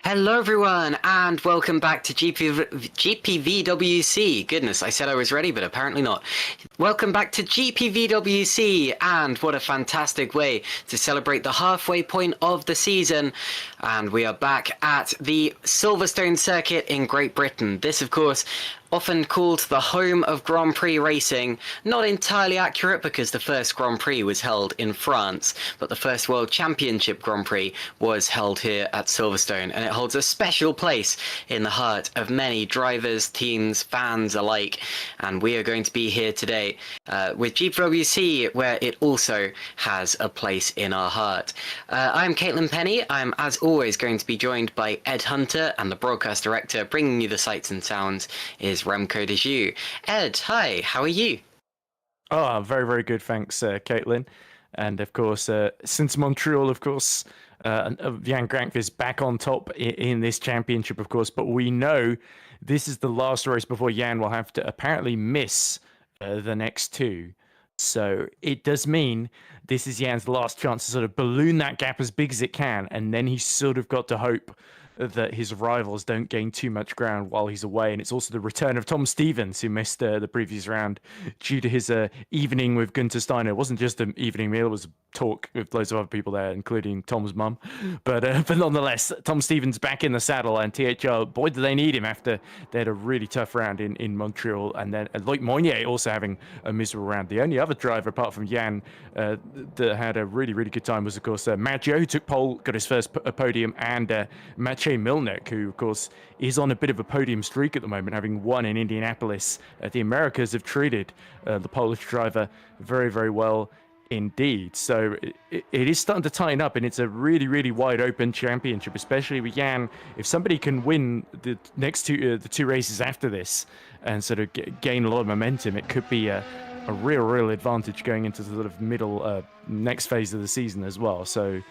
Hello, everyone, and welcome back to GPVWC. Goodness, I said I was ready, but apparently not. Welcome back to GPVWC, and what a fantastic way to celebrate the halfway point of the season. And we are back at the Silverstone circuit in Great Britain. This, of course, often called the home of Grand Prix racing. Not entirely accurate because the first Grand Prix was held in France, but the first World Championship Grand Prix was held here at Silverstone, and it holds a special place in the heart of many drivers, teams, fans alike. And we are going to be here today with GPWC, where it also has a place in our heart. I'm Caitlin Penny. I'm, as always, going to be joined by Ed Hunter, and the broadcast director bringing you the sights and sounds is Remco de Zeeuw. Ed, hi, how are you? Oh, very, very good. Thanks, Caitlin. And of course, since Montreal, of course, Jan Grank is back on top in this championship, of course. But we know this is the last race before Jan will have to apparently miss the next two. So it does mean this is Jan's last chance to sort of balloon that gap as big as it can. And then he's sort of got to hope that his rivals don't gain too much ground while he's away. And it's also the return of Tom Stevens, who missed the previous round due to his evening with Gunther Steiner. It wasn't just an evening meal, it was a talk with loads of other people there, including Tom's mum. But nonetheless, Tom Stevens back in the saddle, and THR, boy, do they need him after they had a really tough round in Montreal. And then Loic Mounier also having a miserable round. The only other driver, apart from Jan, that had a really, really good time was, of course, Maggio, who took pole, got his first podium, and Maciej Milnek, who, of course, is on a bit of a podium streak at the moment, having won in Indianapolis. The Americas have treated the Polish driver very, very well indeed. So it is starting to tighten up, and it's a really, really wide open championship, especially with Jan. If somebody can win the next the two races after this and sort of gain a lot of momentum, it could be a real advantage going into the sort of middle next phase of the season as well. So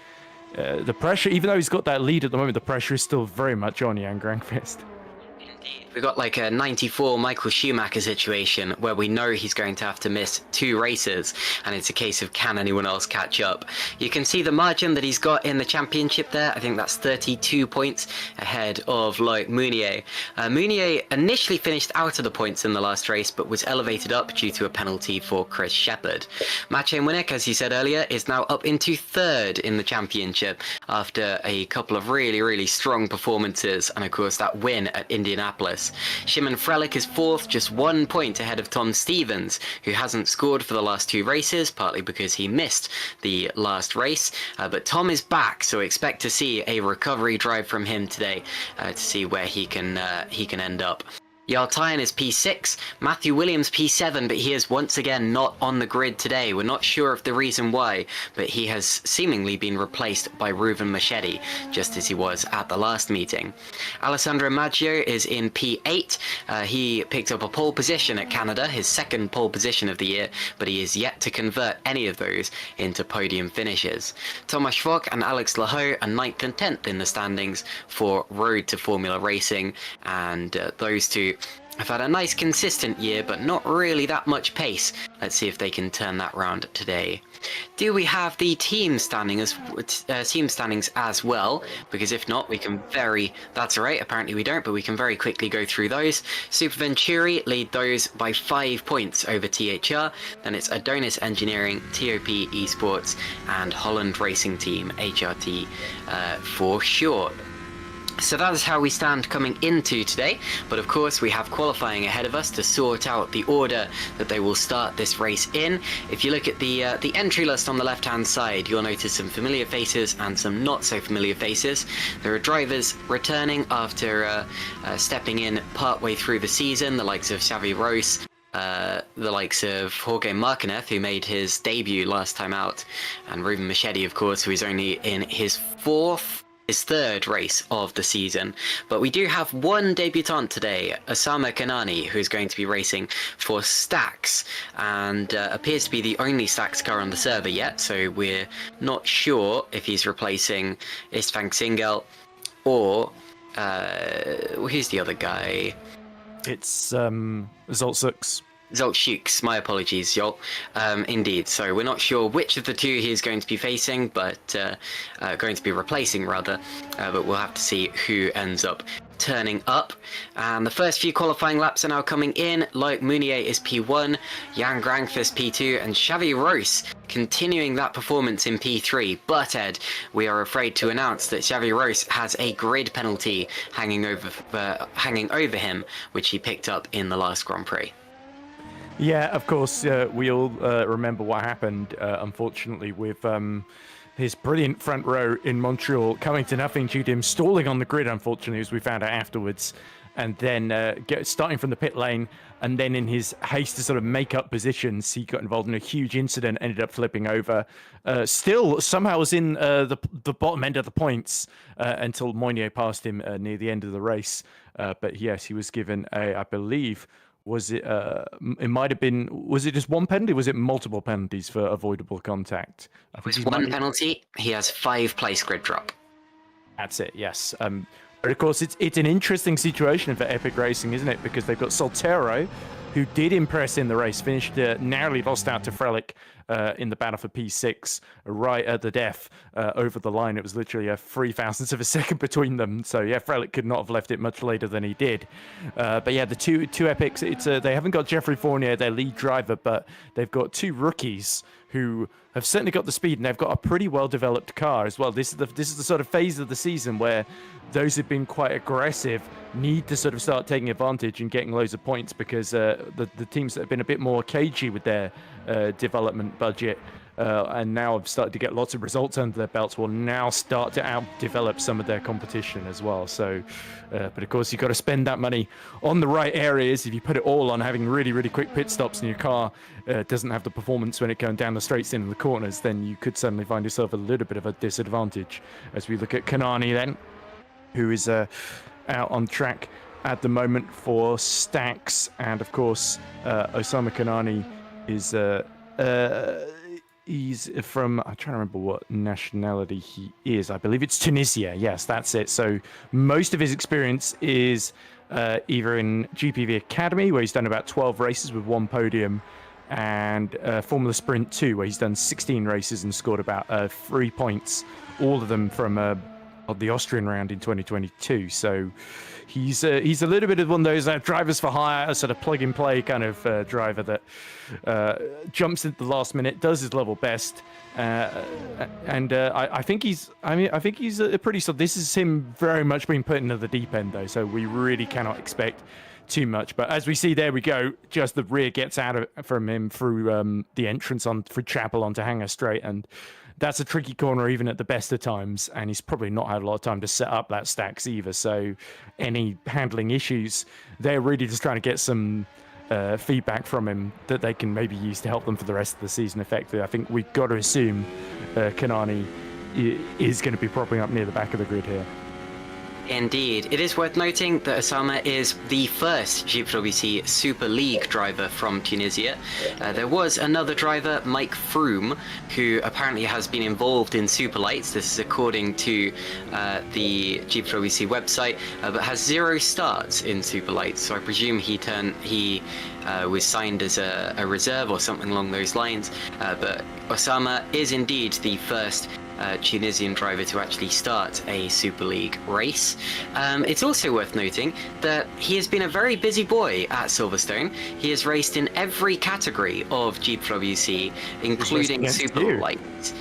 the pressure, even though he's got that lead at the moment, the pressure is still very much on Jan Grankvist. Indeed. We've got like a 94 Michael Schumacher situation where we know he's going to have to miss two races, and it's a case of can anyone else catch up. You can see the margin that he's got in the championship there. I think that's 32 points ahead of Loic Mounier. Mounier initially finished out of the points in the last race, but was elevated up due to a penalty for Chris Shepherd. Maciej Milnek, as you said earlier, is now up into third in the championship after a couple of really, really strong performances, and of course that win at Indianapolis. Szymon Frelick is fourth, just 1 point ahead of Tom Stevens, who hasn't scored for the last two races, partly because he missed the last race. But Tom is back, so expect to see a recovery drive from him today to see where he can end up. Jarl Tyen is P6, Matthew Williams P7, but he is once again not on the grid today. We're not sure of the reason why, but he has seemingly been replaced by Ruven Machedi, just as he was at the last meeting. Alessandro Maggio is in P8. He picked up a pole position at Canada, his second pole position of the year, but he is yet to convert any of those into podium finishes. Thomas Schwok and Alex Lahoe are 9th and 10th in the standings for Road to Formula Racing, and those two have had a nice consistent year, but not really that much pace. Let's see if they can turn that round today. Do we have the team standings as well? Because if not, we can that's alright, apparently we don't, but we can very quickly go through those. Super Venturi lead those by 5 points over THR. Then it's Adonis Engineering, TOP Esports, and Holland Racing Team, HRT for short. So that is how we stand coming into today, but of course we have qualifying ahead of us to sort out the order that they will start this race in. If you look at the entry list on the left hand side, you'll notice some familiar faces and some not so familiar faces. There are drivers returning after stepping in partway through the season, the likes of Xavi Rose, the likes of Jorge Martinez, who made his debut last time out, and Ruven Machedi, of course, who is only in his third race of the season. But we do have one debutant today, Osama Kanani, who's going to be racing for Stax, and appears to be the only Stax car on the server yet, so we're not sure if he's replacing Istvang Singel or who's the other guy? It's Zoltsuks. Zoltschuk, my apologies, Jolt. Indeed, so we're not sure which of the two he is going to be facing, but going to be replacing, rather. But we'll have to see who ends up turning up. And the first few qualifying laps are now coming in. Loic Mounier is P1, Jan Grankf is P2, and Xavi Roos continuing that performance in P3. But Ed, we are afraid to announce that Xavi Roos has a grid penalty hanging over him, which he picked up in the last Grand Prix. Yeah, of course, we all remember what happened, unfortunately, with his brilliant front row in Montreal coming to nothing due to him stalling on the grid, unfortunately, as we found out afterwards, and then starting from the pit lane, and then in his haste to sort of make up positions, he got involved in a huge incident, ended up flipping over. Still, somehow was in the bottom end of the points until Mounier passed him near the end of the race. But yes, he was given I believe, was it? It might have been. Was it just one penalty? Was it multiple penalties for avoidable contact? It was one penalty. He has 5 place grid drop. That's it. Yes. But of course, it's an interesting situation for Epic Racing, isn't it? Because they've got Soltero, who did impress in the race, finished narrowly lost out to Frelick in the battle for P6 right at the death over the line. It was literally a 3,000th of a second between them. So yeah, Frelick could not have left it much later than he did. But yeah, the two Epics, they haven't got Jeffrey Fournier, their lead driver, but they've got 2 rookies who have certainly got the speed, and they've got a pretty well-developed car as well. This is the sort of phase of the season where those who've been quite aggressive need to sort of start taking advantage and getting loads of points, because the teams that have been a bit more cagey with their development budget and now have started to get lots of results under their belts will now start to out-develop some of their competition as well. So, but of course, you've got to spend that money on the right areas. If you put it all on having really, really quick pit stops and your car doesn't have the performance when it going down the straights into the corners, then you could suddenly find yourself a little bit of a disadvantage. As we look at Kanani then, who is out on track at the moment for Stacks, and of course Osama Kanani is he's from, I'm trying to remember what nationality he is. I believe it's Tunisia. Yes, that's it. So most of his experience is either in GPV Academy, where he's done about 12 races with 1 podium, and Formula Sprint 2, where he's done 16 races and scored about 3 points, all of them from the Austrian round in 2022. So he's a little bit of one of those drivers for hire, a sort of plug and play kind of driver that jumps at the last minute, does his level best, and I think he's a pretty. So this is him very much being put into the deep end though. So we really cannot expect too much. But as we see, there we go. Just the rear gets out from him through the entrance through Chapel onto Hanger Straight, and that's a tricky corner even at the best of times, and he's probably not had a lot of time to set up that Stacks either. So any handling issues, they're really just trying to get some feedback from him that they can maybe use to help them for the rest of the season effectively. I think we've got to assume Kanani is going to be propping up near the back of the grid here. Indeed. It is worth noting that Osama is the first GPVWC Super League driver from Tunisia. There was another driver, Mike Froome, who apparently has been involved in Super Lights. This is according to the GPVWC website, but has 0 starts in Super Lights. So I presume he was signed as a reserve or something along those lines. But Osama is indeed the first Tunisian driver to actually start a Super League race. It's also worth noting that he has been a very busy boy at Silverstone. He has raced in every category of GPVWC, including Super Lights.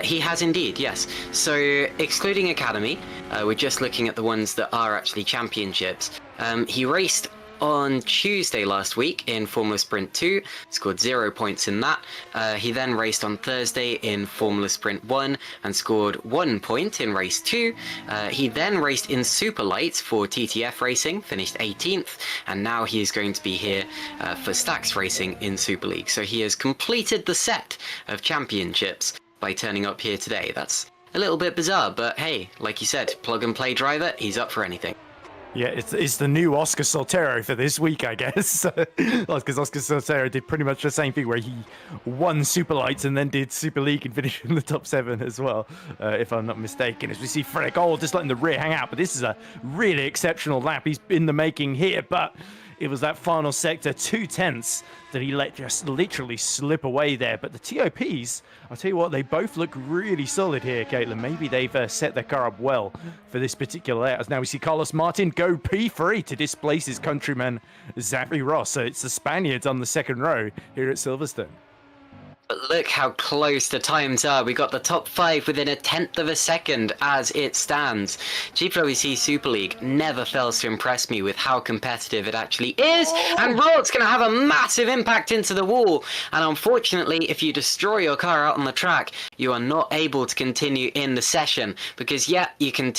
He has indeed, yes. So excluding Academy, we're just looking at the ones that are actually championships. He raced on Tuesday last week in Formula Sprint 2, scored 0 points in that. He then raced on Thursday in Formula Sprint 1 and scored 1 point in race 2. He then raced in Super Lights for TTF Racing, finished 18th, and now he is going to be here for Stacks Racing in Super League. So he has completed the set of championships by turning up here today. That's a little bit bizarre, but hey, like you said, plug and play driver, he's up for anything. Yeah, it's the new Oscar Soltero for this week, I guess. Because Oscar Soltero did pretty much the same thing, where he won Super Lights and then did Super League and finished in the top 7 as well, if I'm not mistaken. As we see Frelick, just letting the rear hang out. But this is a really exceptional lap. He's in the making here, but it was that final sector, 2/10 that he let just literally slip away there. But the TOPs, I'll tell you what, they both look really solid here, Caitlin. Maybe they've set their car up well for this particular layout. As now we see Carlos Martin go P3 to displace his countryman, Xavi Ross. So it's the Spaniards on the second row here at Silverstone. But look how close the times are. We got the top 5 within 1/10 of a second as it stands. GPVWC Super League never fails to impress me with how competitive it actually is. And Rod's going to have a massive impact into the wall. And unfortunately, if you destroy your car out on the track, you are not able to continue in the session. Because, yeah, you can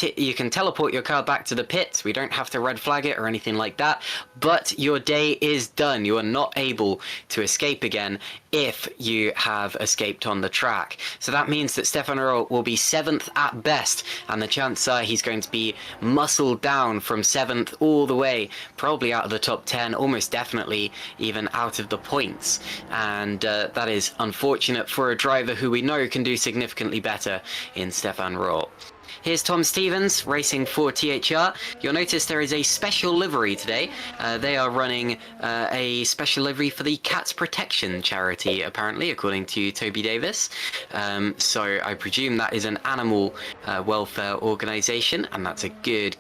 teleport your car back to the pits. We don't have to red flag it or anything like that. But your day is done. You are not able to escape again if you have escaped on the track. So that means that Stefan Earl will be 7th at best, and the chances are he's going to be muscled down from 7th all the way, probably out of the top 10, almost definitely even out of the points. And that is unfortunate for a driver who we know can do significantly better in Stefan Earl. Here's Tom Stevens racing for THR. You'll notice there is a special livery today. They are running a special livery for the Cats Protection charity, apparently, according to Toby Davis. So I presume that is an animal welfare organisation, and that's a good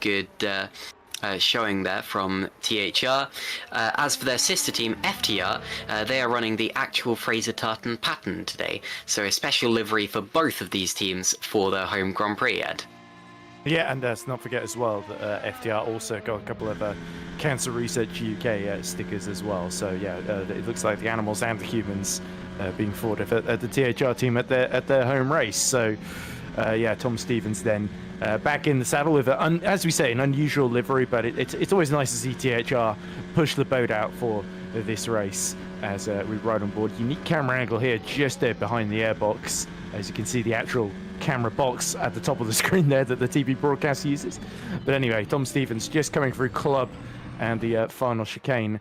showing there from THR. As for their sister team, FTR, they are running the actual Fraser Tartan pattern today. So a special livery for both of these teams for their home Grand Prix, Ed. Yeah, and let's not forget as well that FTR also got a couple of Cancer Research UK stickers as well. So yeah, it looks like the animals and the humans being fought at the THR team at their home race. So yeah, Tom Stevens then back in the saddle with, as we say, an unusual livery, but it's always nice to see THR push the boat out for this race as we ride on board. Unique camera angle here, just there behind the airbox. As you can see, the actual camera box at the top of the screen there that the TV broadcast uses. But anyway, Tom Stevens just coming through club and the final chicane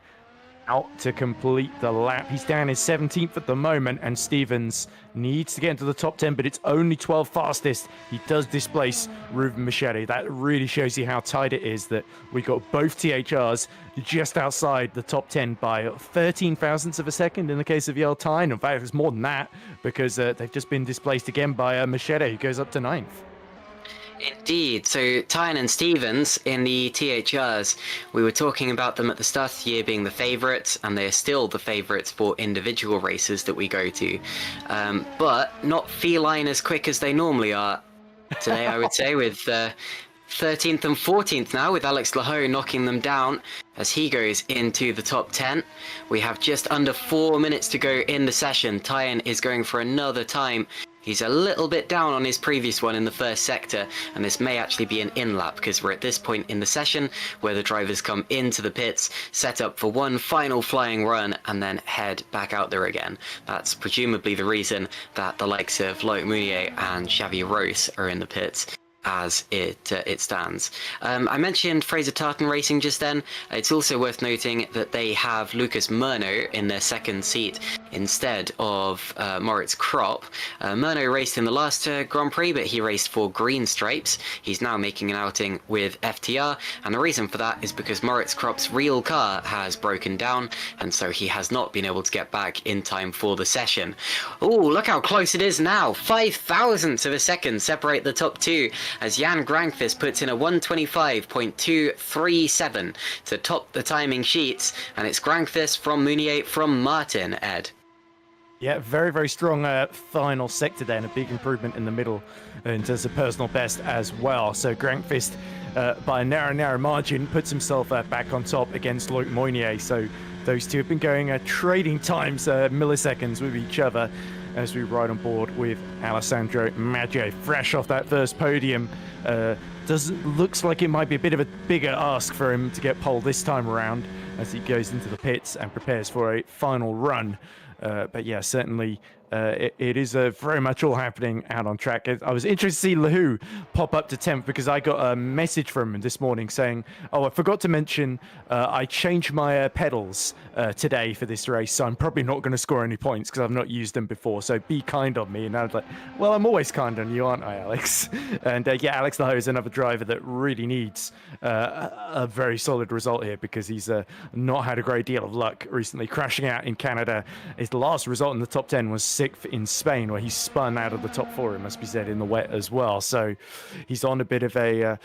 out to complete the lap. He's down in 17th at the moment, and Stevens needs to get into the top 10, but it's only 12 fastest. He does displace Ruben Machete. That really shows you how tight it is, that we got both THRs just outside the top 10 by 13 thousandths of a second in the case of Yel Tyne. In fact, it's more than that, because they've just been displaced again by Machete, who goes up to 9th. Indeed. So Tyne and Stevens in the THRs, we were talking about them at the start of the year being the favourites, and they're still the favourites for individual races that we go to, but not feline as quick as they normally are today, I would say, with 13th and 14th now, with Alex Lahoe knocking them down as he goes into the top 10. We have just under 4 minutes to go in the session. Tyne is going for another time. He's a little bit down on his previous one in the first sector, and this may actually be an in-lap, because we're at this point in the session where the drivers come into the pits, set up for one final flying run, and then head back out there again. That's presumably the reason that the likes of Loic Mounier and Xavi Rose are in the pits as it stands. I mentioned Fraser Tartan Racing just then. It's also worth noting that they have Lucas Murno in their second seat instead of Moritz Kropp. Murno raced in the last Grand Prix, but he raced for Green Stripes. He's now making an outing with FTR, and the reason for that is because Moritz Kropp's real car has broken down, and so he has not been able to get back in time for the session. Oh, look how close it is now. 5 thousandths of a second separate the top two, as Jan Grankvist puts in a 125.237 to top the timing sheets, and it's Grankvist from Mounier from Martin, Ed. Yeah, very, very strong final sector there, and a big improvement in the middle in terms of personal best as well. So Grankvist, by a narrow margin, puts himself back on top against Loic Mounier. So those two have been going trading times, milliseconds with each other, as we ride on board with Alessandro Maggi, fresh off that first podium. Looks like it might be a bit of a bigger ask for him to get pole this time around, as he goes into the pits and prepares for a final run. But yeah, certainly it is very much all happening out on track. I was interested to see Lahu pop up to 10th because I got a message from him this morning saying, oh, I forgot to mention I changed my pedals today for this race, so I'm probably not going to score any points because I've not used them before, so be kind on me. And I was like, well, I'm always kind on you, aren't I, Alex? And yeah, Alex Lahu is another driver that really needs a very solid result here because he's not had a great deal of luck recently, crashing out in Canada. His last result in the top 10 was 6th in Spain, where he spun out of the top 4, it must be said, in the wet as well. So he's on a bit of a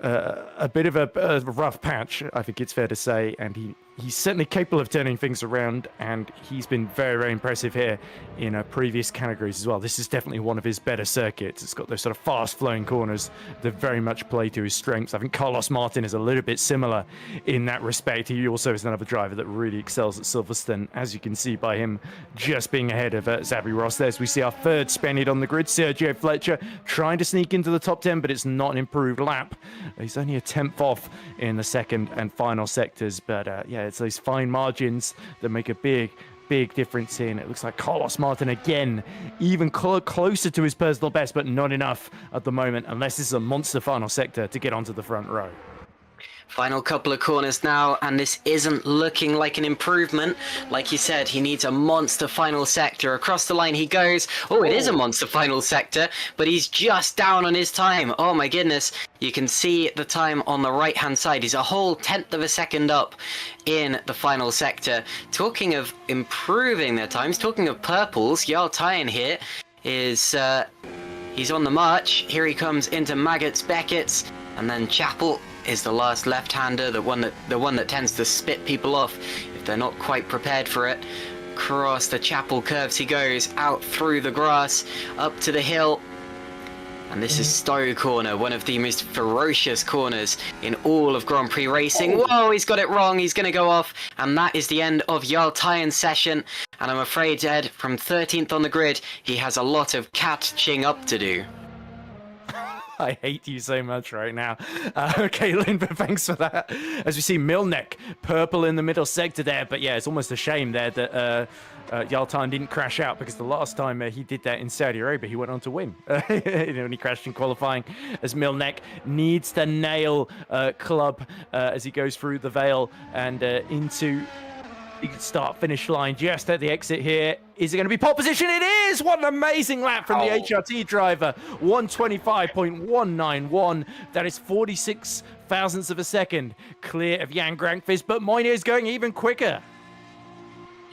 rough patch, I think it's fair to say, and he's certainly capable of turning things around, and he's been very, very impressive here in previous categories as well. This is definitely one of his better circuits. It's got those sort of fast-flowing corners that very much play to his strengths. I think Carlos Martin is a little bit similar in that respect. He also is another driver that really excels at Silverstone, as you can see by him just being ahead of Xavi Ross. There, we see our third Spaniard on the grid, Sergio Fletcher, trying to sneak into the top 10, but it's not an improved lap. He's only a 10th off in the second and final sectors, but yeah, it's those fine margins that make a big difference here. And it looks like Carlos Martin again, even closer to his personal best, but not enough at the moment, unless this is a monster final sector to get onto the front row. Final couple of corners now, and this isn't looking like an improvement. Like you said, he needs a monster final sector. Across the line he goes. Oh, it is a monster final sector, but he's just down on his time. Oh my goodness. You can see the time on the right-hand side. He's a whole 10th of a second up in the final sector. Talking of improving their times, talking of purples, Jarl Tyen here is... he's on the march. Here he comes into Maggots, Beckett's, and then Chapel is the last left-hander, the one that tends to spit people off if they're not quite prepared for it. Across the Chapel curves he goes, out through the grass, up to the hill. And this is Stowe Corner, one of the most ferocious corners in all of Grand Prix racing. Whoa, he's got it wrong, he's going to go off. And that is the end of Jarl Tyen's session. And I'm afraid, Ed, from 13th on the grid, he has a lot of catching up to do. I hate you so much right now. Caitlin, but thanks for that. As we see Milnek, purple in the middle sector there. But yeah, it's almost a shame there that Jarl Tyen didn't crash out, because the last time he did that in Saudi Arabia, he went on to win. When he crashed in qualifying, as Milnek needs to nail Club as he goes through the Vale and into the start-finish line just at the exit here. Is it going to be pole position? It is! What an amazing lap from the HRT driver. 125.191. That is 46 thousandths of a second clear of Jan Grankvist, but Moynier is going even quicker.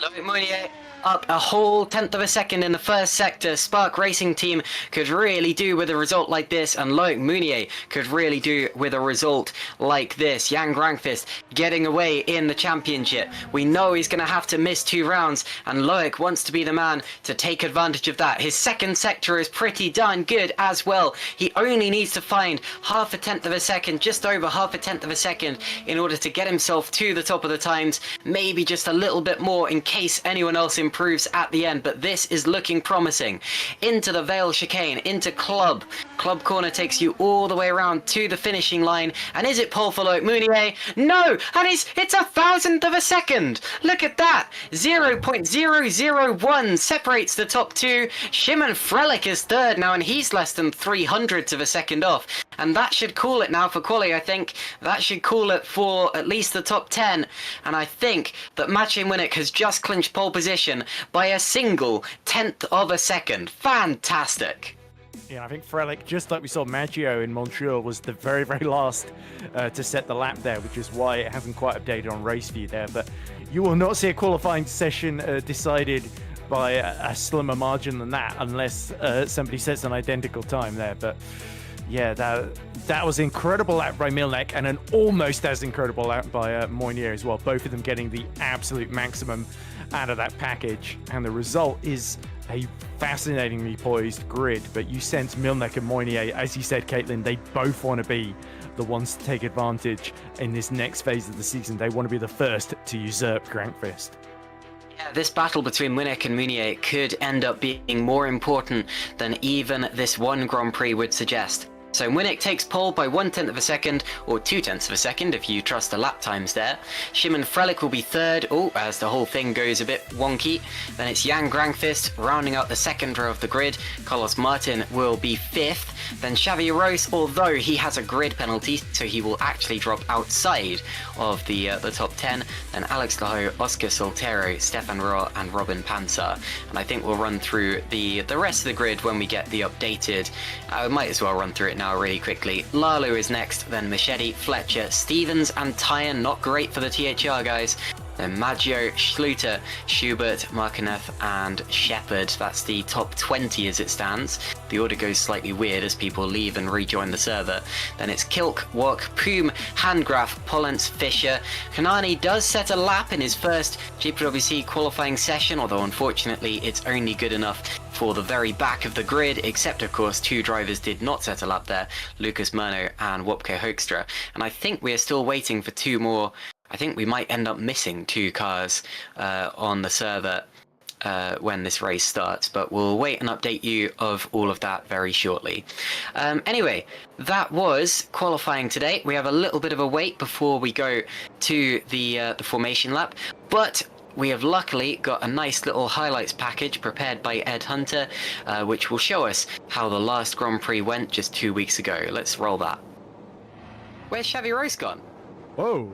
Look, Moynier up a whole 10th of a second in the first sector. Spark Racing Team could really do with a result like this, and Loic Mounier could really do with a result like this. Jan Grankvist getting away in the championship. We know he's going to have to miss 2 rounds, and Loic wants to be the man to take advantage of that. His second sector is pretty darn good as well. He only needs to find half a 10th of a second, just over half a 10th of a second, in order to get himself to the top of the times. Maybe just a little bit more in case anyone else improves at the end, but this is looking promising. Into the Vale chicane, into Club Corner takes you all the way around to the finishing line. And is it pole for Loic Mounier? No, and it's a 1,000th of a second. Look at that. 0.001 separates the top 2. Shimon Frelich is third now, and he's less than 300ths of a second off, and that should call it now for quali. I think that should call it for at least the top 10, and I think that Maciej Winnick has just clinched pole position by a single 10th of a second. Fantastic. Yeah, I think Frelich, just like we saw Maggio in Montreal, was the very, very last to set the lap there, which is why it hasn't quite updated on race view there. But you will not see a qualifying session decided by a slimmer margin than that, unless somebody sets an identical time there. But yeah, that was an incredible lap by Milnek, and an almost as incredible lap by Moynier as well. Both of them getting the absolute maximum out of that package, and the result is a fascinatingly poised grid. But you sense Milnek and Moynier, as you said, Caitlin, they both want to be the ones to take advantage in this next phase of the season. They want to be the first to usurp Grankvist. Yeah, this battle between Winnick and Mounier could end up being more important than even this one Grand Prix would suggest. So Winnick takes pole by 1/10 of a second, or 2/10 of a second if you trust the lap times there. Shimon Frelick will be third, as the whole thing goes a bit wonky. Then it's Jan Grankvist rounding out the second row of the grid. Carlos Martin will be fifth. Then Xavi Rose, although he has a grid penalty, so he will actually drop outside of the top 10. Then Alex Laho, Oscar Soltero, Stefan Rohr, and Robin Panzer. And I think we'll run through the rest of the grid when we get the updated. I might as well run through it now really quickly. Lalo is next, then Machete, Fletcher, Stevens, and Tyan. Not great for the THR guys. Then Maggio, Schluter, Schubert, Markineth, and Shepard. That's the top 20 as it stands. The order goes slightly weird as people leave and rejoin the server. Then it's Kilk, Wok, Poom, Handgraf, Pollens, Fischer. Kanani does set a lap in his first GPWC qualifying session, although unfortunately it's only good enough for the very back of the grid, except of course 2 drivers did not set a lap there, Lucas Murno and Wopke Hoekstra. And I think we are still waiting for 2 more. I think we might end up missing 2 cars on the server when this race starts, but we'll wait and update you of all of that very shortly. Anyway, that was qualifying today. We have a little bit of a wait before we go to the formation lap, but we have luckily got a nice little highlights package prepared by Ed Hunter, which will show us how the last Grand Prix went just 2 weeks ago. Let's roll that. Where's Xavi Rose gone? Whoa.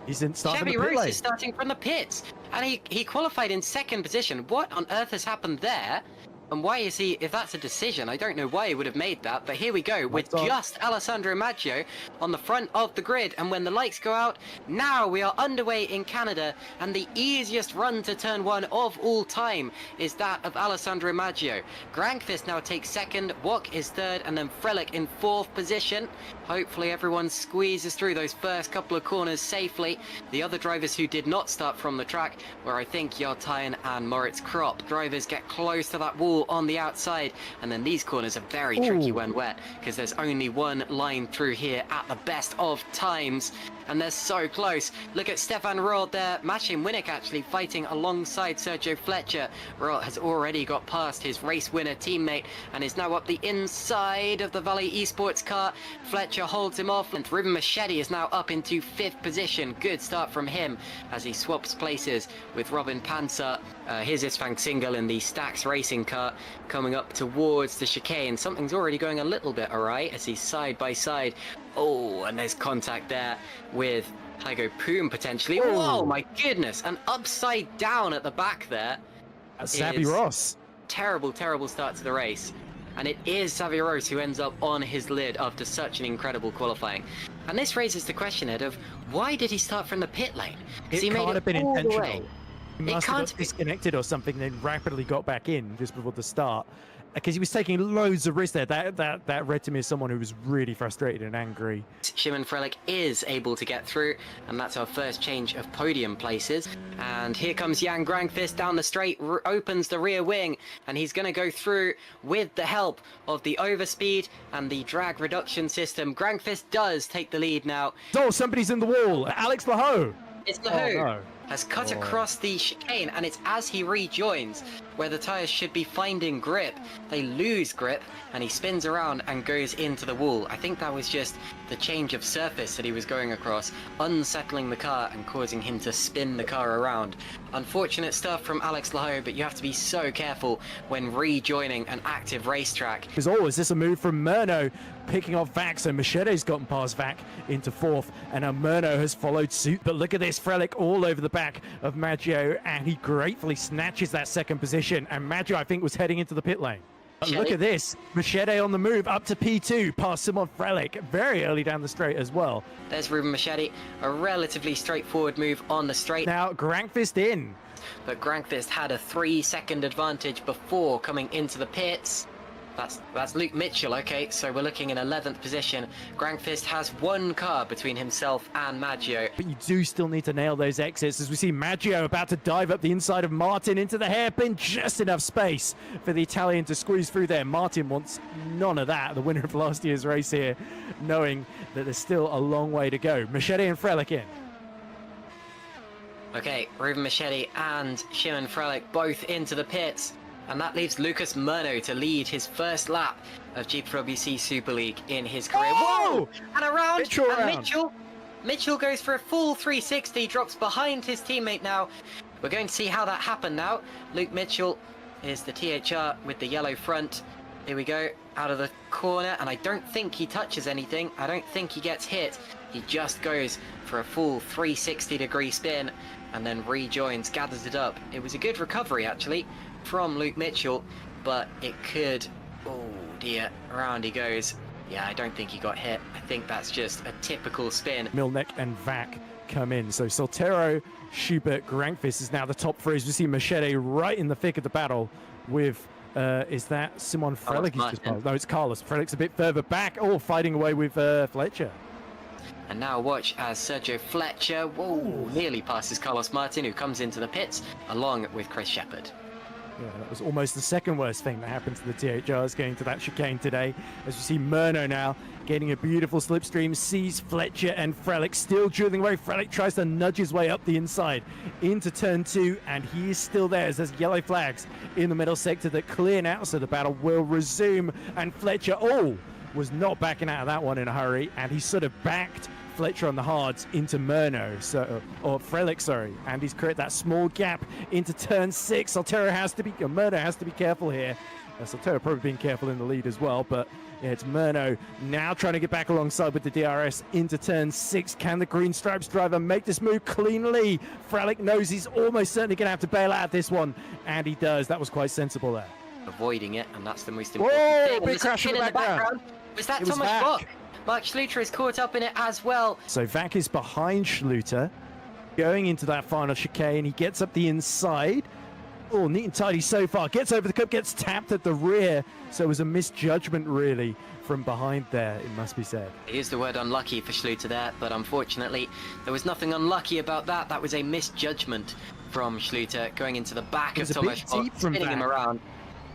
He's in starting Xavi the pit Rose lane. is starting from the pits, and he qualified in 2nd position. What on earth has happened there? And why is he, if that's a decision, I don't know why he would have made that, but here we go with just Alessandro Maggio on the front of the grid. And when the lights go out, now we are underway in Canada, and the easiest run to turn 1 of all time is that of Alessandro Maggio. Grankvist now takes 2nd, Wok is 3rd, and then Frelick in 4th position. Hopefully everyone squeezes through those first couple of corners safely. The other drivers who did not start from the track were, I think, Yartayan and Moritz Kropp. Drivers get close to that wall on the outside, and then these corners are very tricky when wet, because there's only one line through here at the best of times, and they're so close. Look at Stefan Rohr there, matching Winnick actually fighting alongside Sergio Fletcher. Rohr has already got past his race winner teammate and is now up the inside of the Valley Esports car. Fletcher holds him off, and Ruben Machete is now up into 5th position. Good start from him as he swaps places with Robin Panzer. Here's Isfang Singal in the Stax racing car coming up towards the chicane. Something's already going a little bit awry as he's side by side. Oh, and there's contact there with Tygo Poom potentially. Oh my goodness, and upside down at the back there. That's Xavi Ross. Terrible, terrible start to the race. And it is Xavi Rose who ends up on his lid after such an incredible qualifying. And this raises the question, Ed, of why did he start from the pit lane? It he can't have been intentional. He It must have can't got be. disconnected or something, then rapidly got back in just before the start. Because he was taking loads of risks there. That read to me as someone who was really frustrated and angry. Shimon Frelick is able to get through, and that's our first change of podium places. And here comes Jan Grankvist down the straight, opens the rear wing, and he's going to go through with the help of the overspeed and the drag reduction system. Grankvist does take the lead now. Oh, somebody's in the wall. Alex Laho. It's Laho. Oh, no. Has cut across the chicane, and it's as he rejoins where the tyres should be finding grip. They lose grip, and he spins around and goes into the wall. I think that was just the change of surface that he was going across, unsettling the car and causing him to spin the car around. Unfortunate stuff from Alex Laho, but you have to be so careful when rejoining an active racetrack. Is this a move from Murno picking off Vac? So Machete's gotten past Vac into 4th, and now Murno has followed suit. But look at this, Frelick all over the back of Maggio, and he gratefully snatches that 2nd position. And Maggio, I think, was heading into the pit lane. But look at this, Machete on the move up to P2 past Simon Frelick, very early down the straight as well. There's Ruben Machete, a relatively straightforward move on the straight. Now Grankvist in. But Grankvist had a 3-second advantage before coming into the pits. That's Luke Mitchell. Okay, so we're looking in 11th position. Grankvist has 1 car between himself and Maggio. But you do still need to nail those exits, as we see Maggio about to dive up the inside of Martin into the hairpin. Just enough space for the Italian to squeeze through there. Martin wants none of that. The winner of last year's race here, knowing that there's still a long way to go. Machete and Frelick in. Okay, Ruben Machete and Shimon Frelick both into the pits. And that leaves Lucas Murno to lead his first lap of GPVWC Super League in his career. Oh! Whoa! And around, Mitchell and around. Mitchell goes for a full 360, drops behind his teammate now. We're going to see how that happened now. Luke Mitchell is the THR with the yellow front. Here we go, out of the corner, and I don't think he touches anything. I don't think he gets hit. He just goes for a full 360-degree spin and then rejoins, gathers it up. It was a good recovery, actually, from Luke Mitchell, but it could... Oh, dear. Around he goes. Yeah, I don't think he got hit. I think that's just a typical spin. Milnek and Vac come in. So Soltero, Schubert, Grankvist is now the top three. As we see Machete right in the thick of the battle with... is that Simon Frelick? No, it's Carlos. Frelic's a bit further back. Oh, fighting away with Fletcher. And now watch as Sergio Fletcher, nearly passes Carlos Martin, who comes into the pits, along with Chris Shepherd. Yeah, that was almost the second worst thing that happened to the THRs going to that chicane today. As you see Murno now getting a beautiful slipstream, sees Fletcher and Frelick still dueling away. Frelick tries to nudge his way up the inside into turn 2, and he is still there as there's yellow flags in the middle sector that clear now, so the battle will resume. And Fletcher, was not backing out of that one in a hurry, and he sort of backed Fletcher on the hards into Murno, or Frelick, sorry, and he's created that small gap into turn 6. Murno has to be careful here. Soltero probably being careful in the lead as well, but yeah, it's Murno now trying to get back alongside with the DRS into turn 6. Can the Green Stripes driver make this move cleanly? Frelick knows he's almost certainly going to have to bail out this one, and he does. That was quite sensible there. Avoiding it, and that's the most important thing. Big crash in the background. Was that Thomas Bock? Mark Schluter is caught up in it as well. So Vac is behind Schluter, going into that final chicane. He gets up the inside. Oh, neat and tidy so far. Gets over the cup, gets tapped at the rear. So it was a misjudgment, really, from behind there, it must be said. I used the word unlucky for Schluter there, but unfortunately, there was nothing unlucky about that. That was a misjudgment from Schluter going into the back of Thomas Bock, spinning him around.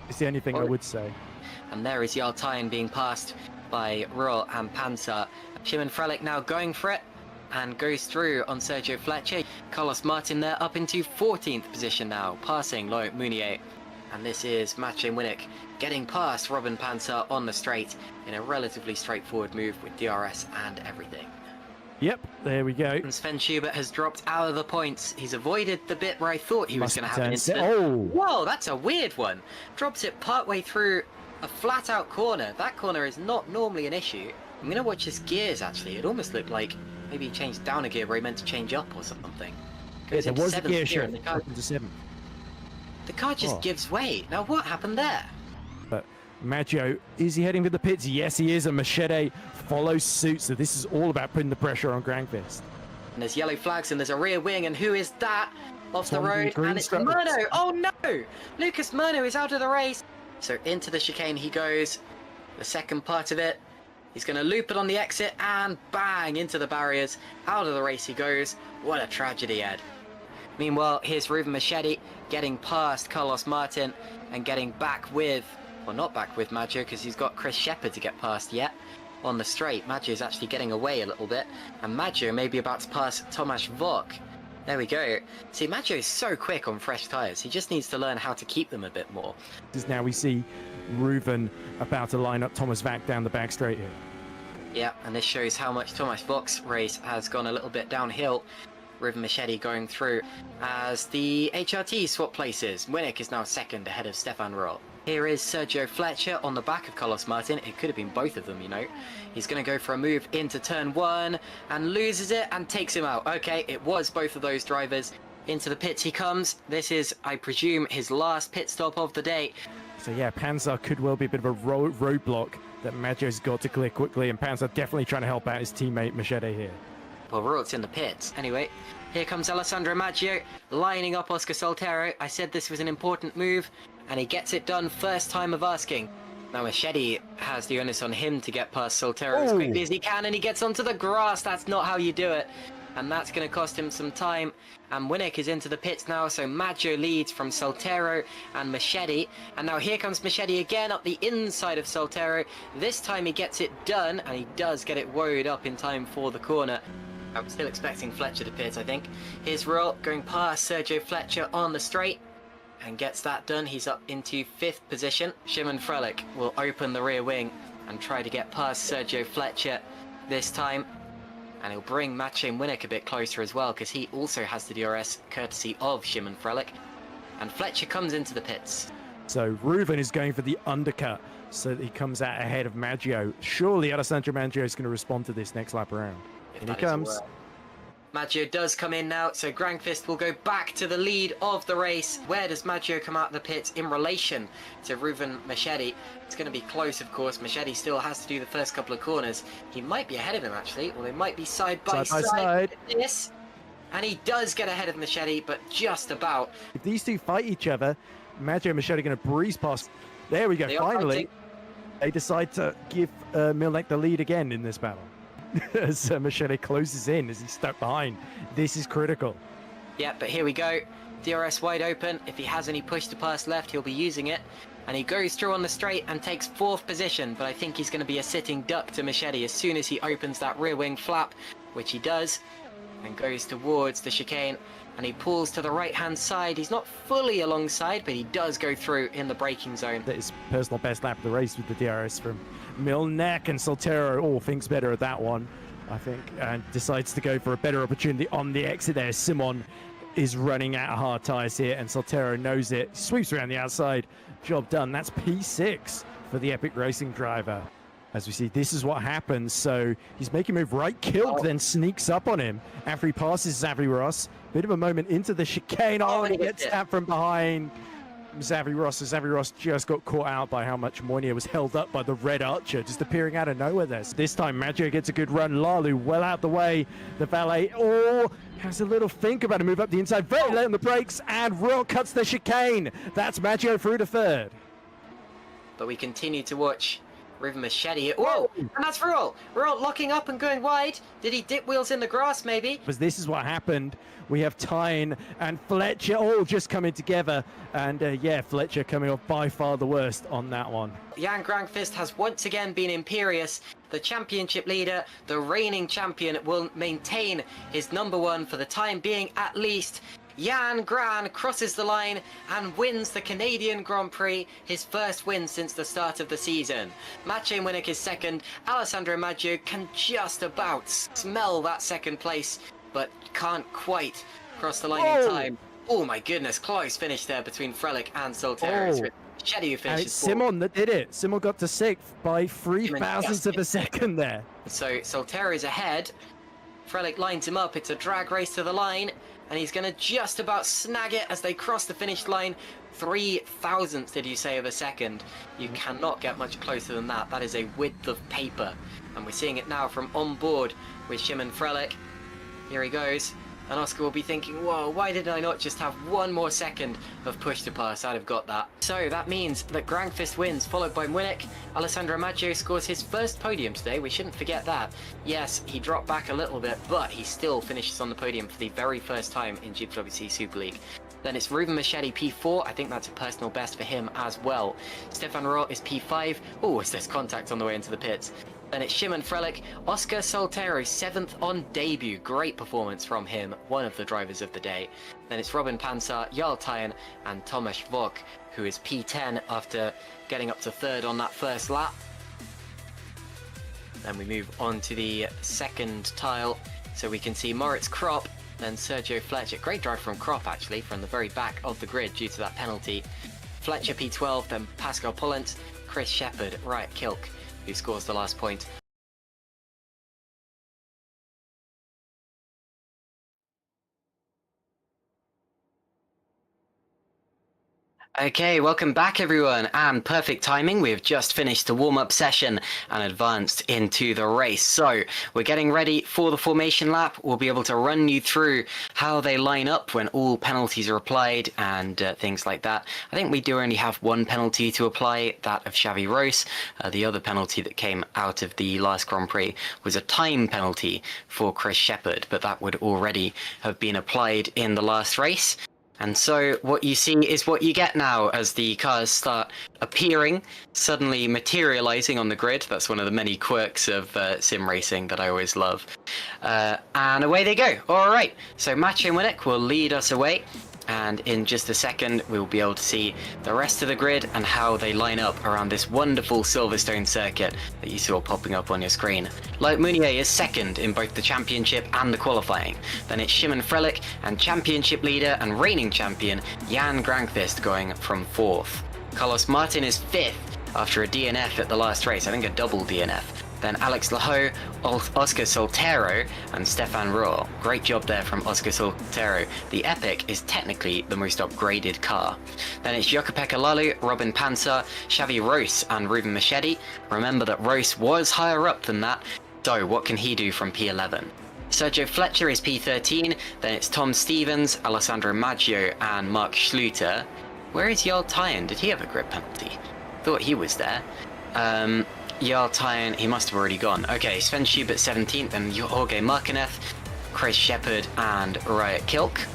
It's the only thing I would say. And there is Jarl Tyen being passed by Royal and Panzer. Shimon Frelick now going for it and goes through on Sergio Fletcher. Carlos Martin there up into 14th position now, passing Loic Mounier. And this is Matej Winnick getting past Robin Panzer on the straight in a relatively straightforward move with DRS and everything. Yep, there we go. And Sven Schubert has dropped out of the points. He's avoided the bit where I thought he was going to have an incident. Whoa, that's a weird one. Drops it partway through a flat-out corner. That corner is not normally an issue. I'm going to watch his gears, actually. It almost looked like maybe he changed down a gear where he meant to change up or something. Goes there was a gear shift the into 7th. The car just gives way. Now, what happened there? But Maggio, is he heading to the pits? Yes, he is. And Machete follows suit. So this is all about putting the pressure on Grankvist. And there's yellow flags and there's a rear wing. And who is that? Off the road. And it's Murno. Oh, no! Lucas Murno is out of the race. So into the chicane he goes. The second part of it. He's going to loop it on the exit and bang into the barriers. Out of the race he goes. What a tragedy, Ed. Meanwhile, here's Ruben Machete getting past Carlos Martin and getting back with, well, not back with Maggio because he's got Chris Shepherd to get past yet on the straight. Maggio's actually getting away a little bit, and Maggio may be about to pass Tomasz Vok. There we go. See, Maggio is so quick on fresh tyres. He just needs to learn how to keep them a bit more. Now we see Ruben about to line up Thomas Vac down the back straight here. Yeah, and this shows how much Tomasz Vok's race has gone a little bit downhill. Ruben Machete going through as the HRT swap places. Winnick is now second ahead of Stefan Roll. Here is Sergio Fletcher on the back of Carlos Martin. It could have been both of them, you know. He's going to go for a move into turn 1 and loses it and takes him out. Okay, it was both of those drivers. Into the pits he comes. This is, I presume, his last pit stop of the day. So yeah, Panzer could well be a bit of a roadblock that Maggio's got to clear quickly, and Panzer definitely trying to help out his teammate Machete here. Well, Rourke's in the pits. Anyway, here comes Alessandro Maggio, lining up Oscar Soltero. I said this was an important move, and he gets it done first time of asking. Now Machete has the onus on him to get past Soltero as quickly as he can, and he gets onto the grass. That's not how you do it. And that's going to cost him some time. And Winnick is into the pits now, so Maggio leads from Soltero and Machete. And now here comes Machete again up the inside of Soltero. This time he gets it done, and he does get it woed up in time for the corner. I'm still expecting Fletcher to pit, I think. Here's Royal going past Sergio Fletcher on the straight. and gets that done. He's up into 5th position. Szymon Frelick will open the rear wing and try to get past Sergio Fletcher this time. And he'll bring Maciej Winnick a bit closer as well, because he also has the DRS courtesy of Szymon Frelick. And Fletcher comes into the pits. So Reuven is going for the undercut so that he comes out ahead of Maggio. Surely Alessandro Maggio is going to respond to this next lap around. And he comes. Maggio does come in now, so Grankvist will go back to the lead of the race. Where does Maggio come out of the pits in relation to Reuven Machedi? It's going to be close, of course. Machedi still has to do the first couple of corners. He might be ahead of him, actually, or they might be side by side. Yes, and he does get ahead of Machedi, but just about. If these two fight each other, Maggio and Machedi are going to breeze past. There we go, finally. They decide to give Milnek the lead again in this battle. As Machedi closes in as he's stuck behind. This is critical. Yeah, but here we go. DRS wide open. If he has any push to pass left, he'll be using it. And he goes through on the straight and takes 4th position, but I think he's going to be a sitting duck to Machedi as soon as he opens that rear wing flap, which he does, and goes towards the chicane. And he pulls to the right-hand side. He's not fully alongside, but he does go through in the braking zone. That is personal best lap of the race with the DRS from Milnek, and Soltero thinks better at that one, I think, and decides to go for a better opportunity on the exit there. Simon is running out of hard tyres here, and Soltero knows it. Sweeps around the outside. Job done. That's P6 for the Epic Racing driver. As we see, this is what happens. So he's making a move right. Kilk then sneaks up on him after he passes Xavi Ross. Bit of a moment into the chicane. Oh, and he gets stabbed from behind Xavi Ross. So Xavi Ross just got caught out by how much Moynier was held up by the Red Archer, just appearing out of nowhere there. So this time, Maggio gets a good run. Lalu well out the way. The valet has a little think about a move up the inside. Very late on the brakes, and Royal cuts the chicane. That's Maggio through to 3rd. But we continue to watch Reuven Machedi. Whoa! And that's Royal. Royal locking up and going wide. Did he dip wheels in the grass, maybe? Because this is what happened. We have Tyne and Fletcher all just coming together. And yeah, Fletcher coming off by far the worst on that one. Jan Grankvist has once again been imperious. The championship leader, the reigning champion, will maintain his #1 for the time being at least. Jan Gran crosses the line and wins the Canadian Grand Prix, his first win since the start of the season. Maciej Winnick is 2nd. Alessandro Maggio can just about smell that 2nd place, but can't quite cross the line in time. Oh my goodness, close finish there between Frelick and Soltero. Machedi who finishes and it's Simon that did it. Simon got to 6th by 0.003 of a second there. So Soltero is ahead. Frelick lines him up. It's a drag race to the line, and he's going to just about snag it as they cross the finish line. 0.003, did you say, of a second? You cannot get much closer than that. That is a width of paper. And we're seeing it now from on board with Szymon Frelick. Here he goes. And Oscar will be thinking, whoa, why did I not just have 1 more second of push to pass? I'd have got that. So that means that Grankvist wins, followed by Winnick. Alessandro Maggio scores his first podium today. We shouldn't forget that. Yes, he dropped back a little bit, but he still finishes on the podium for the very first time in GPVWC Super League. Then it's Reuven Machedi P4. I think that's a personal best for him as well. Stefan Roth is P5. Oh, is there's contact on the way into the pits. Then it's Szymon Frelick. Oscar Soltero, 7th on debut. Great performance from him, one of the drivers of the day. Then it's Robin Pansar, Jarl Tyne, and Tomasz Vok, who is P10 after getting up to 3rd on that first lap. Then we move on to the 2nd tile, so we can see Moritz Kropp, then Sergio Fletcher. Great drive from Kropp, actually, from the very back of the grid due to that penalty. Fletcher P12, then Pascal Pollant, Chris Shepherd, Riot Kilk, who scores the last point. Okay, welcome back everyone, and perfect timing. We have just finished the warm-up session and advanced into the race. So we're getting ready for the formation lap. We'll be able to run you through how they line up when all penalties are applied and things like that. I think we do only have 1 penalty to apply, that of Xavi Ross. The other penalty that came out of the last Grand Prix was a time penalty for Chris Shepherd, but that would already have been applied in the last race. And so what you see is what you get now as the cars start appearing, suddenly materializing on the grid. That's one of the many quirks of sim racing that I always love. And away they go. All right, so Maciej Winnick will lead us away. And in just a second, we'll be able to see the rest of the grid and how they line up around this wonderful Silverstone circuit that you saw popping up on your screen. Like Meunier is second in both the championship and the qualifying. Then it's Shimon Frelick and championship leader and reigning champion Jan Grankvist going from 4th. Carlos Martin is 5th after a DNF at the last race, I think a double DNF. Then Alex Laho, Oscar Soltero, and Stefan Rohr. Great job there from Oscar Soltero. The Epic is technically the most upgraded car. Then it's Jukka-Pekka Lalu, Robin Panzer, Xavi Rose, and Ruben Machedi. Remember that Rose was higher up than that, so what can he do from P11? Sergio Fletcher is P13, then it's Tom Stevens, Alessandro Maggio, and Mark Schluter. Where is Jarl Tyen? Did he have a grid penalty? Thought he was there. Jarl Tyen, he must have already gone. Okay, Sven Schubert 17th, and Jorge Markineth, Chris Shepard, and Riot Kilk.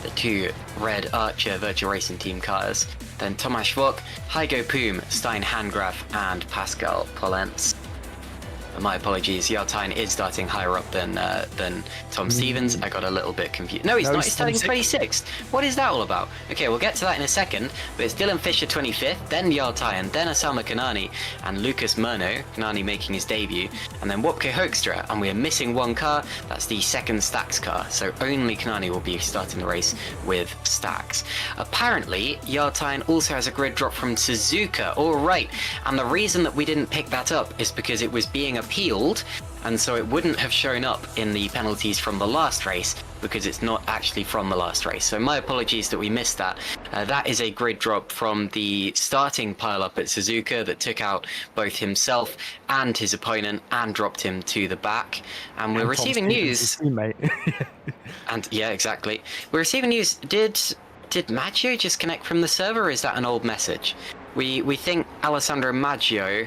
The 2 Red Archer Virtual Racing Team cars. Then Tomasz Vok, Heigo Poom, Stein Handgraf, and Pascal Polens. My apologies, Jarl Tyen is starting higher up than Tom Stevens. I got a little bit confused. No, he's not. He's starting 26th. What is that all about? Okay, we'll get to that in a second. But it's Dylan Fisher 25th, then Jarl Tyen, then Osama Kanani, and Lucas Murno. Kanani making his debut, and then Wopke Hoekstra. And we are missing one car. That's the second Stacks car. So only Kanani will be starting the race with Stacks. Apparently, Jarl Tyen also has a grid drop from Suzuka. All right, and the reason that we didn't pick that up is because it was being appealed, and so it wouldn't have shown up in the penalties from the last race because it's not actually from the last race. So my apologies that we missed that. That is a grid drop from the starting pile-up at Suzuka that took out both himself and his opponent and dropped him to the back. And we're receiving news. And yeah, exactly. We're receiving news. Did Maggio just connect from the server, or is that an old message? We think Alessandro Maggio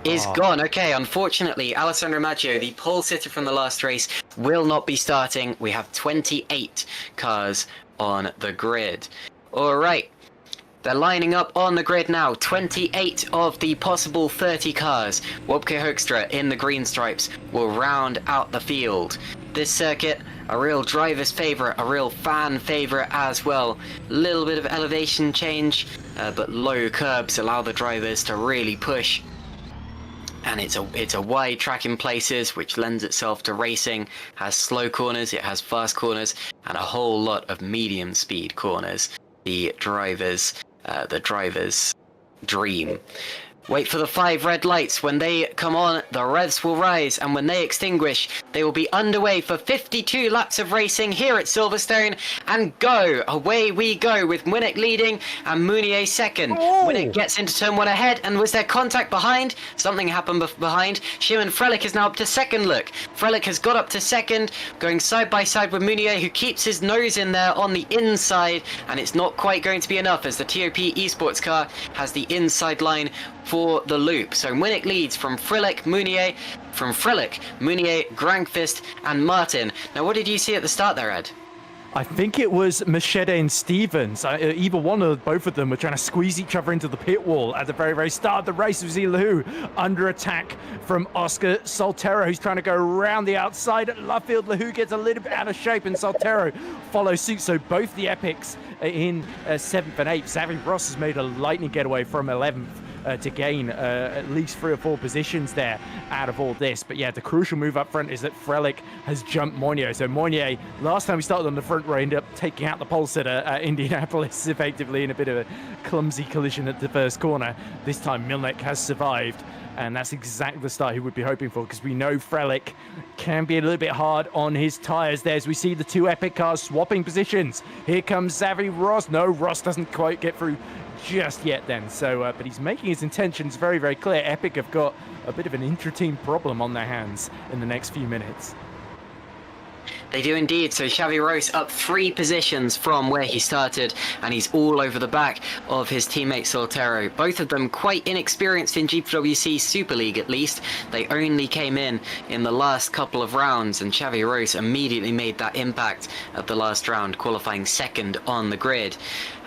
is gone. Okay, unfortunately, Alessandro Maggio, the pole sitter from the last race, will not be starting. We have 28 cars on the grid. All right, they're lining up on the grid now. 28 of the possible 30 cars. Wopke Hoekstra in the green stripes will round out the field. This circuit, a real driver's favourite, a real fan favourite as well. Little bit of elevation change, but low curbs allow the drivers to really push. And it's a wide track in places, which lends itself to racing. Has slow corners, it has fast corners, and a whole lot of medium speed corners. The driver's dream. Wait for the 5 red lights. When they come on, the revs will rise, and when they extinguish, they will be underway for 52 laps of racing here at Silverstone, and go! Away we go, with Winnick leading and Meunier second. Winnick gets into turn 1 ahead, and was there contact behind? Something happened behind. Shimon Frelick is now up to second, look. Frelick has got up to second, going side by side with Meunier, who keeps his nose in there on the inside, and it's not quite going to be enough, as the TOP Esports car has the inside line for the loop. So Winnick leads from Frelick, Meunier, Grankvist, and Martin. Now, what did you see at the start there, Ed? I think it was Machete and Stevens. Either one or both of them were trying to squeeze each other into the pit wall at the very, very start of the race. We see Zeeuw under attack from Oscar Soltero, who's trying to go around the outside at left field. Zeeuw gets a little bit out of shape, and Soltero follows suit. So both the Epics in 7th and 8th. Xavi Ross has made a lightning getaway from 11th. To gain at least 3 or 4 positions there out of all this. But yeah, the crucial move up front is that Frelick has jumped Meunier. So Meunier, last time he started on the front row, ended up taking out the pole sitter at Indianapolis effectively in a bit of a clumsy collision at the first corner. This time Milnek has survived, and that's exactly the start he would be hoping for, because we know Frelick can be a little bit hard on his tyres there, as we see the 2 Epic cars swapping positions. Here comes Xavi Ross. No, Ross doesn't quite get through just yet then. So, but he's making his intentions very, very clear. Epic have got a bit of an intra-team problem on their hands in the next few minutes. They do indeed. So Xavi Rose up 3 positions from where he started, and he's all over the back of his teammate Soltero. Both of them quite inexperienced in GPVWC Super League, at least. They only came in the last couple of rounds, and Xavi Rose immediately made that impact at the last round, qualifying second on the grid.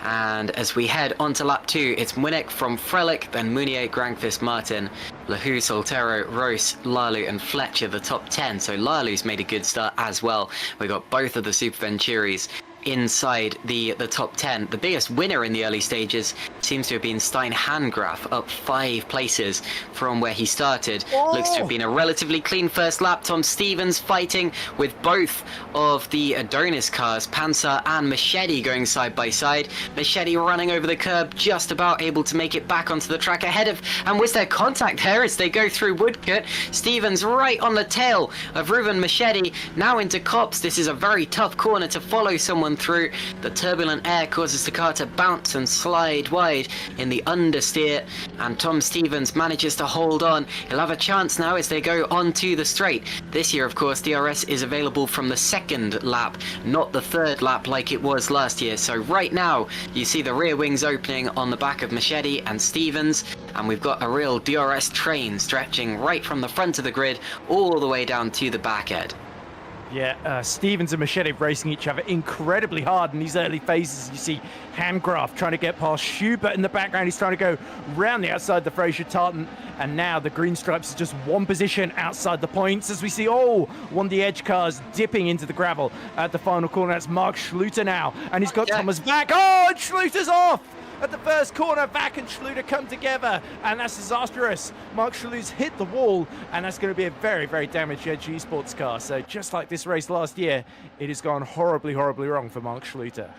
And as we head onto lap 2, it's Munich from Frelick, then Munier, Grankvist, Martin, Lahu, Soltero, Roos, Lalu and Fletcher, the top 10. So Lalu's made a good start as well. We got both of the Super Venturis inside the top 10. The biggest winner in the early stages seems to have been Stein Handgraf, up 5 places from where he started. Looks to have been a relatively clean first lap. Tom Stevens fighting with both of the Adonis cars, Panzer and Machete, going side by side. Machete running over the curb, just about able to make it back onto the track ahead of, and was there contact there as they go through Woodcut? Stevens right on the tail of Ruben Machete, now into Copse. This is a very tough corner to follow someone through. The turbulent air causes the car to bounce and slide wide in the understeer, and Tom Stevens manages to hold on. He'll have a chance now as they go onto the straight. This year, of course, DRS is available from the 2nd lap, not the 3rd lap like it was last year. So right now, you see the rear wings opening on the back of Machete and Stevens, and we've got a real DRS train stretching right from the front of the grid all the way down to the back end. Yeah, Stevens and Machete racing each other incredibly hard in these early phases. You see Handgraf trying to get past Schubert in the background. He's trying to go round the outside the Fraser Tartan. And now the green stripes is just one position outside the points as we see one of the edge cars dipping into the gravel at the final corner. That's Mark Schluter now. And he's got Thomas Vack. Oh, and Schluter's off! At the first corner, Vack and Schluter come together, and that's disastrous. Mark Schluter's hit the wall, and that's going to be a very, very damaged Edge Esports car. So just like this race last year, it has gone horribly, horribly wrong for Mark Schluter.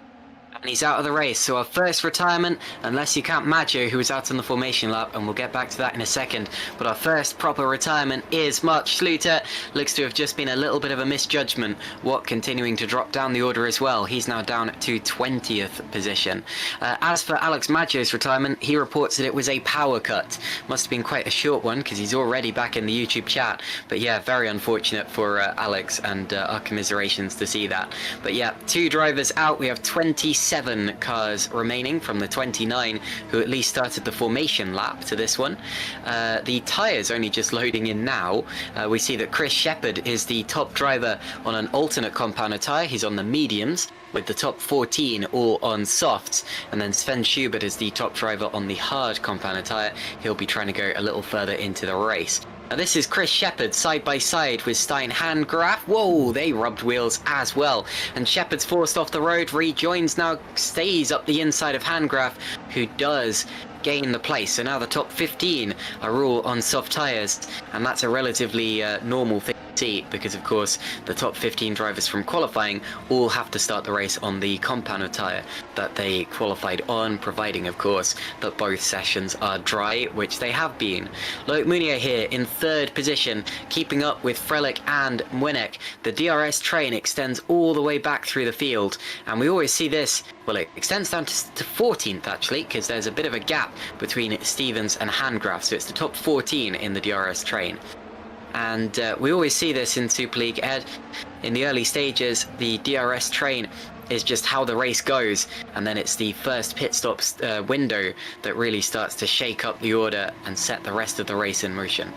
And he's out of the race, so our first retirement, unless you count Maggio, who was out on the formation lap, and we'll get back to that in a second. But our first proper retirement is Mark Schluter. Looks to have just been a little bit of a misjudgment. Watt continuing to drop down the order as well. He's now down to 20th position. As for Alex Maggio's retirement, he reports that it was a power cut. Must have been quite a short one, because he's already back in the YouTube chat. But yeah, very unfortunate for Alex, and our commiserations to see that. But yeah, 2 drivers out. We have 27 cars remaining from the 29 who at least started the formation lap to this one. The tyres only just loading in now. We see that Chris Shepherd is the top driver on an alternate compounder tyre. He's on the mediums, with the top 14 all on softs, and then Sven Schubert is the top driver on the hard compounder tyre. He'll be trying to go a little further into the race. Now this is Chris Shepherd side by side with Stein Handgraf. Whoa, they rubbed wheels as well. And Shepherd's forced off the road, rejoins now, stays up the inside of Handgraf, who does gain the place. So now the top 15 are all on soft tyres, and that's a relatively normal thing to see, because of course the top 15 drivers from qualifying all have to start the race on the compounder tyre that they qualified on, providing of course that both sessions are dry, which they have been. Loic Munier here in 3rd position, keeping up with Frelick and Munich. The DRS train extends all the way back through the field, and we always see this. Well, it extends down to 14th actually, because there's a bit of a gap between Stevens and Handgraf, so it's the top 14 in the DRS train. And we always see this in Super League, Ed. In the early stages, the DRS train is just how the race goes, and then it's the first pit stops window that really starts to shake up the order and set the rest of the race in motion.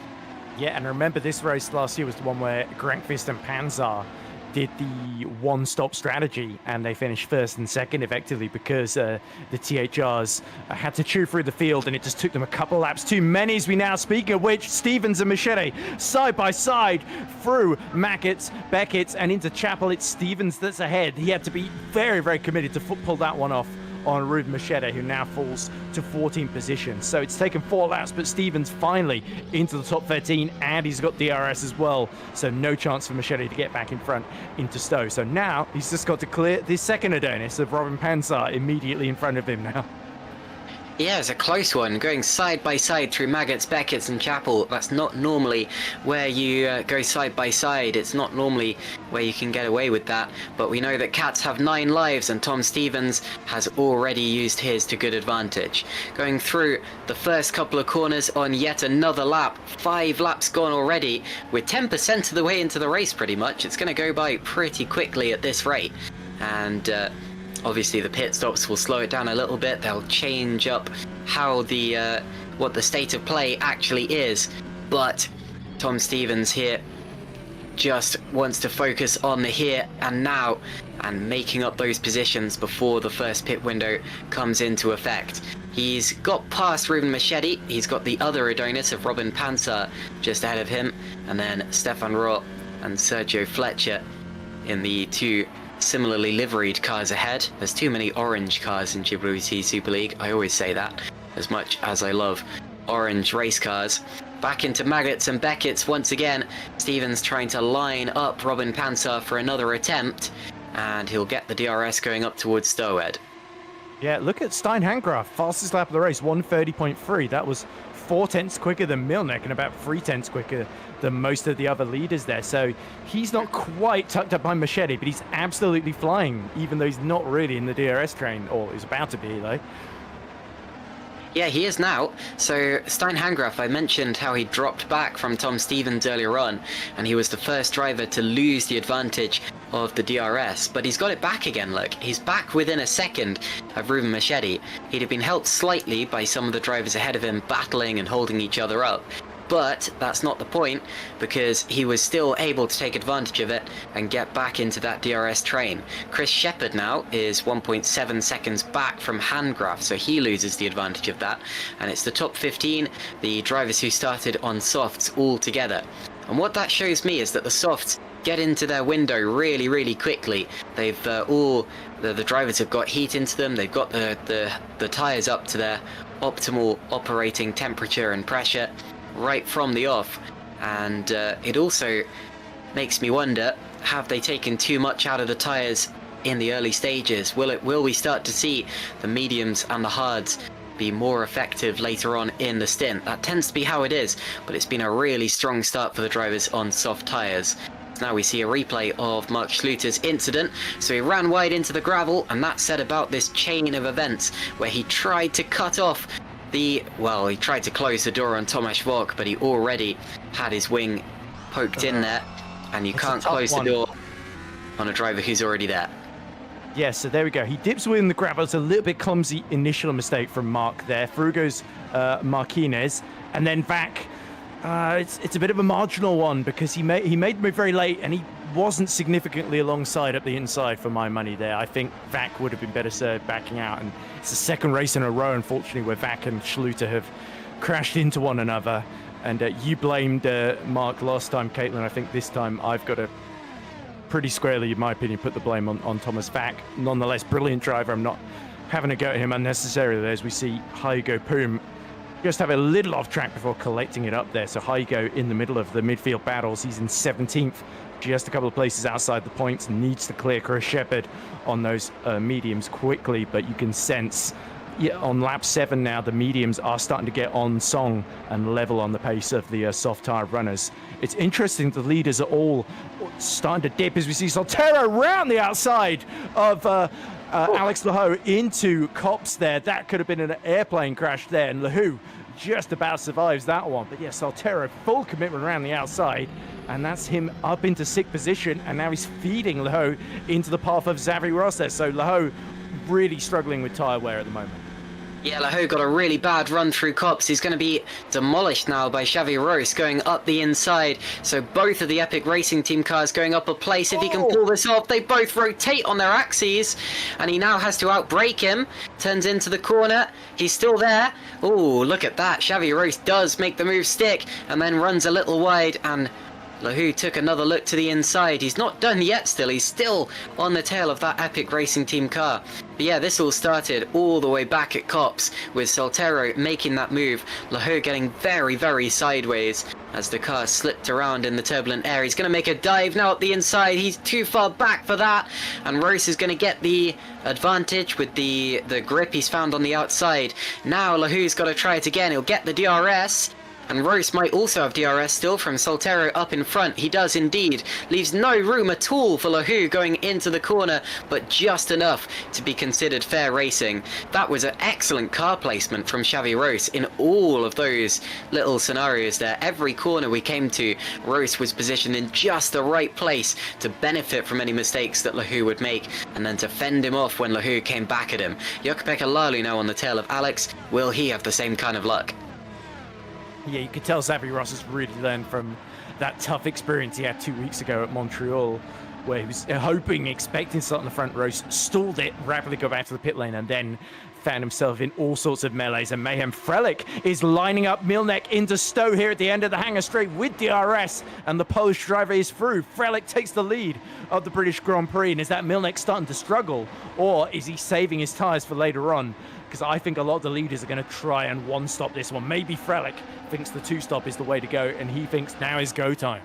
Yeah, and remember this race last year was the one where Grankvist and Panzer did the one-stop strategy, and they finished 1st and 2nd effectively because the THRs had to chew through the field, and it just took them a couple laps too many. As we now speak of which, Stevens and Machete side by side through Mackett's, Beckett's, and into Chapel. It's Stevens that's ahead. He had to be very, very committed to pull that one off on Ruben Machete, who now falls to 14th position. So it's taken 4 laps, but Stevens finally into the top 13, and he's got DRS as well. So no chance for Machete to get back in front into Stowe. So now he's just got to clear the second Adonis of Robin Panzer immediately in front of him now. Yeah, it's a close one, going side by side through Maggots, Beckett's and Chapel. That's not normally where you go side by side. It's not normally where you can get away with that. But we know that Cats have 9 lives, and Tom Stevens has already used his to good advantage. Going through the first couple of corners on yet another lap. 5 laps gone already. We're 10% of the way into the race pretty much. It's going to go by pretty quickly at this rate. And obviously the pit stops will slow it down a little bit. They'll change up how the what the state of play actually is. But Tom Stevens here just wants to focus on the here and now and making up those positions before the first pit window comes into effect. He's got past Ruben Machedi, he's got the other Adonis of Robin Panzer just ahead of him, and then Stefan Rott and Sergio Fletcher in the two similarly liveried cars ahead. There's too many orange cars in GPVWC Super League, I always say that, as much as I love orange race cars. Back into Maggots and Beckett's once again. Stevens trying to line up Robin Panzer for another attempt, and he'll get the DRS going up towards Stowed. Yeah, look at Stein Handgraf, fastest lap of the race, 1:30.3. That was 4 tenths quicker than Milnek and about 3 tenths quicker than most of the other leaders there. So he's not quite tucked up by Machedi, but he's absolutely flying, even though he's not really in the DRS train, or is about to be, though. Yeah, he is now. So Stein Handgraf, I mentioned how he dropped back from Tom Stevens earlier on, and he was the first driver to lose the advantage of the DRS, but he's got it back again. Look, he's back within a second of Ruben Machedi. He'd have been helped slightly by some of the drivers ahead of him battling and holding each other up. But that's not the point, because he was still able to take advantage of it and get back into that DRS train. Chris Shepherd now is 1.7 seconds back from Handgraf, so he loses the advantage of that. And it's the top 15, the drivers who started on softs all together. And what that shows me is that the softs get into their window really, really quickly. They've the drivers have got heat into them, they've got the tyres up to their optimal operating temperature and pressure right from the off, and it also makes me wonder, have they taken too much out of the tyres in the early stages? Will we start to see the mediums and the hards be more effective later on in the stint? That tends to be how it is, but it's been a really strong start for the drivers on soft tyres. Now we see a replay of Mark Schluter's incident. So he ran wide into the gravel, and that said about this chain of events where he tried to cut off he tried to close the door on Tomasz Vok, but he already had his wing poked in there, and you can't close the door on a driver who's already there. Yeah, so there we go. He dips within the gravel. It's a little bit clumsy initial mistake from Mark there. Through goes Marquinez, and then Vak. It's a bit of a marginal one, because he made the move very late, and he wasn't significantly alongside up the inside for my money there. I think Vak would have been better served backing out, and it's the second race in a row, unfortunately, where Vak and Schluter have crashed into one another. And you blamed Mark last time, Caitlin. I think this time I've got to pretty squarely, in my opinion, put the blame on Thomas Vak. Nonetheless, brilliant driver. I'm not having a go at him unnecessarily as we see Hugo Poom just have a little off track before collecting it up there. So Hugo in the middle of the midfield battles. He's in 17th, just a couple of places outside the points. Needs to clear Chris Shepherd on those mediums quickly, but you can sense on lap 7 now, the mediums are starting to get on song and level on the pace of the soft tire runners. It's interesting, the leaders are all starting to dip as we see Soltero round the outside of Alex Lahoud into Copse there. That could have been an airplane crash there, and Lahoud just about survives that one. But yeah, Soltero, full commitment around the outside, and that's him up into 6th position, and now he's feeding Lahoud into the path of Xavi Ross there. So Lahoud really struggling with tyre wear at the moment. Yeah, Lahoud got a really bad run through Copse. He's going to be demolished now by Xavi Ross going up the inside. So both of the Epic Racing Team cars going up a place. If he can pull this off, they both rotate on their axes. And he now has to outbrake him. Turns into the corner. He's still there. Oh, look at that. Xavi Ross does make the move stick and then runs a little wide, and Lahoud took another look to the inside. He's not done yet still. He's still on the tail of that Epic Racing Team car. But yeah, this all started all the way back at Copse with Soltero making that move. Lahoud getting very, very sideways as the car slipped around in the turbulent air. He's going to make a dive now up the inside. He's too far back for that. And Ross is going to get the advantage with the grip he's found on the outside. Now Lahoud's got to try it again. He'll get the DRS. And Ross might also have DRS still from Soltero up in front. He does indeed. Leaves no room at all for Lahoud going into the corner, but just enough to be considered fair racing. That was an excellent car placement from Xavi Ross in all of those little scenarios there. Every corner we came to, Ross was positioned in just the right place to benefit from any mistakes that Lahoud would make, and then to fend him off when Lahoud came back at him. Jukka-Pekka Laulu now on the tail of Alex. Will he have the same kind of luck? Yeah, you could tell Xavi Ross has really learned from that tough experience he had 2 weeks ago at Montreal, where he was hoping, expecting to start on the front row, stalled it, rapidly go back to the pit lane, and then found himself in all sorts of melees and mayhem. Frelick is lining up Milnek into Stowe here at the end of the hangar straight with DRS, and the Polish driver is through. Frelick takes the lead of the British Grand Prix, and is that Milnek starting to struggle, or is he saving his tyres for later on? Because I think a lot of the leaders are going to try and one-stop this one. Maybe Frelick thinks the two-stop is the way to go, and he thinks now is go time.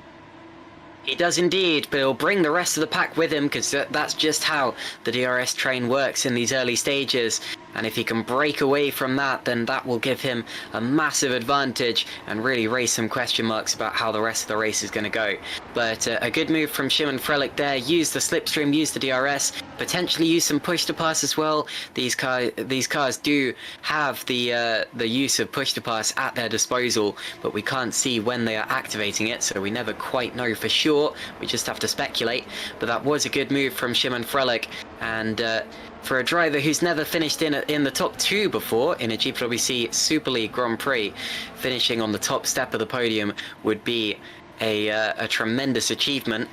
He does indeed, but he'll bring the rest of the pack with him, because that's just how the DRS train works in these early stages. And if he can break away from that, then that will give him a massive advantage and really raise some question marks about how the rest of the race is going to go. But a good move from Szymon Frelick there. Use the slipstream, use the DRS, potentially use some push to pass as well. These cars do have the use of push to pass at their disposal, but we can't see when they are activating it, so we never quite know for sure. We just have to speculate. But that was a good move from Szymon Frelick, and for a driver who's never finished in the top 2 before in a GPWC Super League Grand Prix, finishing on the top step of the podium would be a tremendous achievement.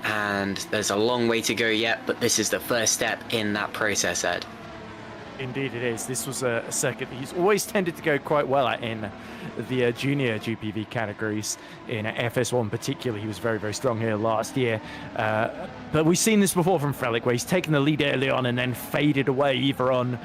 And there's a long way to go yet, but this is the first step in that process, Ed. Indeed it is. This was a circuit that he's always tended to go quite well at in the junior GPV categories. In FS1 particularly, he was very, very strong here last year. But we've seen this before from Frelick, where he's taken the lead early on and then faded away either on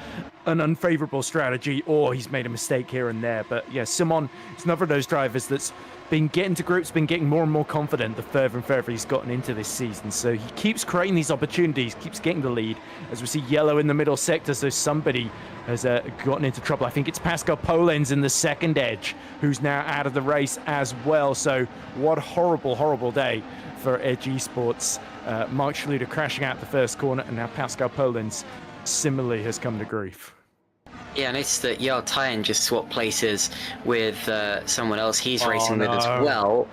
an unfavorable strategy or he's made a mistake here and there. But yeah, Simon is another of those drivers that's been getting to groups, been getting more and more confident the further and further he's gotten into this season. So he keeps creating these opportunities, keeps getting the lead. As we see yellow in the middle sector, so somebody has gotten into trouble. I think it's Pascal Polenz in the second edge, who's now out of the race as well. So what a horrible, horrible day for Edge Esports. Mark Schluter crashing out the first corner, and now Pascal Polenz similarly has come to grief. Yeah, I noticed that Jarl Tyen just swapped places with someone else he's racing with as well.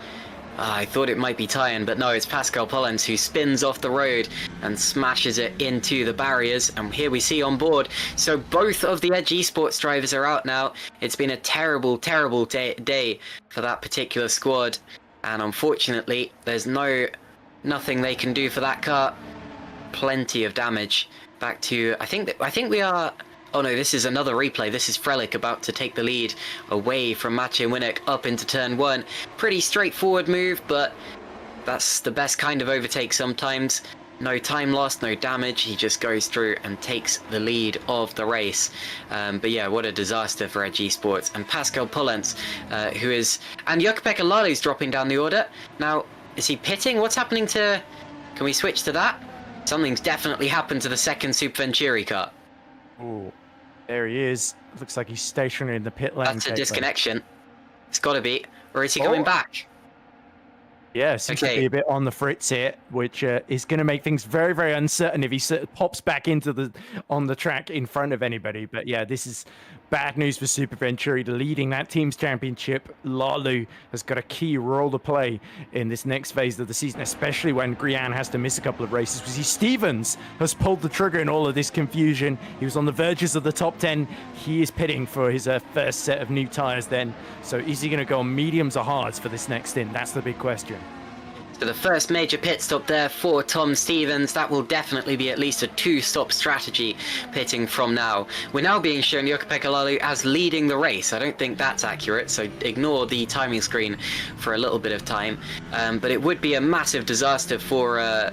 I thought it might be Tyen, but no, it's Pascal Polenz who spins off the road and smashes it into the barriers. And here we see on board. So both of the Edge Esports drivers are out now. It's been a terrible, terrible day for that particular squad. And unfortunately, there's nothing they can do for that car. Plenty of damage. Back to, I think we are... Oh no, this is another replay. This is Frelick about to take the lead away from Maciej Winnick up into turn 1. Pretty straightforward move, but that's the best kind of overtake sometimes. No time lost, no damage. He just goes through and takes the lead of the race. But yeah, what a disaster for Edge Esports. And Pascal Polenz, who is... And Jukka-Pekka Lalu's dropping down the order. Now, is he pitting? What's happening to... Can we switch to that? Something's definitely happened to the second Super Venturi car. Oh, there he is. Looks like he's stationary in the pit lane. That's a disconnection. It's got to be. Or is he going back? Yeah, seems to be a bit on the fritz here, which is going to make things very, very uncertain if he pops back into on the track in front of anybody. But yeah, this is bad news for Super Venturi, leading that team's championship. Lalu has got a key role to play in this next phase of the season, especially when Grian has to miss a couple of races. We see Stevens has pulled the trigger in all of this confusion. He was on the verges of the top 10. He is pitting for his first set of new tyres then. So is he going to go on mediums or hards for this next stint? That's the big question. So the first major pit stop there for Tom Stevens. That will definitely be at least a 2-stop strategy pitting from now. We're now being shown Jukka-Pekka Lalu as leading the race. I don't think that's accurate, so ignore the timing screen for a little bit of time. But it would be a massive disaster for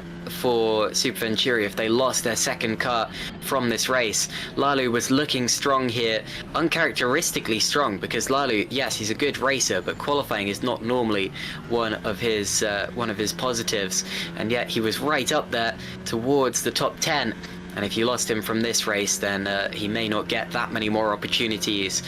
Super Venturi if they lost their second car from this race. Lalu was looking strong here, uncharacteristically strong, because Lalu, yes, he's a good racer, but qualifying is not normally one of his positives, and yet he was right up there towards the top 10. And if you lost him from this race, then he may not get that many more opportunities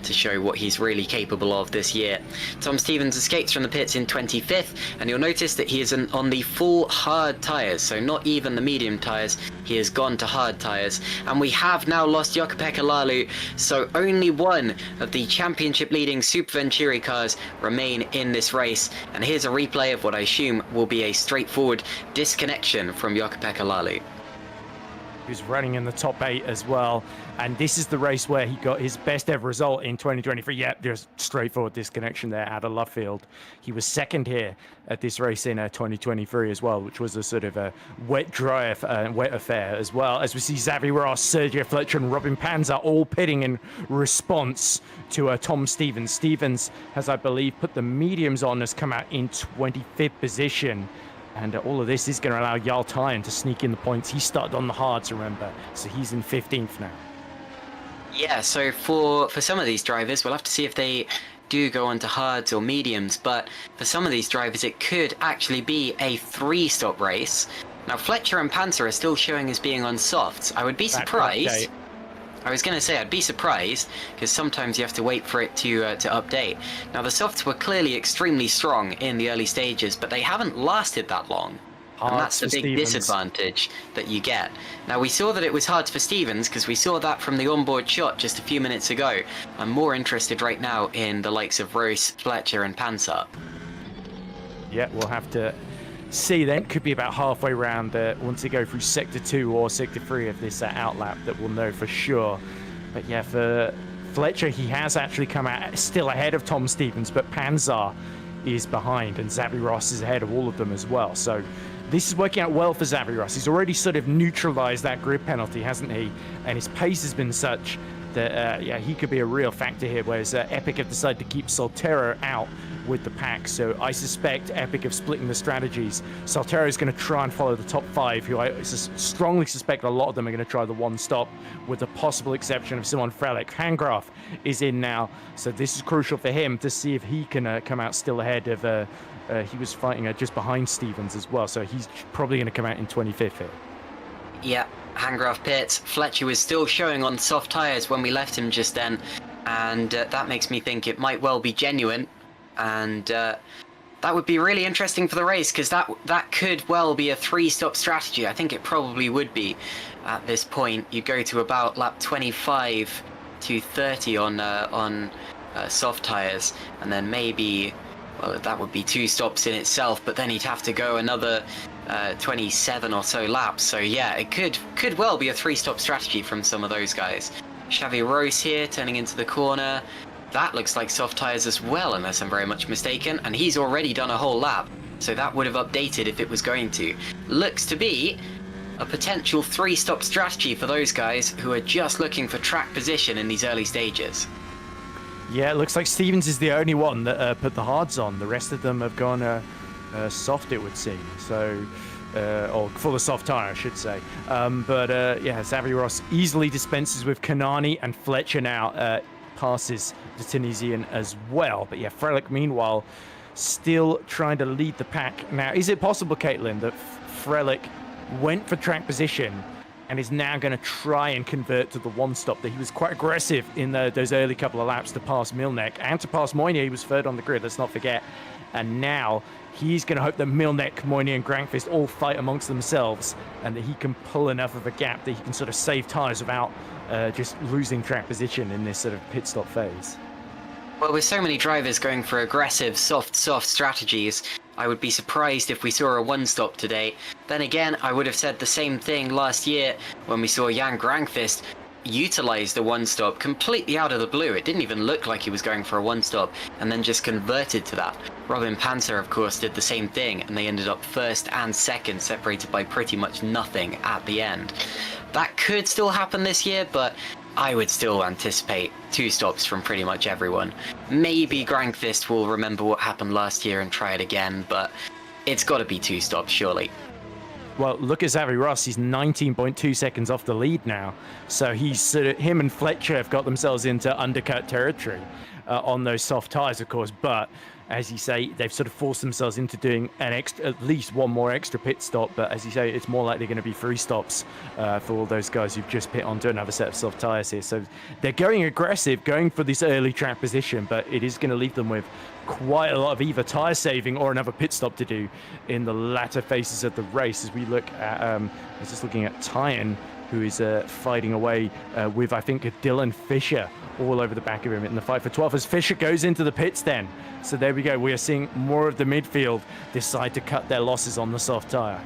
to show what he's really capable of this year. Tom Stevens escapes from the pits in 25th, and you'll notice that he is on the full hard tyres, so not even the medium tyres. He has gone to hard tyres. And we have now lost Jukka-Pekka Lalu, so only one of the championship-leading Super Venturi cars remain in this race. And here's a replay of what I assume will be a straightforward disconnection from Jukka-Pekka Lalu. who's running in the top 8 as well. And this is the race where he got his best ever result in 2023. Yeah, there's straightforward disconnection there out of left field. He was second here at this race in 2023 as well, which was a sort of a wet, dry, wet affair, as well as we see Xavi Ross, Sergio Fletcher, and Robin Panzer all pitting in response to Tom Stevens. Stevens has, I believe, put the mediums on, has come out in 25th position. And all of this is going to allow Jarl Tyen to sneak in the points. He started on the hards, remember, so he's in 15th now. Yeah, so for some of these drivers, we'll have to see if they do go onto hards or mediums, but for some of these drivers it could actually be a 3-stop race. Now Fletcher and Panzer are still showing as being on softs. I would be surprised. I was going to say I'd be surprised, because sometimes you have to wait for it to update. Now the softs were clearly extremely strong in the early stages, but they haven't lasted that long. And that's the big disadvantage that you get. Now we saw that it was hard for Stevens, because we saw that from the onboard shot just a few minutes ago. I'm more interested right now in the likes of Roos, Fletcher and Panzer. Yeah, we'll have to see then. Could be about halfway round once they go through Sector 2 or Sector 3 of this outlap that we'll know for sure. But yeah, for Fletcher, he has actually come out still ahead of Tom Stevens, but Panzer is behind, and Xavi Ross is ahead of all of them as well. So this is working out well for Xavi Ross. He's already sort of neutralized that grid penalty, hasn't he? And his pace has been such that, yeah, he could be a real factor here, whereas Epic have decided to keep Soltero out with the pack. So I suspect Epic have splitting the strategies. Soltero is going to try and follow the top 5, who I strongly suspect a lot of them are going to try the one stop, with the possible exception of Simon Frelick. Hangraf is in now, so this is crucial for him to see if he can come out still ahead of he was fighting just behind Stevens as well, so he's probably going to come out in 25th here. Yeah, Hangraf pits. Fletcher was still showing on soft tyres when we left him just then, and that makes me think it might well be genuine, and that would be really interesting for the race, because that could well be a 3-stop strategy. I think it probably would be at this point. You go to about lap 25 to 30 on soft tyres, and then maybe, well, that would be 2 stops in itself, but then he'd have to go another 27 or so laps. So yeah, it could well be a 3-stop strategy from some of those guys. Xavi Roos here turning into the corner. That looks like soft tyres as well, unless I'm very much mistaken, and he's already done a whole lap, so that would have updated if it was going to. Looks to be a potential 3-stop strategy for those guys who are just looking for track position in these early stages. Yeah, it looks like Stevens is the only one that put the hards on. The rest of them have gone soft, it would seem. So, or full of soft tyre, I should say. But yeah, Xavi Ross easily dispenses with Kanani, and Fletcher now passes the Tunisian as well. But yeah, Frelick, meanwhile, still trying to lead the pack. Now, is it possible, Caitlin, that Frelick went for track position and is now going to try and convert to the one-stop? That he was quite aggressive in those early couple of laps to pass Milnek and to pass Moynier. He was third on the grid, let's not forget. And now he's going to hope that Milnek, Moynier and Grankvist all fight amongst themselves, and that he can pull enough of a gap that he can sort of save tyres without just losing track position in this sort of pit stop phase. Well, with so many drivers going for aggressive, soft strategies, I would be surprised if we saw a one-stop today. Then again, I would have said the same thing last year when we saw Jan Grankvist utilize the one-stop completely out of the blue. It didn't even look like he was going for a one-stop, and then just converted to that. Robin Panzer, of course, did the same thing, and they ended up first and second, separated by pretty much nothing at the end. That could still happen this year, but I would still anticipate 2 stops from pretty much everyone. Maybe Grankvist will remember what happened last year and try it again, but it's got to be 2 stops, surely. Well, look at Xavi Ross. He's 19.2 seconds off the lead now. So he's sort of, him and Fletcher have got themselves into undercut territory on those soft tyres, of course. But as you say, they've sort of forced themselves into doing at least one more extra pit stop. But as you say, it's more likely going to be 3 stops for all those guys who've just pit onto another set of soft tyres here. So they're going aggressive, going for this early track position, but it is going to leave them with quite a lot of either tyre saving or another pit stop to do in the latter phases of the race. As we look at, I was just looking at Tyen, who is fighting away with, I think, Dylan Fisher all over the back of him in the fight for 12 as Fisher goes into the pits then. So there we go. We are seeing more of the midfield decide to cut their losses on the soft tyre.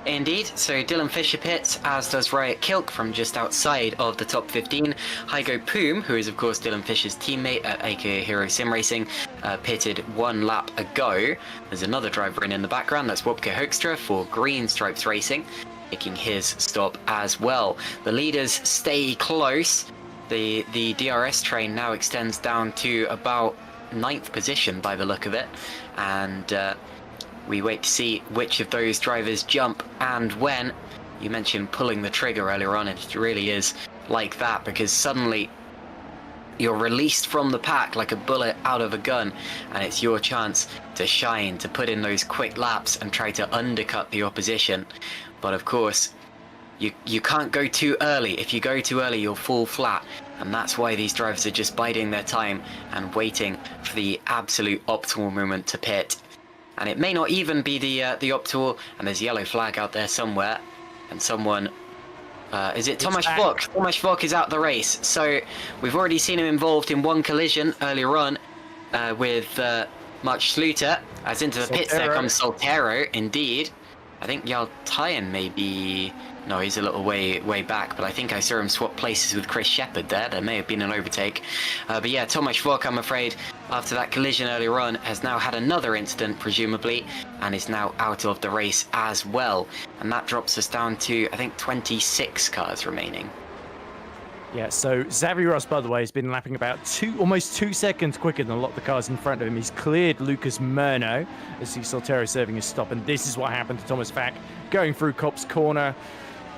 Indeed, so Dylan Fisher pits, as does Riot Kilk from just outside of the top 15. Hygo Poom, who is of course Dylan Fisher's teammate at aka Hero Sim Racing, pitted 1 lap ago. There's another driver in the background, that's Wopke Hoekstra for Green Stripes Racing, making his stop as well. The leaders stay close. The DRS train now extends down to about 9th position by the look of it, and we wait to see which of those drivers jump and when. You mentioned pulling the trigger earlier on, and it really is like that, because suddenly you're released from the pack like a bullet out of a gun, and it's your chance to shine, to put in those quick laps and try to undercut the opposition. But of course, you can't go too early. If you go too early, you'll fall flat, and that's why these drivers are just biding their time and waiting for the absolute optimal moment to pit. And it may not even be the optimal, and there's a yellow flag out there somewhere, and someone, is it Tomasz Vok? Tomasz Vok is out the race, so we've already seen him involved in one collision earlier on with Mark Schluter, as into the pits there comes Soltero, indeed. I think Jarl Tyen may be... No, he's a little way back, but I think I saw him swap places with Chris Shepherd there. There may have been an overtake. But yeah, Tomasz Vok, I'm afraid, after that collision earlier on, has now had another incident, presumably, and is now out of the race as well. And that drops us down to, I think, 26 cars remaining. Yeah, so Xavi Ross, by the way, has been lapping about almost 2 seconds quicker than a lot of the cars in front of him. He's cleared Lucas Murno as he Soltero serving his stop, and this is what happened to Thomas Vack going through Kopp's corner.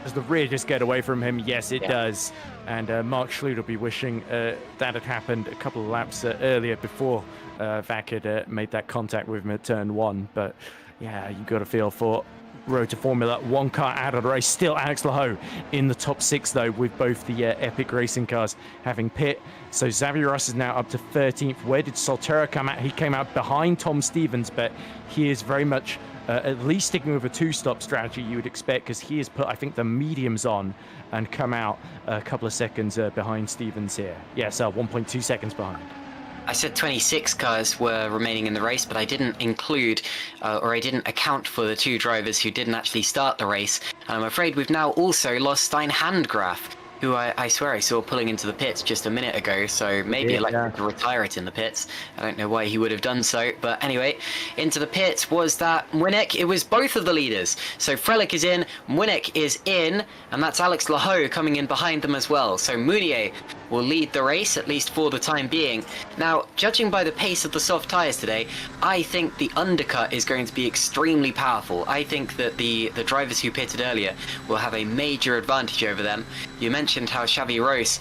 Does the rear just get away from him? Yes, it does. And Mark Schluter will be wishing that had happened a couple of laps earlier before Vack had made that contact with him at turn 1. But yeah, you've got to feel for Road to Formula 1 car out of the race. Still Alex Laho in the top 6, though, with both the Epic Racing cars having pit. So Xavi Ross is now up to 13th. Where did Soltero come out? He came out behind Tom Stevens, but he is very much at least sticking with a 2-stop strategy, you would expect, because he has put, I think, the mediums on and come out a couple of seconds behind Stevens here. Yeah, so 1.2 seconds behind. I said 26 cars were remaining in the race, but I didn't include or I didn't account for the 2 drivers who didn't actually start the race. And I'm afraid we've now also lost Stein Handgraf, who I swear I saw pulling into the pits just a minute ago, so maybe elected to retire it in the pits. I don't know why he would have done so, but anyway, into the pits was that Winnick. It was both of the leaders. So Frelick is in, Winnick is in, and that's Alex Laho coming in behind them as well. So Mounier will lead the race, at least for the time being. Now, judging by the pace of the soft tyres today, I think the undercut is going to be extremely powerful. I think that the drivers who pitted earlier will have a major advantage over them. You mentioned how Xavi Rose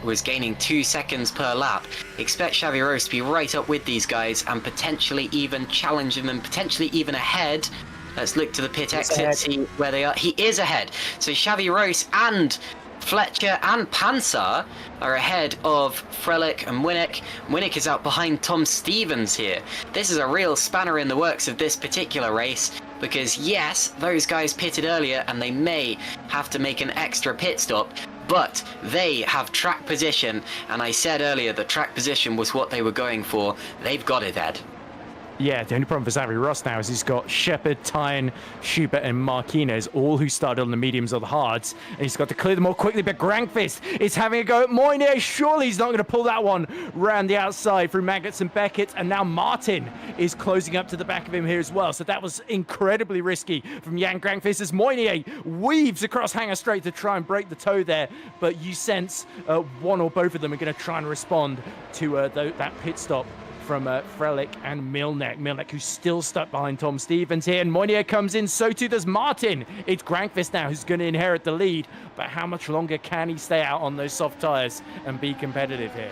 was gaining 2 seconds per lap. Expect Xavi Rose to be right up with these guys and potentially even challenging them, potentially even ahead. Let's look to the pit exit, see where they are. He is ahead. So Xavi Rose and Fletcher and Pansar are ahead of Frelick and Winnick. Winnick is out behind Tom Stevens here. This is a real spanner in the works of this particular race, because yes, those guys pitted earlier and they may have to make an extra pit stop, but they have track position, and I said earlier that track position was what they were going for. They've got it, Ed. Yeah, the only problem for Xavi Ross now is he's got Shepherd, Tyne, Schubert, and Marquinez, all who started on the mediums or the hards, and he's got to clear them more quickly. But Grankvist is having a go at Moynier. Surely he's not going to pull that one round the outside through Maggots and Beckett, and now Martin is closing up to the back of him here as well. So that was incredibly risky from Jan Grankvist as Moynier weaves across Hanger Straight to try and break the toe there. But you sense one or both of them are going to try and respond to that pit stop from Frelick and Milnek. Milnek, who's still stuck behind Tom Stevens here, and Moynier comes in, so too does Martin. It's Grankvist now who's going to inherit the lead, but how much longer can he stay out on those soft tyres and be competitive here?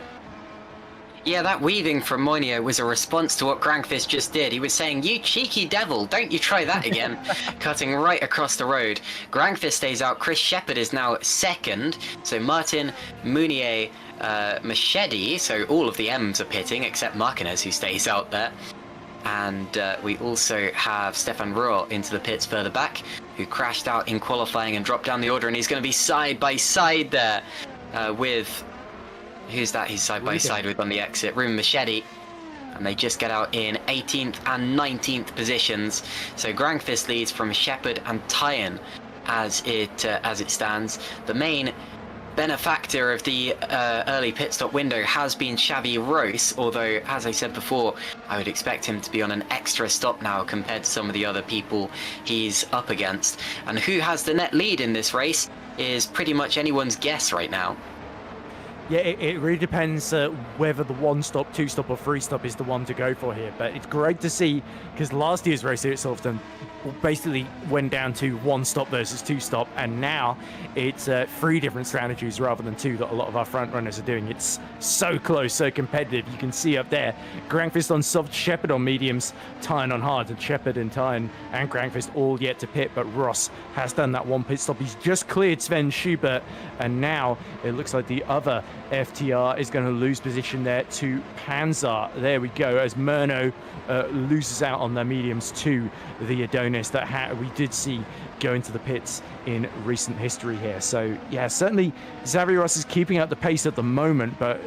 Yeah, that weaving from Moynier was a response to what Grankvist just did. He was saying, "You cheeky devil, don't you try that again." Cutting right across the road. Grankvist stays out. Chris Shepherd is now second. So Martin, Mounier, Machete, so all of the M's are pitting except Marquinez, who stays out there. And we also have Stefan Ruhr into the pits further back, who crashed out in qualifying and dropped down the order, and he's going to be side by side there with... Who's that he's side by side with on the exit? Ruben Machete. and they just get out in 18th and 19th positions. So Grankvist leads from Shepherd and Tyen as it stands. The main benefactor of the early pit stop window has been Xavi Rose, although, as I said before, I would expect him to be on an extra stop now compared to some of the other people he's up against. And who has the net lead in this race is pretty much anyone's guess right now. Yeah, it really depends whether the one stop, two stop, or three stop is the one to go for here. But it's great to see, because last year's race here at Silverstone basically went down to one stop versus two stop, and now it's three different strategies rather than two that a lot of our front runners are doing. It's so close, so competitive. You can see up there, Grankvist on soft, Shepherd on mediums, Tyen on hard, and Shepherd and Tyen and Grankvist all yet to pit, but Ross has done that one pit stop. He's just cleared Sven Schubert, and now it looks like the other FTR is going to lose position there to Panzer. There we go, as Murno loses out on their mediums to the Adonis that we did see go into the pits in recent history here. So yeah, certainly Xavi Ross is keeping up the pace at the moment, but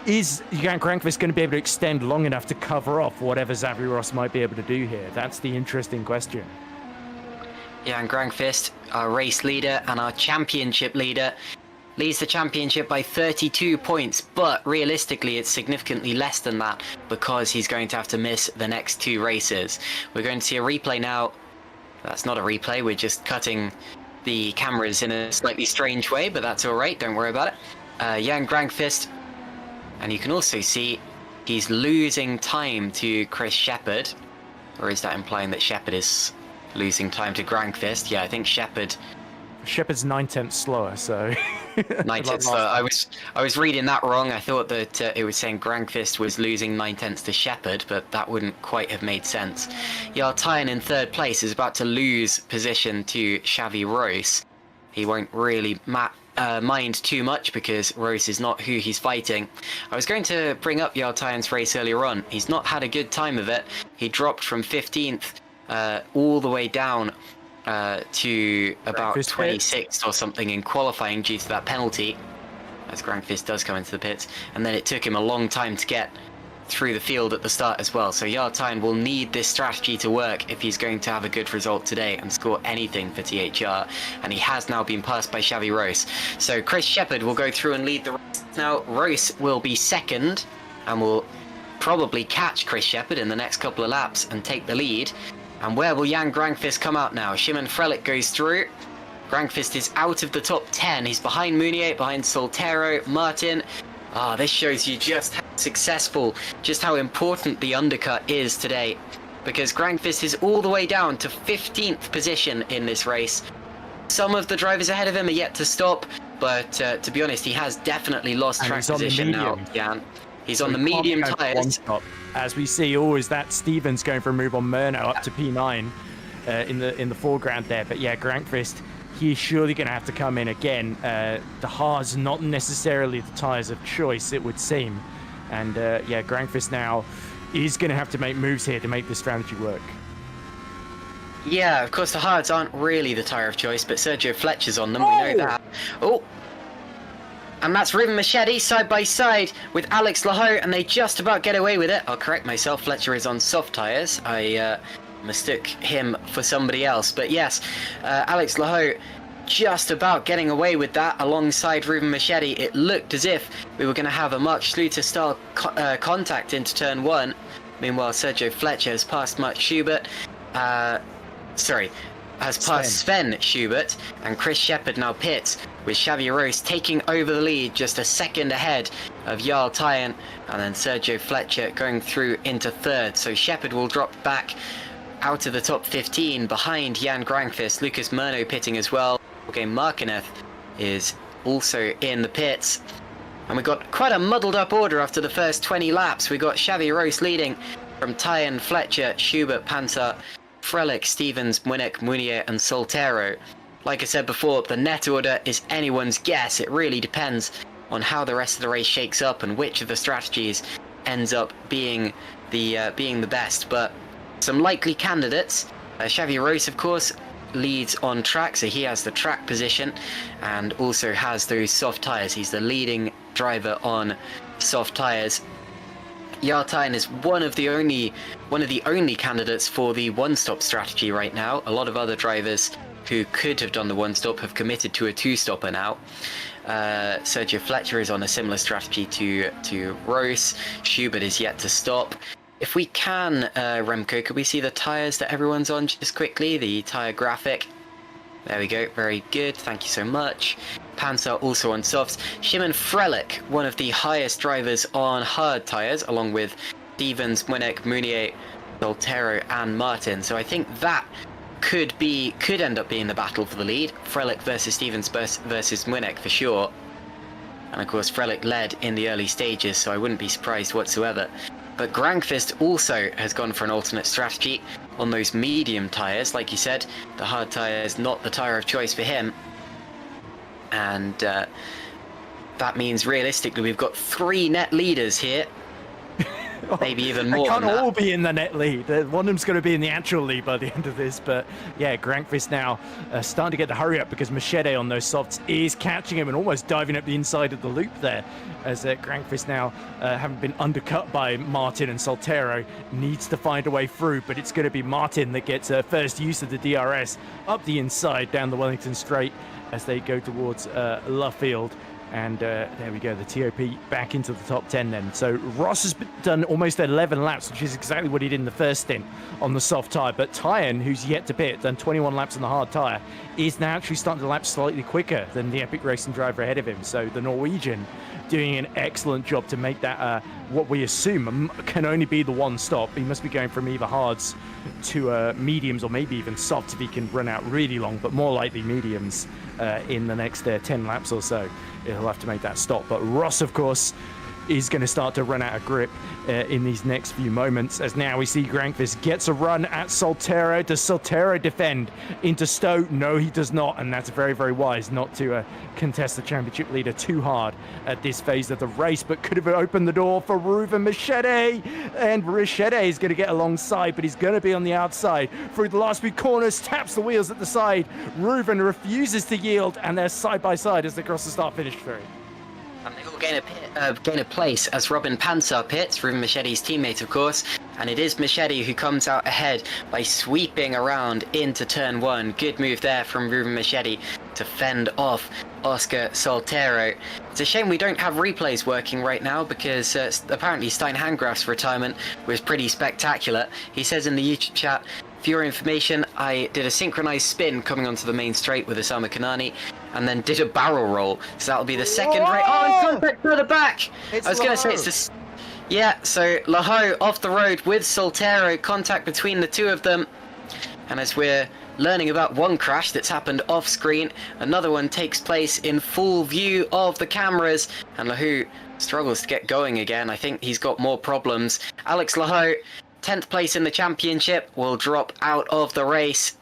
is Jan Grankvist going to be able to extend long enough to cover off whatever Xavi Ross might be able to do here? That's the interesting question. Jan Grankvist, our race leader and our championship leader, leads the championship by 32 points, but realistically it's significantly less than that because he's going to have to miss the next two races. We're going to see a replay now. That's not a replay, we're just cutting the cameras in a slightly strange way, but that's alright, don't worry about it. Jan Grankvist, and you can also see he's losing time to Chris Shepherd, or is that implying that Shepherd is losing time to Grankvist? Yeah, I think Shepherd's 9/10 slower, so 9/10 slower. I was reading that wrong. I thought that it was saying Grankvist was losing 9/10 to Shepherd, but that wouldn't quite have made sense. Jarl Tyen in third place is about to lose position to Xavi Rose. He won't really mind too much because Rose is not who he's fighting. I was going to bring up Jarl Tyen's race earlier on. He's not had a good time of it. He dropped from 15th all the way down to about 26th or something in qualifying due to that penalty, as Grankvist does come into the pits, and then it took him a long time to get through the field at the start as well. So Jarl Tyen will need this strategy to work if he's going to have a good result today and score anything for THR, and he has now been passed by Xavi Rose. So Chris Shepherd will go through and lead the race. Now Rose will be second and will probably catch Chris Shepherd in the next couple of laps and take the lead. And where will Jan Grankvist come out now? Shimon Frelich goes through. Grankvist is out of the top 10. He's behind Mounier, behind Soltero, Martin. This shows you just how successful, just how important the undercut is today. Because Grankvist is all the way down to 15th position in this race. Some of the drivers ahead of him are yet to stop, but to be honest, he has definitely lost track position now, Jan. He's on the medium tyres. As we see, always that Stevens going for a move on Murno up to P9 in the foreground there. But yeah, Grankvist, he's surely going to have to come in again. The hard's not necessarily the tyres of choice, it would seem. And yeah, Grankvist now is going to have to make moves here to make this strategy work. Yeah, of course the hards aren't really the tyre of choice, but Sergio Fletcher's on them, we know that. Oh! And that's Ruben Machete side by side with Alex Lahoe, and they just about get away with it. I'll correct myself, Fletcher is on soft tyres. I mistook him for somebody else. But yes, Alex Lahoe just about getting away with that alongside Ruben Machete. It looked as if we were going to have a Mark Schluter-style contact into turn one. Meanwhile, Sergio Fletcher has passed Mark Schubert. Has passed Sven Schubert, and Chris Shepherd now pits, with Xavi Rose taking over the lead just a second ahead of Jarl Tyen, and then Sergio Fletcher going through into third. So Shepherd will drop back out of the top 15 behind Jan Grankvist. Lucas Murno pitting as well. Okay, Markineth is also in the pits. And we got quite a muddled up order after the first 20 laps. We got Xavi Rose leading from Tyen, Fletcher, Schubert, Panzer, Frelich, Stevens, Winnick, Mounier and Soltero. Like I said before, the net order is anyone's guess. It really depends on how the rest of the race shakes up and which of the strategies ends up being the best. But some likely candidates. Xavi Rose, of course, leads on track, so he has the track position and also has those soft tyres. He's the leading driver on soft tyres. Yartine is one of the only candidates for the one-stop strategy right now. A lot of other drivers who could have done the one-stop have committed to a two-stopper now. Sergio Fletcher is on a similar strategy to Rose. Schubert is yet to stop. If we can, Remco, could we see the tyres that everyone's on just quickly? The tyre graphic. There we go, very good, thank you so much. Panzer also on softs. Shimon Frelich, one of the highest drivers on hard tyres, along with Stevens, Winnick, Mounier, Soltero and Martin. So I think that could end up being the battle for the lead. Frelich versus Stevens versus Winnick for sure. And of course Frelich led in the early stages, so I wouldn't be surprised whatsoever. But Grankvist also has gone for an alternate strategy on those medium tyres. Like you said, the hard tyre is not the tyre of choice for him. And that means realistically we've got 3 net leaders here. Maybe even more. They can't than all that. be in the net lead. One of them's going to be in the actual lead by the end of this. But yeah, Grankvist now starting to get the hurry up because Machete on those softs is catching him and almost diving up the inside of the loop there. As Grankvist now, having been undercut by Martin and Soltero, needs to find a way through. But it's going to be Martin that gets first use of the DRS up the inside down the Wellington Straight as they go towards Luffield. And there we go, the TOP back into the top 10 then. So Ross has done almost 11 laps, which is exactly what he did in the first stint on the soft tyre. But Tyen, who's yet to pit, done 21 laps on the hard tyre, is now actually starting to lap slightly quicker than the Epic Racing driver ahead of him. So the Norwegian doing an excellent job to make that what we assume can only be the one stop. He must be going from either hards to mediums or maybe even softs if he can run out really long, but more likely mediums in the next 10 laps or so. He'll have to make that stop. But Ross, of course, is going to start to run out of grip in these next few moments, as now we see Grankvist gets a run at Soltero. Does Soltero defend into Stowe? No, he does not, and that's very, very wise not to contest the championship leader too hard at this phase of the race, but could have opened the door for Ruven Machete, and Machete is going to get alongside, but he's going to be on the outside through the last few corners, taps the wheels at the side. Ruven refuses to yield, and they're side by side as they cross the start-finish ferry. And they all gain a place as Robin Panzer pits, Ruven Machete's teammate of course, and it is Machete who comes out ahead by sweeping around into turn 1. Good move there from Ruven Machete to fend off Oscar Soltero. It's a shame we don't have replays working right now because apparently Stein Handgraf's retirement was pretty spectacular. He says in the YouTube chat, for your information, I did a synchronized spin coming onto the main straight with Osama Kanani and then did a barrel roll. So that'll be the second race. Oh, and contact further back! I was going to say it's this. Yeah, so Laho off the road with Soltero, contact between the two of them. And as we're learning about one crash that's happened off screen, another one takes place in full view of the cameras. And Laho struggles to get going again. I think he's got more problems. Alex Laho, 10th place in the championship, will drop out of the race.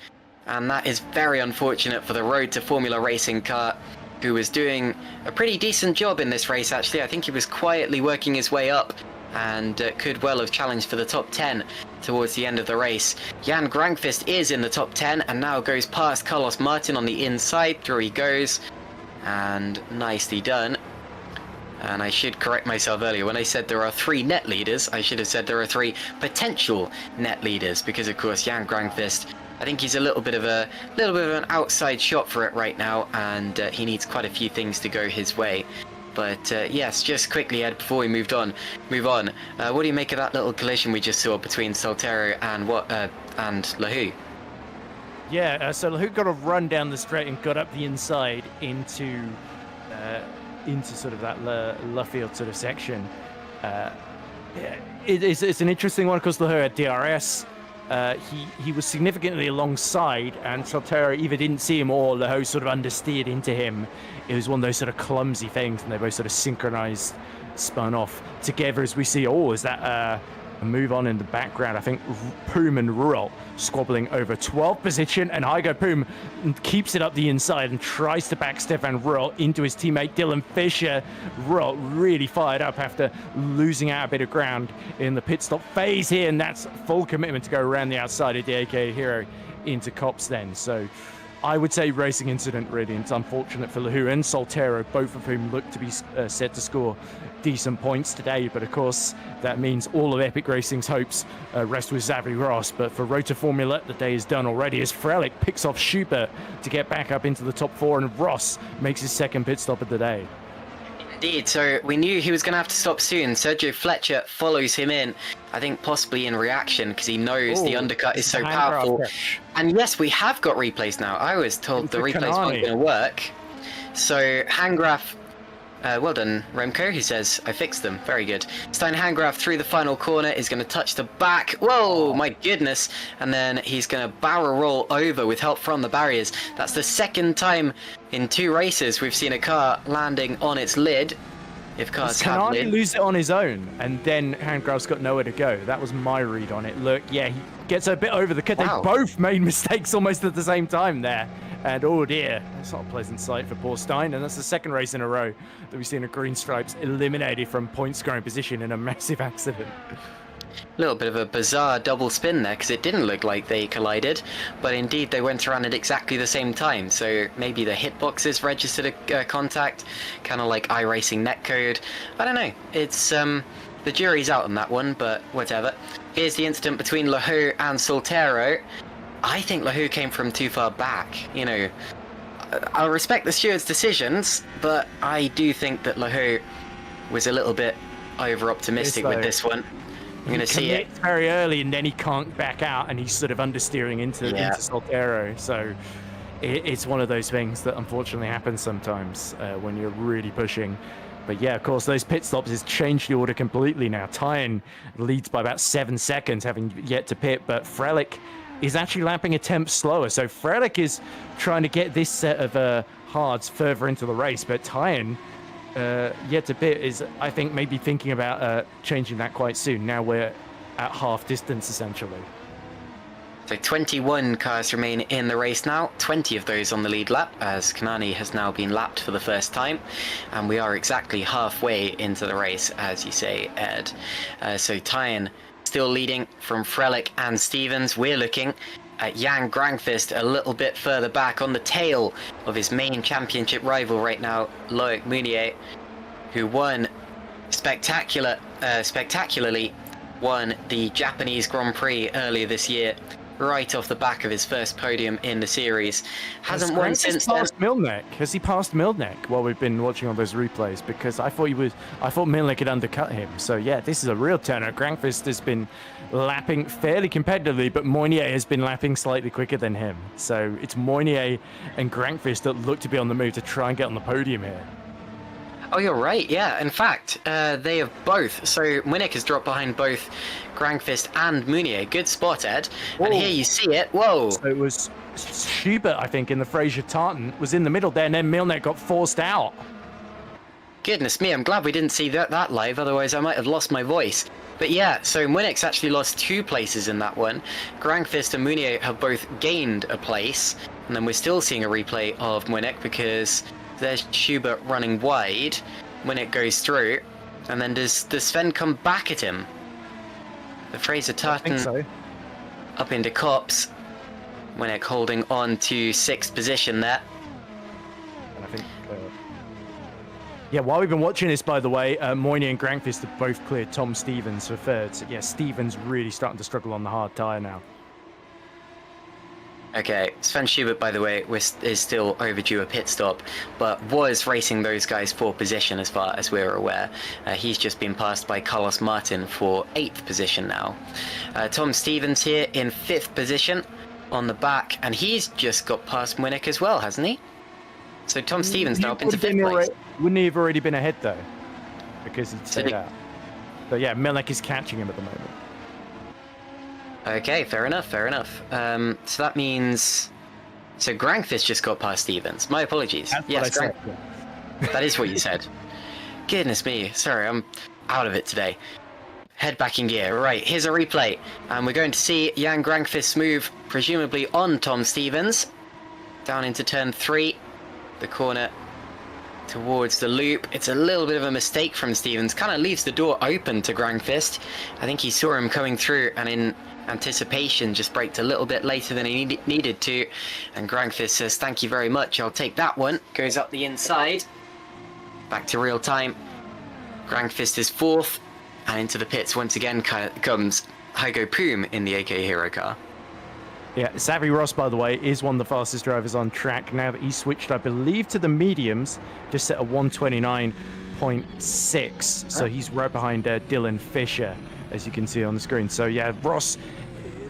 And that is very unfortunate for the Road to Formula Racing car, who was doing a pretty decent job in this race actually. I think he was quietly working his way up and could well have challenged for the top 10 towards the end of the race. Jan Grankvist is in the top 10 and now goes past Carlos Martin on the inside. Through he goes, and nicely done. And I should correct myself earlier. When I said there are 3 net leaders, I should have said there are 3 potential net leaders, because of course Jan Grankvist, I think he's a little bit of an outside shot for it right now, and he needs quite a few things to go his way. But yes, just quickly, Ed, before we move on, what do you make of that little collision we just saw between Soltero and Laho? Yeah, so Laho got a run down the straight and got up the inside into sort of that Luffield sort of section. It's an interesting one because Laho had DRS. He was significantly alongside, and Soltero either didn't see him or Laho sort of understeered into him. It was one of those sort of clumsy things, and they both sort of synchronized, spun off together as we see. Oh, is that a move on in the background? I think Poom and Ruel squabbling over 12th position, and Igo Poom keeps it up the inside and tries to back Stefan Ruel into his teammate Dylan Fisher. Ruel really fired up after losing out a bit of ground in the pit stop phase here, and that's full commitment to go around the outside of the AK Hero into Cops then. So I would say racing incident, really. It's unfortunate for Zeeuw and Soltero, both of whom look to be set to score decent points today. But of course, that means all of Epic Racing's hopes rest with Xavi Ross. But for Rotor Formula, the day is done already as Frelick picks off Schubert to get back up into the top 4, and Ross makes his second pit stop of the day. Indeed, so we knew he was going to have to stop soon. Sergio Fletcher follows him in, I think possibly in reaction, because he knows the undercut is so powerful. And yes, we have got replays now. I was told the replays weren't going to work. So Handgraf, well done Remco, he says, I fixed them, very good. Stein Handgraf through the final corner is going to touch the back. Whoa, my goodness. And then he's going to barrel roll over with help from the barriers. That's the second time in 2 races we've seen a car landing on its lid. If cars have lid. Lose it on his own, and then Handgraf's got nowhere to go. That was my read on it. Look, yeah, he gets a bit over the cut. Wow. They both made mistakes almost at the same time there. And oh dear, that's not a pleasant sight for poor Stein. And that's the second race in a row that we've seen a Green Stripes eliminated from point scoring position in a massive accident. A little bit of a bizarre double spin there, because it didn't look like they collided, but indeed they went around at exactly the same time. So maybe the hitboxes registered a contact, kind of like iRacing netcode. I don't know. It's the jury's out on that one, but whatever. Here's the incident between Zeeuw and Soltero. I think Zeeuw came from too far back. You know, I'll respect the steward's decisions, but I do think that Zeeuw was a little bit over-optimistic with this one. I'm going to see it very early, and then he can't back out, and he's sort of understeering into Soltero. So it's one of those things that unfortunately happens sometimes when you're really pushing. But yeah, of course, those pit stops has changed the order completely now. Tyen leads by about 7 seconds, having yet to pit, but Frelick is actually lapping a tenth slower. So Frelick is trying to get this set of hards further into the race, but Tyen yet to pit is, I think, maybe thinking about changing that quite soon. Now we're at half distance, essentially. So 21 cars remain in the race now, 20 of those on the lead lap, as Kanani has now been lapped for the first time. And we are exactly halfway into the race, as you say, Ed. So Tyen still leading from Frelick and Stevens. We're looking at Jan Grangfist a little bit further back on the tail of his main championship rival right now, Loic Meunier, who won spectacularly won the Japanese Grand Prix earlier this year, right off the back of his first podium in the series. Hasn't won since then. Has he passed Milnek while we've been watching all those replays? Because I thought Milnek had undercut him. So yeah, this is a real turner. Grangfist has been lapping fairly competitively, but Meunier has been lapping slightly quicker than him. So it's Meunier and Grangfist that look to be on the move to try and get on the podium here. Oh, you're right, yeah. In fact, they have both. So Munich has dropped behind both Grangfist and Meunier. Good spot, Ed. Whoa. And here you see it. Whoa. So it was Schubert, I think, in the Fraser Tartan, was in the middle there, and then Milnek got forced out. Goodness me, I'm glad we didn't see that live, otherwise I might have lost my voice. But yeah, so Munich actually lost 2 places in that one. Grangfist and Meunier have both gained a place, and then we're still seeing a replay of Munich because there's Schubert running wide when it goes through, and then does Sven come back at him? The Fraser Tartan up into Cops. Munich holding on to 6th position there. And I think, yeah, while we've been watching this, by the way, Meunier and Grangfist have both cleared Tom Stevens for 3rd. So yeah, Stevens really starting to struggle on the hard tyre now. Okay, Sven Schubert, by the way, is still overdue a pit stop, but was racing those guys for position as far as we're aware. He's just been passed by Carlos Martin for 8th position now. Tom Stevens here in 5th position on the back, and he's just got past Munich as well, hasn't he? So Tom Stevens now up into 5th place. Wouldn't he have already been ahead, though? Because he'd stayed out. But yeah, Milnek is catching him at the moment. Okay, fair enough. So that means... So Grangfist just got past Stevens. My apologies. Yes, that is what you said. Goodness me. Sorry, I'm out of it today. Head back in gear. Right, here's a replay. And we're going to see Jan Grangfist move, presumably on Tom Stevens. Down into turn 3. The corner towards the loop. It's a little bit of a mistake from Stevens. Kind of leaves the door open to Grangfist. I think he saw him coming through, and Anticipation just braked a little bit later than he needed to, and Grankvist says, thank you very much, I'll take that one. Goes up the inside. Back to real time. Grankvist is fourth, and into the pits once again comes Hygo Poom in the AK Hero car. Yeah, Savvy Ross, by the way, is one of the fastest drivers on track now that he's switched, I believe, to the mediums, just set a 129.6. So he's right behind Dylan Fisher, as you can see on the screen. So yeah, Ross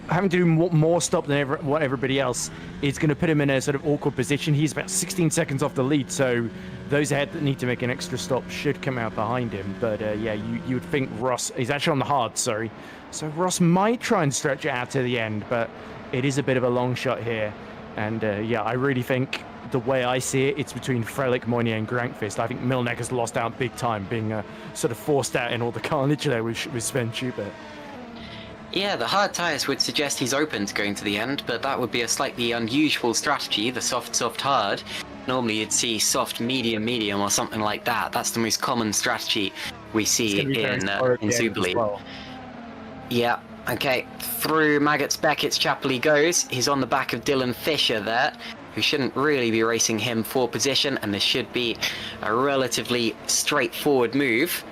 having to do more stop than what everybody else is going to put him in a sort of awkward position. He's about 16 seconds off the lead, so those ahead that need to make an extra stop should come out behind him. But yeah, you would think Ross, he's actually on the hard, sorry. So Ross might try and stretch it out to the end, but it is a bit of a long shot here. And yeah, I really think the way I see it, it's between Frelick, Moynier and Grankvist. I think Milnek has lost out big time, being sort of forced out in all the carnage there with Sven Schubert. Yeah, the hard tyres would suggest he's open to going to the end, but that would be a slightly unusual strategy, the soft, soft, hard. Normally you'd see soft, medium, medium, or something like that. That's the most common strategy we see in Superleague. Well. Yeah, okay. Through Maggots Beckett's Chapel he goes. He's on the back of Dylan Fisher there, who shouldn't really be racing him for position, and this should be a relatively straightforward move.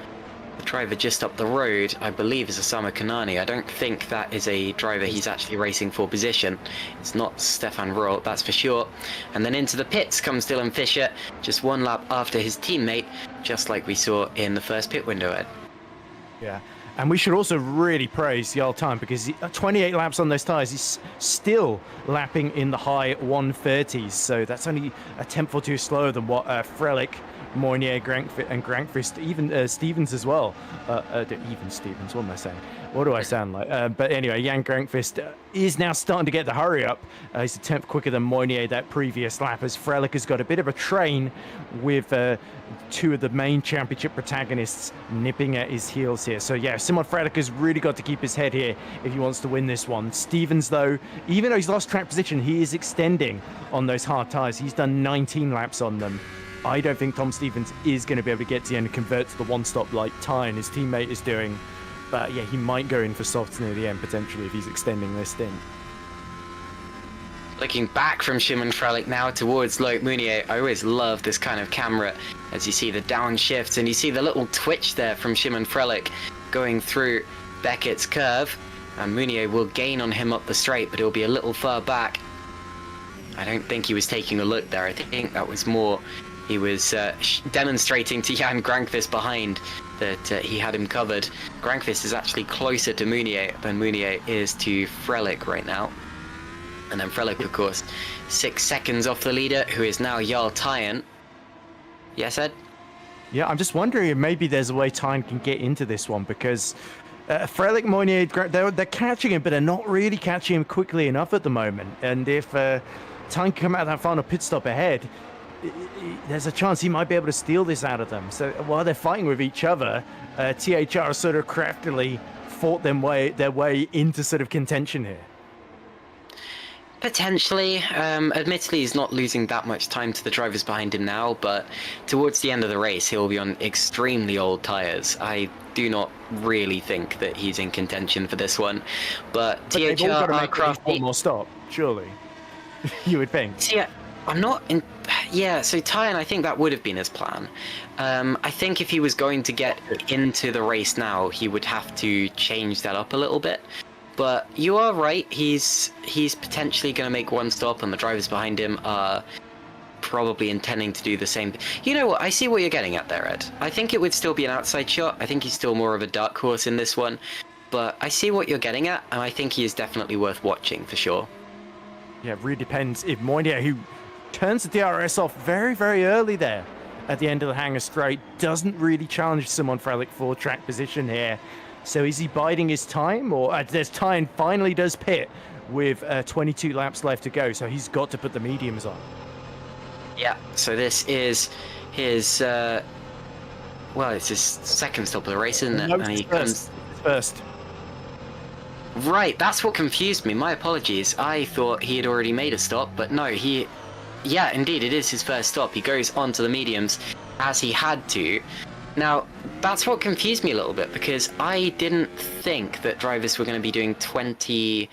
The driver just up the road, I believe, is Osama Kanani. I don't think that is a driver he's actually racing for position. It's not Stefan Roll, that's for sure. And then into the pits comes Dylan Fisher, just one lap after his teammate, just like we saw in the first pit window, Ed. Yeah. And we should also really praise Jarl Time, because 28 laps on those tyres, he's still lapping in the high 130s. So that's only a tenth or two slower than what Frelick, Moynier, Grankvist, even Stevens as well. Even Stevens, what am I saying? What do I sound like? But anyway, Jan Grankvist is now starting to get the hurry up. He's a tenth quicker than Moynier that previous lap, as Frelick has got a bit of a train with two of the main championship protagonists nipping at his heels here. So yeah, Simon Frelick has really got to keep his head here if he wants to win this one. Stevens, though, even though he's lost track position, he is extending on those hard tyres. He's done 19 laps on them. I don't think Tom Stevens is going to be able to get to the end and convert to the one-stop like Tyne, his teammate, is doing. But yeah, he might go in for softs near the end, potentially, if he's extending this stint. Looking back from Shimon Frelick now towards Loic Mounier, I always love this kind of camera, as you see the downshifts and you see the little twitch there from Shimon Frelick going through Beckett's curve, and Mounier will gain on him up the straight, but he'll be a little far back. I don't think he was taking a look there. I think that was more he was demonstrating to Jan Grankvist behind that he had him covered. Grankvist is actually closer to Mounier than Mounier is to Frelick right now. And then Frelick, of course, 6 seconds off the leader, who is now Jarl Tyne. Yes, Ed? Yeah, I'm just wondering if maybe there's a way Tyne can get into this one, because Frelick, Moynier, they're catching him, but they're not really catching him quickly enough at the moment. And if Tyne can come out of that final pit stop ahead, there's a chance he might be able to steal this out of them. So while they're fighting with each other, THR sort of craftily fought their way into sort of contention here. Potentially. Admittedly, he's not losing that much time to the drivers behind him now, but towards the end of the race, he'll be on extremely old tyres. I do not really think that he's in contention for this one, but THR are crafty. One more stop, surely. You would think. Yeah, I'm not in. Yeah, so Tyne, I think that would have been his plan. I think if he was going to get into the race now, he would have to change that up a little bit. But you are right, he's potentially going to make one stop, and the drivers behind him are probably intending to do the same. You know what, I see what you're getting at there, Ed. I think it would still be an outside shot. I think he's still more of a dark horse in this one. But I see what you're getting at, and I think he is definitely worth watching, for sure. Yeah, it really depends if Moynier, who turns the DRS off very, very early there at the end of the hangar straight, doesn't really challenge Simon Frelick for track position here. So is he biding his time, or as Tyne finally does pit with 22 laps left to go, so he's got to put the mediums on. Yeah, so this is his, well, it's his second stop of the race, isn't it? No, and he comes first. Right, that's what confused me. My apologies. I thought he had already made a stop, but no, yeah, indeed, it is his first stop. He goes onto the mediums as he had to. Now, That's what confused me a little bit, because I didn't think that drivers were going to be doing 20...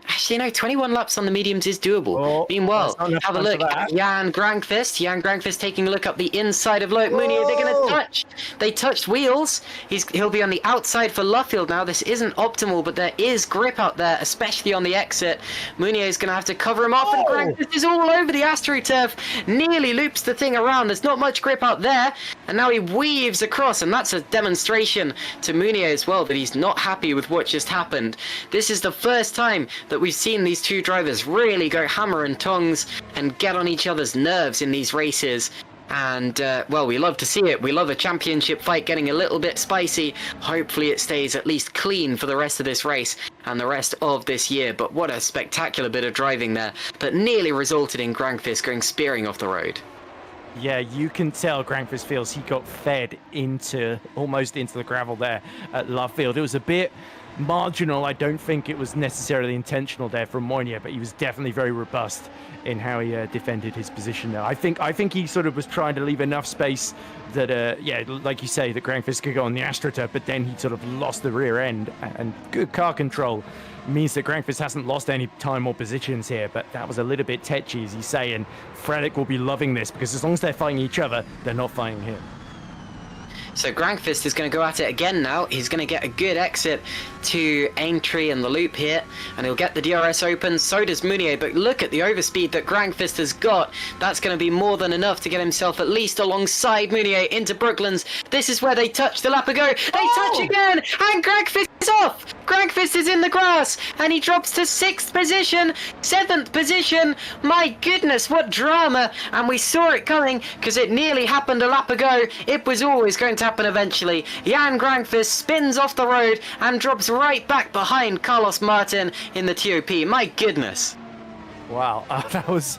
Actually, no, 21 laps on the mediums is doable. Oh, Meanwhile, have a look at Jan Grankvist. Jan Grankvist taking a look up the inside of Loic Mounier. They're going to touch. They touched wheels. He'll be on the outside for Luffield now. This isn't optimal, but there is grip out there, especially on the exit. Mounier is going to have to cover him off, and Grankvist is all over the AstroTurf. Nearly loops the thing around. There's not much grip out there, and now he weaves across, and that's a demonstration to Mounier as well that he's not happy with what just happened. This is the first time that we've seen these two drivers really go hammer and tongs and get on each other's nerves in these races. And, well, we love to see it. We love a championship fight getting a little bit spicy. Hopefully it stays at least clean for the rest of this race and the rest of this year. But what a spectacular bit of driving there that nearly resulted in Grankvist going spearing off the road. Yeah, you can tell Grankvist feels he got fed almost into the gravel there at Luffield. It was a bit marginal. I don't think it was necessarily intentional there from Mounier, but he was definitely very robust in how he defended his position there. I think he sort of was trying to leave enough space that, yeah, like you say, that Grankvist could go on the AstroTurf, but then he sort of lost the rear end, and good car control means that Grankvist hasn't lost any time or positions here, but that was a little bit tetchy, as you say, and Frelick will be loving this, because as long as they're fighting each other, they're not fighting him. So Grankvist is going to go at it again now. He's going to get a good exit to Aintree and the loop here, and he'll get the DRS open. So does Mounier, but look at the overspeed that Grankvist has got. That's going to be more than enough to get himself at least alongside Mounier into Brooklands. This is where they touched a lap ago. They touch again, and Grankvist is off. Grankvist is in the grass, and he drops to 6th position, 7th position. My goodness, what drama. And we saw it coming, because it nearly happened a lap ago. It was always going to happen eventually. Jan Grankvist spins off the road and drops right back behind Carlos Martin in the TOP. My goodness. Wow, that was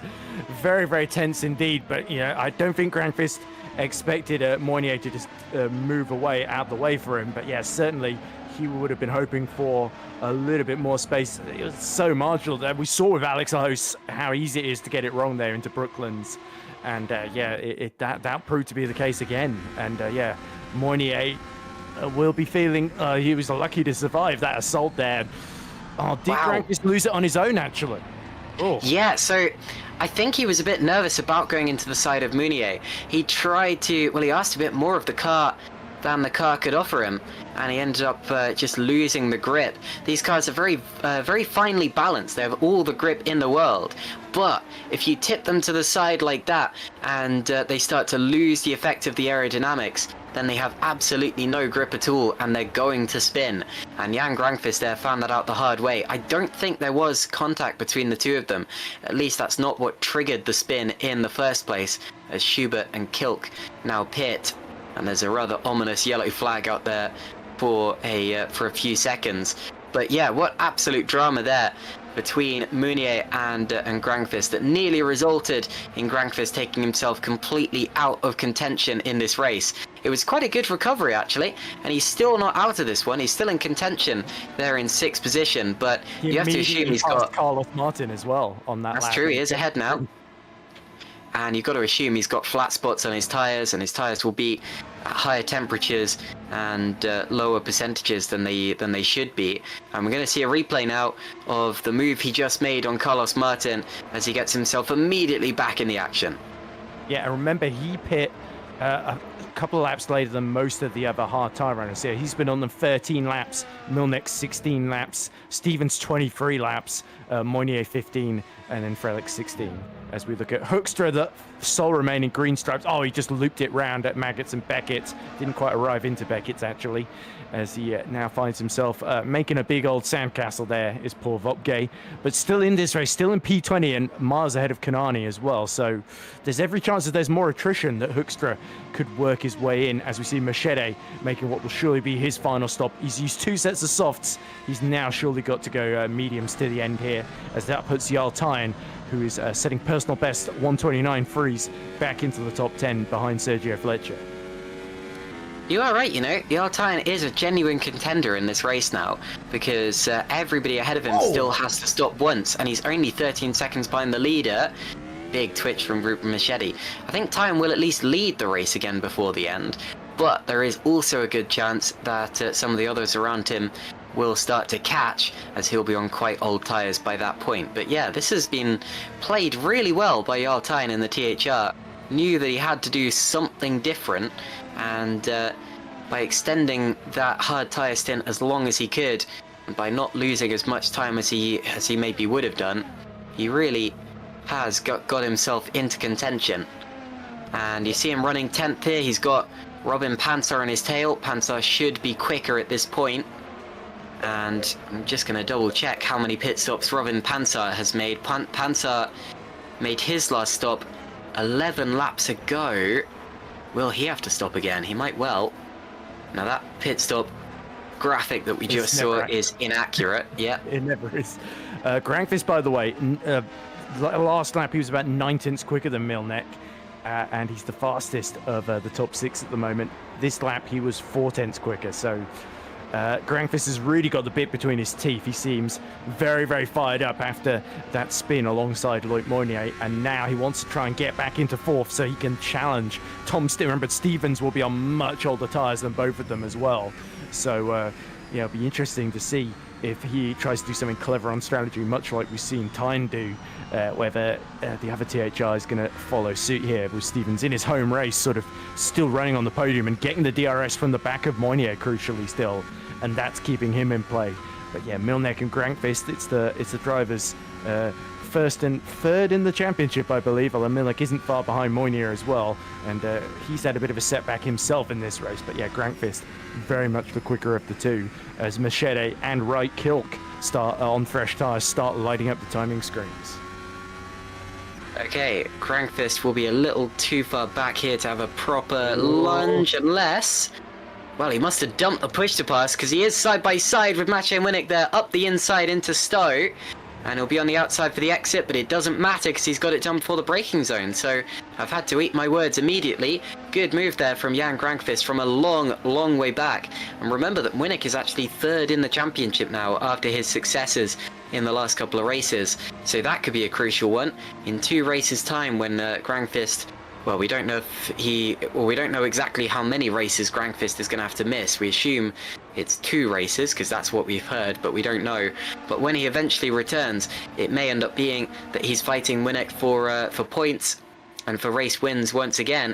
very, very tense indeed. But, you know, I don't think Grankvist expected Mounier to just move away out the way for him. But, yeah, certainly he would have been hoping for a little bit more space. It was so marginal. We saw with Alex Ahos how easy it is to get it wrong there into Brooklands. And, yeah, that proved to be the case again. And, yeah, Mounier will be feeling he was lucky to survive that assault there. Oh, did Grankvist lose it on his own, actually? Oh. Yeah, so I think he was a bit nervous about going into the side of Mounier. He tried to, well, he asked a bit more of the car than the car could offer him, and he ended up just losing the grip. These cars are very finely balanced. They have all the grip in the world, but if you tip them to the side like that and they start to lose the effect of the aerodynamics, then they have absolutely no grip at all, and they're going to spin. And Jan Grankvist there found that out the hard way. I don't think there was contact between the two of them. At least that's not what triggered the spin in the first place, as Schubert and Kilk now pit. And there's a rather ominous yellow flag out there for a few seconds. But yeah, what absolute drama there between Mounier and Grankvist that nearly resulted in Grankvist taking himself completely out of contention in this race. It was quite a good recovery, actually, and he's still not out of this one. He's still in contention there in 6th position, but you have to assume he's got Carlos Martin as well on that lap. That's true, he is ahead now. And you've got to assume he's got flat spots on his tyres, and his tyres will be at higher temperatures and lower percentages than they should be. And we're going to see a replay now of the move he just made on Carlos Martin as he gets himself immediately back in the action. Yeah, and remember, he pit a couple of laps later than most of the other hard tyre runners here. He's been on them 13 laps, Milnek 16 laps, Stevens 23 laps, Mounier 15, and then Frelick 16. As we look at Hoekstra, the sole remaining green stripes. Oh, he just looped it round at Maggots and Beckett. Didn't quite arrive into Beckett's, actually, as he now finds himself making a big old sandcastle there, is poor Vopke. But still in this race, still in P20 and miles ahead of Kanani as well. So there's every chance that there's more attrition that Hoekstra could work his way in, as we see Machete making what will surely be his final stop. He's used 2 sets of softs. He's now surely got to go mediums to the end here, as that puts Jarl Tyne, who is setting personal best 129 frees, back into the top 10 behind Sergio Fletcher. You are right, you know. Jarl Tyne is a genuine contender in this race now, because everybody ahead of him still has to stop once, and he's only 13 seconds behind the leader. Big twitch from Rupert Machete. I think Tyne will at least lead the race again before the end, but there is also a good chance that some of the others around him will start to catch, as he'll be on quite old tyres by that point. But yeah, this has been played really well by Jarl Tyne in the THR. Knew that he had to do something different, and by extending that hard tyre stint as long as he could, and by not losing as much time as he maybe would have done, he really has got himself into contention. And you see him running 10th here. He's got Robin Panzer on his tail. Panzer should be quicker at this point. And I'm just going to double check how many pit stops Robin Panzer has made. Panzer made his last stop 11 laps ago. Will he have to stop again? He might well. Now that pit stop graphic that we just saw is inaccurate. Yeah. It never is. Grankvist, by the way, last lap he was about 9 tenths quicker than Milnek. And he's the fastest of the top 6 at the moment. This lap he was 4 tenths quicker, so Grankvist has really got the bit between his teeth. He seems very, very fired up after that spin alongside Loic Moynier, and now he wants to try and get back into 4th so he can challenge Tom Stevens. Remember, Stevens will be on much older tyres than both of them as well, so yeah, it'll be interesting to see if he tries to do something clever on strategy, much like we've seen Tyne do, whether the other THR is going to follow suit here, with Stevens in his home race sort of still running on the podium and getting the DRS from the back of Moynier, crucially still, and that's keeping him in play. But yeah, Milnek and Grankvist, it's the drivers first and third in the championship, I believe, although Milnek isn't far behind Moynier as well, and he's had a bit of a setback himself in this race. But yeah, Grankvist very much the quicker of the two, as Machete and Right Kilk start on fresh tyres, start lighting up the timing screens. Okay, Grankvist will be a little too far back here to have a proper lunge, unless... Well, he must have dumped the push to pass, because he is side by side with Maciej Winnick there, up the inside into Stowe. And he'll be on the outside for the exit, but it doesn't matter because he's got it done before the braking zone. So I've had to eat my words immediately. Good move there from Jan Grankvist from a long, long way back. And remember that Winnick is actually third in the championship now after his successes in the last couple of races. So that could be a crucial one. In 2 races' time when Grankvist... Well, we don't know if we don't know exactly how many races Grankvist is going to have to miss. We assume it's 2 races, because that's what we've heard, but we don't know. But when he eventually returns, it may end up being that he's fighting Winnick for points and for race wins once again.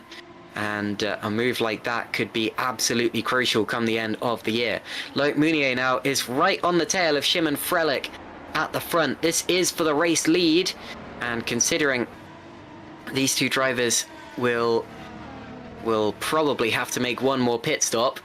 And a move like that could be absolutely crucial come the end of the year. Loic Moynier now is right on the tail of Szymon Frelick at the front. This is for the race lead, and considering these 2 drivers will probably have to make one more pit stop.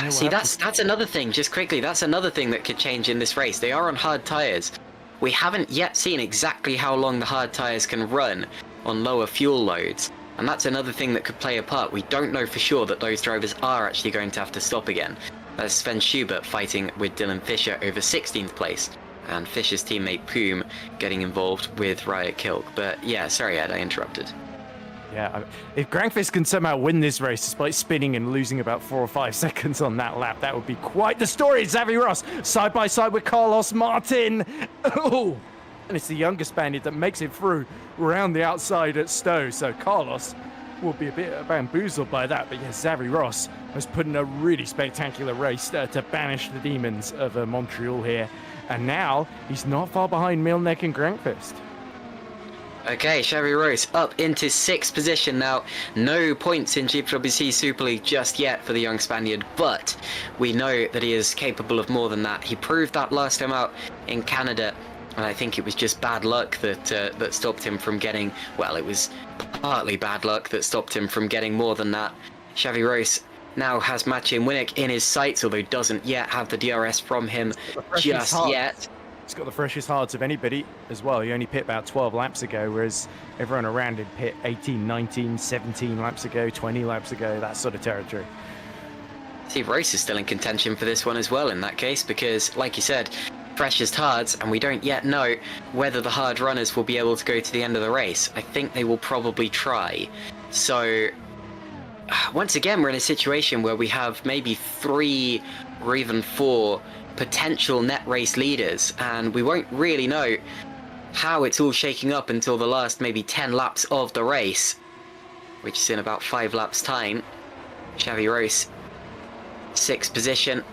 See, that's another thing, just quickly, that's another thing that could change in this race. They are on hard tyres. We haven't yet seen exactly how long the hard tyres can run on lower fuel loads, and that's another thing that could play a part. We don't know for sure that those drivers are actually going to have to stop again. That's Sven Schubert fighting with Dylan Fisher over 16th place, and Fisher's teammate Poom getting involved with Riot Kilk. But yeah, sorry Ed, I interrupted. Yeah, if Grankvist can somehow win this race despite spinning and losing about 4 or 5 seconds on that lap, that would be quite the story. Xavi Ross side by side with Carlos Martin. Oh, and it's the younger Spaniard that makes it through around the outside at Stowe. So Carlos will be a bit bamboozled by that. But yes, Xavi Ross has put in a really spectacular race to banish the demons of Montreal here. And now he's not far behind Milnek and Grankvist. Okay, Xavi Ross up into 6th position now. No points in GPVWC Super League just yet for the young Spaniard, but we know that he is capable of more than that. He proved that last time out in Canada, and I think it was just bad luck that stopped him from getting... Well, it was partly bad luck that stopped him from getting more than that. Xavi Ross now has Maciej Winnick in his sights, although doesn't yet have the DRS from him just yet. He's got the freshest hearts of anybody as well. He only pit about 12 laps ago, whereas everyone around him pit 18, 19, 17 laps ago, 20 laps ago, that sort of territory. Steve Ross is still in contention for this one as well in that case, because, like you said, freshest hards, and we don't yet know whether the hard runners will be able to go to the end of the race. I think they will probably try. So, once again, we're in a situation where we have maybe 3 or even 4 potential net race leaders, and we won't really know how it's all shaking up until the last maybe 10 laps of the race, which is in about 5 laps time. Xavi Rose, 6th position,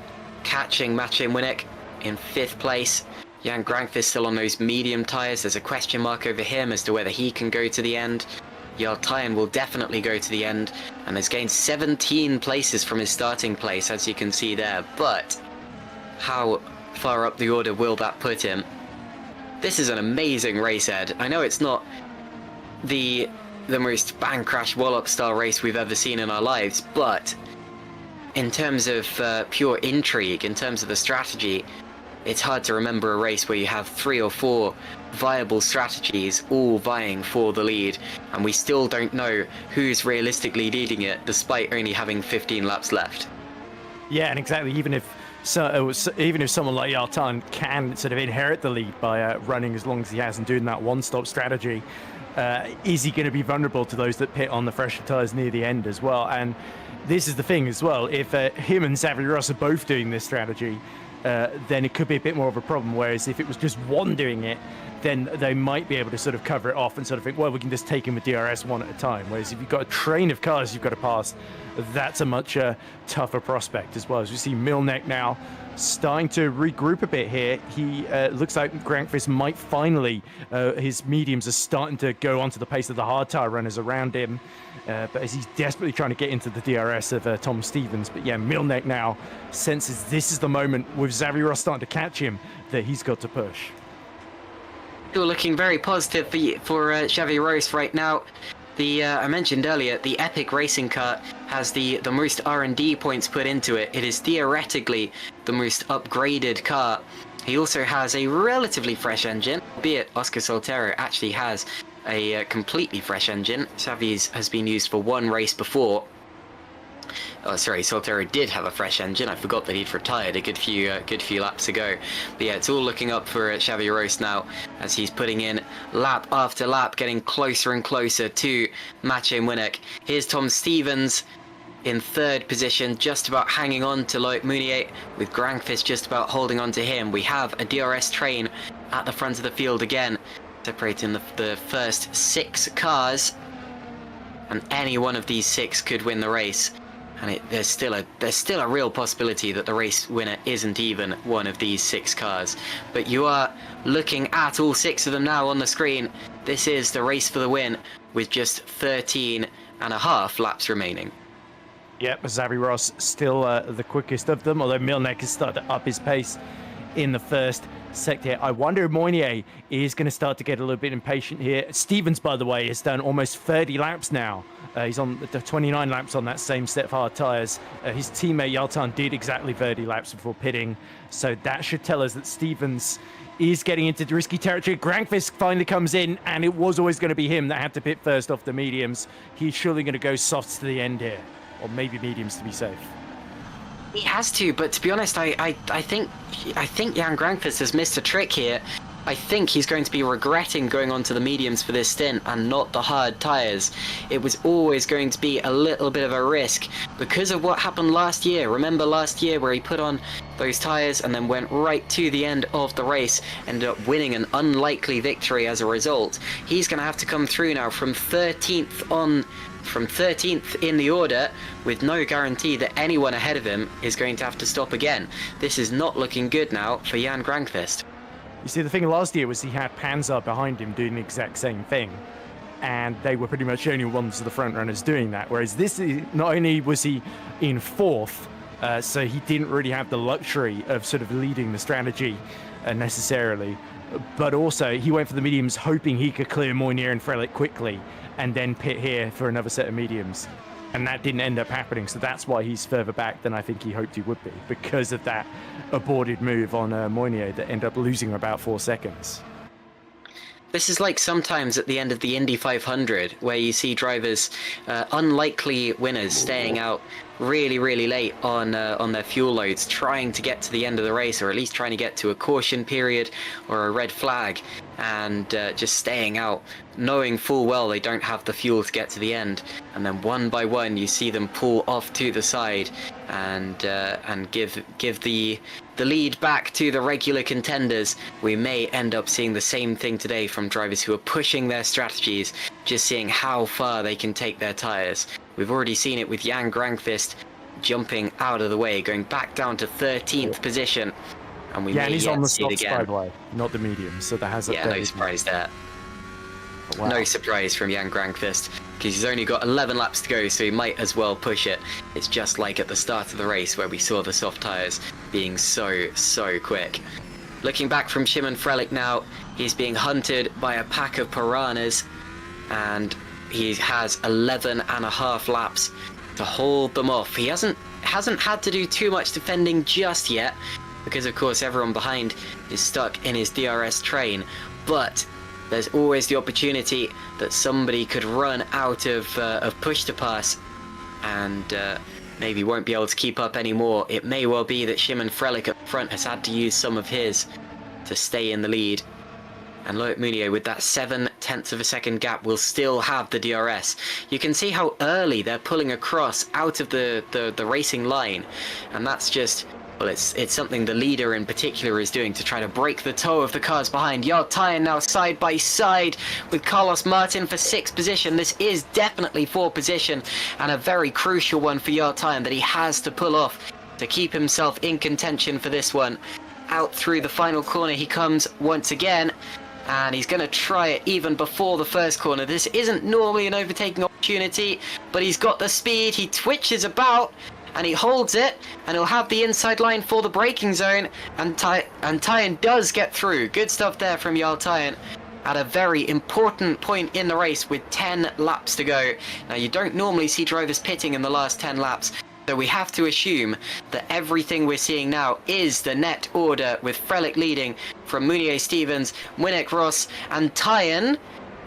catching Maciej Winnick in 5th place. Jan Grankvist still on those medium tyres. There's a question mark over him as to whether he can go to the end. Jarl Tyen will definitely go to the end and has gained 17 places from his starting place, as you can see there. But how far up the order will that put him? This is an amazing race, Ed. I know it's not the most bang crash wallop style race we've ever seen in our lives, but in terms of pure intrigue, in terms of the strategy, it's hard to remember a race where you have 3 or 4 viable strategies all vying for the lead, and we still don't know who's realistically leading it despite only having 15 laps left. Yeah, and exactly. Even if someone like Jarl Tyen can sort of inherit the lead by running as long as he has and doing that one-stop strategy, is he going to be vulnerable to those that pit on the fresher tyres near the end as well? And this is the thing as well. If him and Xavi Ross are both doing this strategy, then it could be a bit more of a problem. Whereas if it was just one doing it, then they might be able to sort of cover it off and sort of think, well, we can just take him with DRS one at a time. Whereas if you've got a train of cars you've got to pass, that's a much tougher prospect as well. As we see Milnek now starting to regroup a bit here. He looks like Grankvist might finally, his mediums are starting to go onto the pace of the hard tyre runners around him. But as he's desperately trying to get into the DRS of Tom Stevens. But yeah, Milnek now senses this is the moment with Xavi Ross starting to catch him that he's got to push. Still looking very positive for Xavi Rose right now. I mentioned earlier, the Epic racing car has the most R&D points put into it. It is theoretically the most upgraded car. He also has a relatively fresh engine, albeit Oscar Soltero actually has a completely fresh engine. Xavi's has been used for 1 race before. Oh, sorry, Soltero did have a fresh engine. I forgot that he'd retired a good few laps ago. But yeah, it's all looking up for Xavi Rose now as he's putting in lap after lap, getting closer and closer to Maciej Winnick. Here's Tom Stevens in 3rd position, just about hanging on to Loic Meunier, with Grankvist just about holding on to him. We have a DRS train at the front of the field again, separating the first 6 cars, and any one of these 6 could win the race. And there's still a real possibility that the race winner isn't even one of these 6 cars. But you are looking at all 6 of them now on the screen. This is the race for the win with just 13.5 laps remaining. Yep, Xavi Ross still the quickest of them, although Milnek has started to up his pace in the first sector. I wonder if Meunier is going to start to get a little bit impatient here. Stevens, by the way, has done almost 30 laps now. He's on the 29 laps on that same set of hard tyres. His teammate Jarl Tyen did exactly 30 laps before pitting. So that should tell us that Stevens is getting into risky territory. Grankvist finally comes in, and it was always going to be him that had to pit first off the mediums. He's surely going to go softs to the end here, or maybe mediums to be safe. He has to, but to be honest, I think Jan Grankvist has missed a trick here. I think he's going to be regretting going on to the mediums for this stint and not the hard tyres. It was always going to be a little bit of a risk because of what happened last year. Remember last year where he put on those tyres and then went right to the end of the race, ended up winning an unlikely victory as a result. He's going to have to come through now from 13th in the order, with no guarantee that anyone ahead of him is going to have to stop again. This is not looking good now for Jan Grankvist. You see, the thing last year was he had Panzer behind him doing the exact same thing, and they were pretty much the only ones of the front runners doing that. Whereas this, not only was he in 4th, so he didn't really have the luxury of sort of leading the strategy necessarily, but also he went for the mediums hoping he could clear Meunier and Frelick quickly and then pit here for another set of mediums. And that didn't end up happening, so that's why he's further back than I think he hoped he would be, because of that aborted move on Meunier that ended up losing about 4 seconds. This is like sometimes at the end of the Indy 500, where you see drivers, unlikely winners, staying out really, really late on their fuel loads, trying to get to the end of the race, or at least trying to get to a caution period or a red flag, and just staying out, knowing full well they don't have the fuel to get to the end. And then one by one, you see them pull off to the side and give the lead back to the regular contenders. We may end up seeing the same thing today from drivers who are pushing their strategies, just seeing how far they can take their tyres. We've already seen it with Jan Granqvist jumping out of the way, going back down to 13th position. And we may he's yet on the see it softs, by again. the way, not the mediums, so that has Yeah, no surprise there. No surprise from Jan Granqvist, because he's only got 11 laps to go, so he might as well push it. It's just like at the start of the race where we saw the soft tyres being so quick. Looking back from Szymon Frelick now, he's being hunted by a pack of piranhas, and he has 11.5 laps to hold them off. He hasn't had to do too much defending just yet, because of course everyone behind is stuck in his DRS train, but there's always the opportunity that somebody could run out of push to pass and maybe won't be able to keep up anymore. It may well be that Szymon Frelick up front has had to use some of his to stay in the lead. And Loic Meunier, with that 0.7 of a second gap, will still have the DRS. You can see how early they're pulling across out of the racing line, and that's just, well, it's something the leader in particular is doing to try to break the toe of the cars behind. Jarl Tyen now side by side with Carlos Martin for 6th position. This is definitely 4th position, and a very crucial one for Jarl Tyen that he has to pull off to keep himself in contention for this one. Out through the final corner he comes once again, and he's going to try it even before the first corner. This isn't normally an overtaking opportunity, but he's got the speed. He twitches about, and he holds it, and he'll have the inside line for the braking zone, and Tyen does get through. Good stuff there from Jarl Tyen at a very important point in the race with 10 laps to go. Now, you don't normally see drivers pitting in the last 10 laps, so we have to assume that everything we're seeing now is the net order, with Frelick leading from Meunier, Stevens, Winnick, Ross, and Tyen.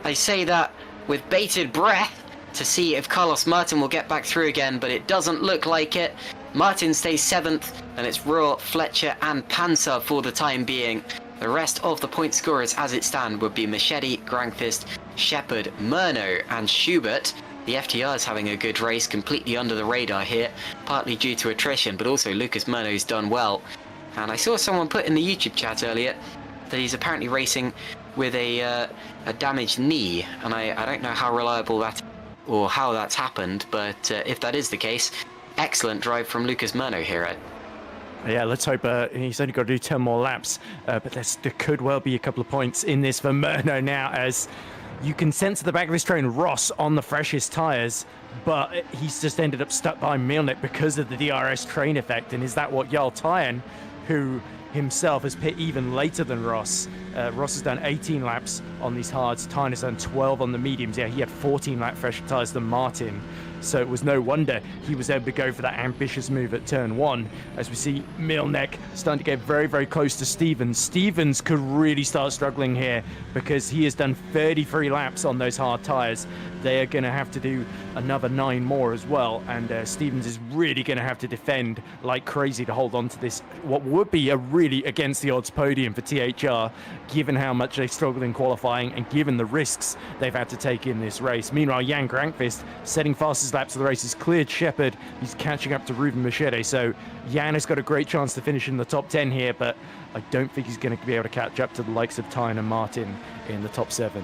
I say that with bated breath to see if Carlos Martin will get back through again, but it doesn't look like it. Martin stays 7th, and it's Rohr, Fletcher, and Panzer for the time being. The rest of the point scorers as it stand would be Machete, Granqvist, Shepard, Murnau, and Schubert. The FTR is having a good race, completely under the radar here, partly due to attrition, but also Lucas Murnau's done well. And I saw someone put in the YouTube chat earlier that he's apparently racing with a damaged knee, and I don't know how reliable that or how that's happened, but if that is the case, excellent drive from Lucas Murnau here, Ed. Yeah, let's hope he's only got to do 10 more laps, but there could well be a couple of points in this for Murnau now, as you can sense at the back of his train Ross on the freshest tyres, but he's just ended up stuck behind Mielnik because of the DRS train effect. And is that what Jarl Tyen, who himself has pit even later than Ross? Ross has done 18 laps on these hards, Tyen has done 12 on the mediums. Yeah, he had 14 lap fresher tyres than Martin. So it was no wonder he was able to go for that ambitious move at turn 1. As we see Mielnik starting to get very close to Stevens. Stevens could really start struggling here because he has done 33 laps on those hard tyres. They are going to have to do another 9 more as well. And Stevens is really going to have to defend like crazy to hold on to this, what would be a really against the odds podium for THR, given how much they struggled in qualifying and given the risks they've had to take in this race. Meanwhile, Jan Granqvist setting fastest laps of the race has cleared Shepard. He's catching up to Ruben Machete. So Jan has got a great chance to finish in the top 10 here, but I don't think he's going to be able to catch up to the likes of Tyen and Martin in the top 7.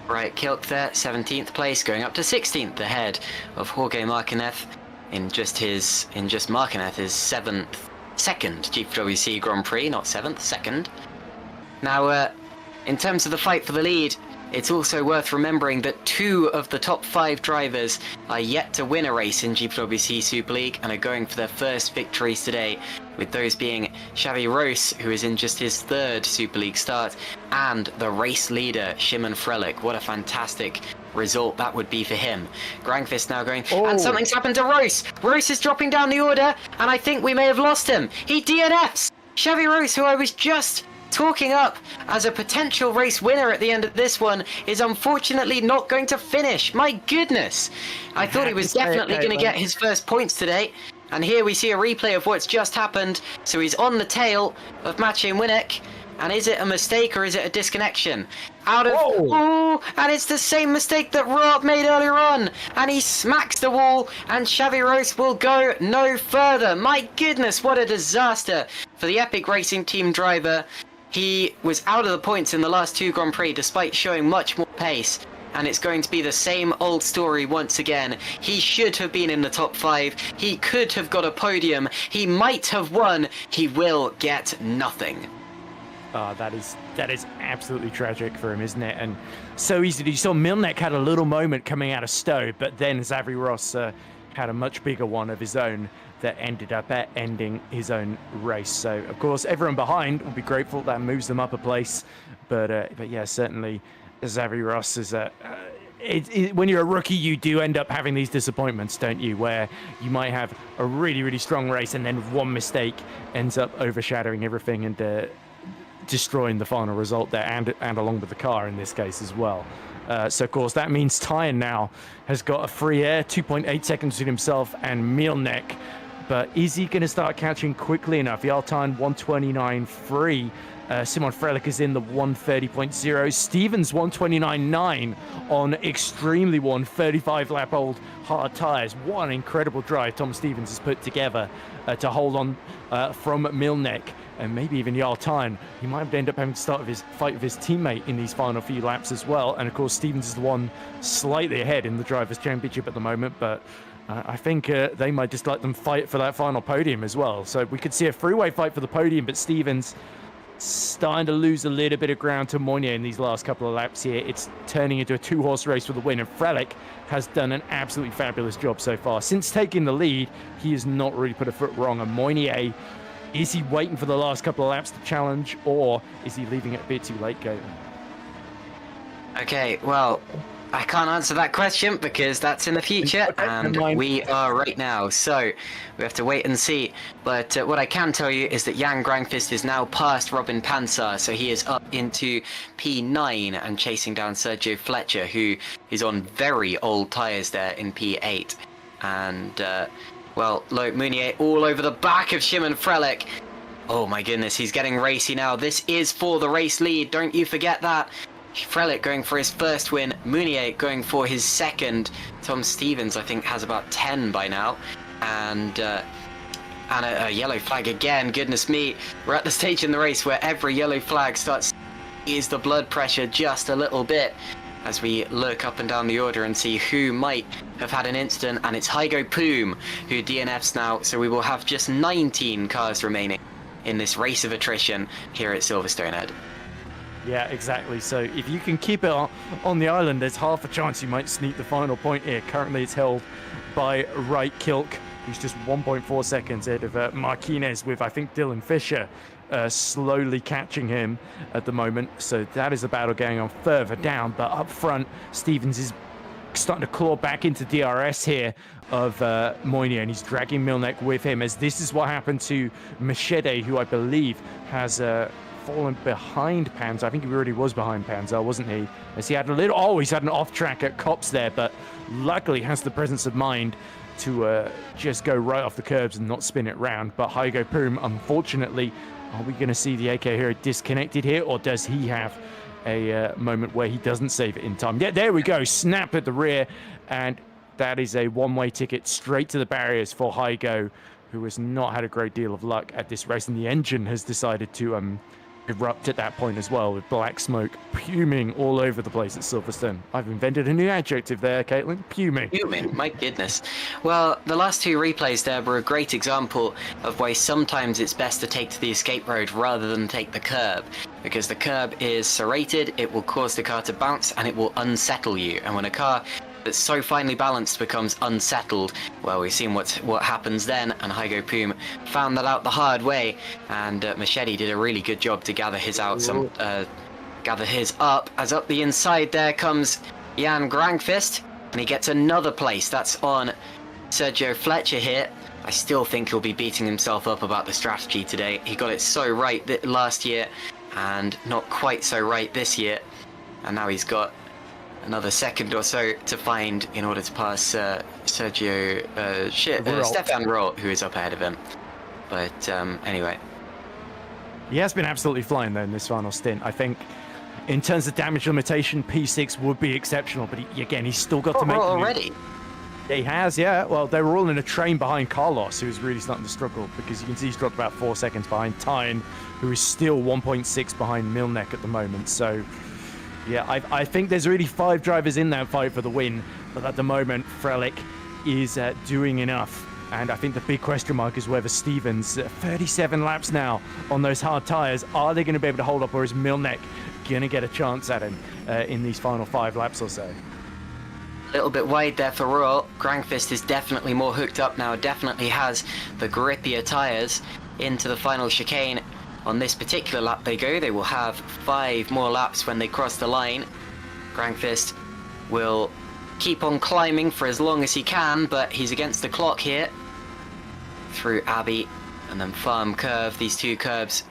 Right, Kilk there, 17th place, going up to 16th ahead of Jorge Martinez in just Martinez's second GPWC Grand Prix, not 7th, second. Now, in terms of the fight for the lead, it's also worth remembering that 2 of the top 5 drivers are yet to win a race in GPWC Super League and are going for their first victories today, with those being Xavi Roos, who is in just his 3rd Super League start, and the race leader, Szymon Frelick. What a fantastic result that would be for him. Granqvist now going, and something's happened to Roos. Roos is dropping down the order, and I think we may have lost him. He DNFs. Xavi Roos, who I was just talking up as a potential race winner at the end of this one, is unfortunately not going to finish. My goodness. I thought he was definitely going to get his first points today. And here we see a replay of what's just happened. So he's on the tail of Maciej Winnick. And is it a mistake or is it a disconnection? And it's the same mistake that Rob made earlier on. And he smacks the wall, and Xavi Roos will go no further. My goodness, what a disaster for the Epic Racing Team driver. He was out of the points in the last 2 Grand Prix despite showing much more pace. and it's going to be the same old story once again. He should have been in the top 5. He could have got a podium. He might have won. He will get nothing. That is absolutely tragic for him, isn't it? And so easy. You saw Milnek had a little moment coming out of Stowe, but then Xavi Ross had a much bigger one of his own that ended up ending his own race. So, of course, everyone behind will be grateful. That moves them up a place. But yeah, certainly Xavi Ross is when you're a rookie, you do end up having these disappointments, don't you? Where you might have a really, really strong race and then one mistake ends up overshadowing everything and destroying the final result there and along with the car in this case as well. So, of course, that means Tyan now has got a free air, 2.8 seconds to himself and Milnek. But is he going to start catching quickly enough? Yartan 129.3. Simon Frelick is in the 130.0. Stevens 129.9 on extremely worn 35-lap-old hard tyres. What an incredible drive Tom Stevens has put together to hold on from Milnek. And maybe even Yartan. He might end up having to start his fight with his teammate in these final few laps as well. And of course, Stevens is the one slightly ahead in the Drivers' Championship at the moment. But I think they might just let them fight for that final podium as well. So we could see a freeway fight for the podium, but Stevens starting to lose a little bit of ground to Mounier in these last couple of laps here. It's turning into a 2-horse race for the win, and Frelick has done an absolutely fabulous job so far. Since taking the lead, he has not really put a foot wrong, and Mounier, is he waiting for the last couple of laps to challenge, or is he leaving it a bit too late, Galen? Okay, well, I can't answer that question because that's in the future, and we are right now, so we have to wait and see. But what I can tell you is that Jan Grangfist is now past Robin Pansar, so he is up into P9 and chasing down Sergio Fletcher, who is on very old tyres there in P8. And, well, Loic Mounier all over the back of Shimon Frelick. Oh my goodness, he's getting racy now. This is for the race lead, don't you forget that. Frelick going for his first win, Mounier going for his second. Tom Stevens, I think, has about 10 by now. And a yellow flag again, goodness me. We're at the stage in the race where every yellow flag starts to ease the blood pressure just a little bit as we look up and down the order and see who might have had an incident. And it's Hygo Poom who DNFs now, so we will have just 19 cars remaining in this race of attrition here at Silverstone, Ed. Yeah, exactly. So if you can keep it on the island, there's half a chance you might sneak the final point here. Currently it's held by Wright Kilk, who's just 1.4 seconds ahead of Marquinez, with, I think, Dylan Fisher slowly catching him at the moment. So that is a battle going on further down. But up front, Stevens is starting to claw back into DRS here of Moinier, and he's dragging Milnek with him, as this is what happened to Machete, who I believe has fallen behind Panzer. I think he already was behind Panzer, wasn't he? As he had he's had an off track at Kops there, but luckily has the presence of mind to just go right off the curbs and not spin it round. But Hygo Poom, unfortunately, are we going to see the AK Hero disconnected here, or does he have a moment where he doesn't save it in time? Yeah, there we go. Snap at the rear, and that is a one-way ticket straight to the barriers for Hygo, who has not had a great deal of luck at this race, and the engine has decided to erupt at that point as well, with black smoke puming all over the place at Silverstone. I've invented a new adjective there, Caitlin. Puming. Puming, my goodness. Well, the last two replays there were a great example of why sometimes it's best to take to the escape road rather than take the curb, because the curb is serrated, it will cause the car to bounce and it will unsettle you. And when a car that's so finely balanced becomes unsettled, well, we've seen what happens then, and Hygo Poom found that out the hard way, and Machete did a really good job to gather his up, as up the inside there comes Jan Grangfist, and he gets another place. That's on Sergio Fletcher here. I still think he'll be beating himself up about the strategy today. He got it so right last year, and not quite so right this year, and now he's got another second or so to find in order to pass Stefan Rolt, who is up ahead of him. But anyway. He has been absolutely flying though in this final stint. I think in terms of damage limitation, P6 would be exceptional, but he's still got to make already. Yeah, he has, yeah. Well, they were all in a train behind Carlos, who's really starting to struggle, because you can see he's dropped about 4 seconds behind Tyan, who is still 1.6 behind Milnek at the moment. So Yeah, I think there's really 5 drivers in that fight for the win, but at the moment, Frelick is doing enough. And I think the big question mark is whether Stevens, 37 laps now on those hard tyres, are they going to be able to hold up, or is Milnek going to get a chance at him in these final 5 laps or so? A little bit wide there for Royal. Grankvist is definitely more hooked up now, definitely has the grippier tyres into the final chicane. On this particular lap they go, they will have 5 more laps when they cross the line. Grankvist will keep on climbing for as long as he can, but he's against the clock here. Through Abbey and then Farm Curve, these 2 curbs,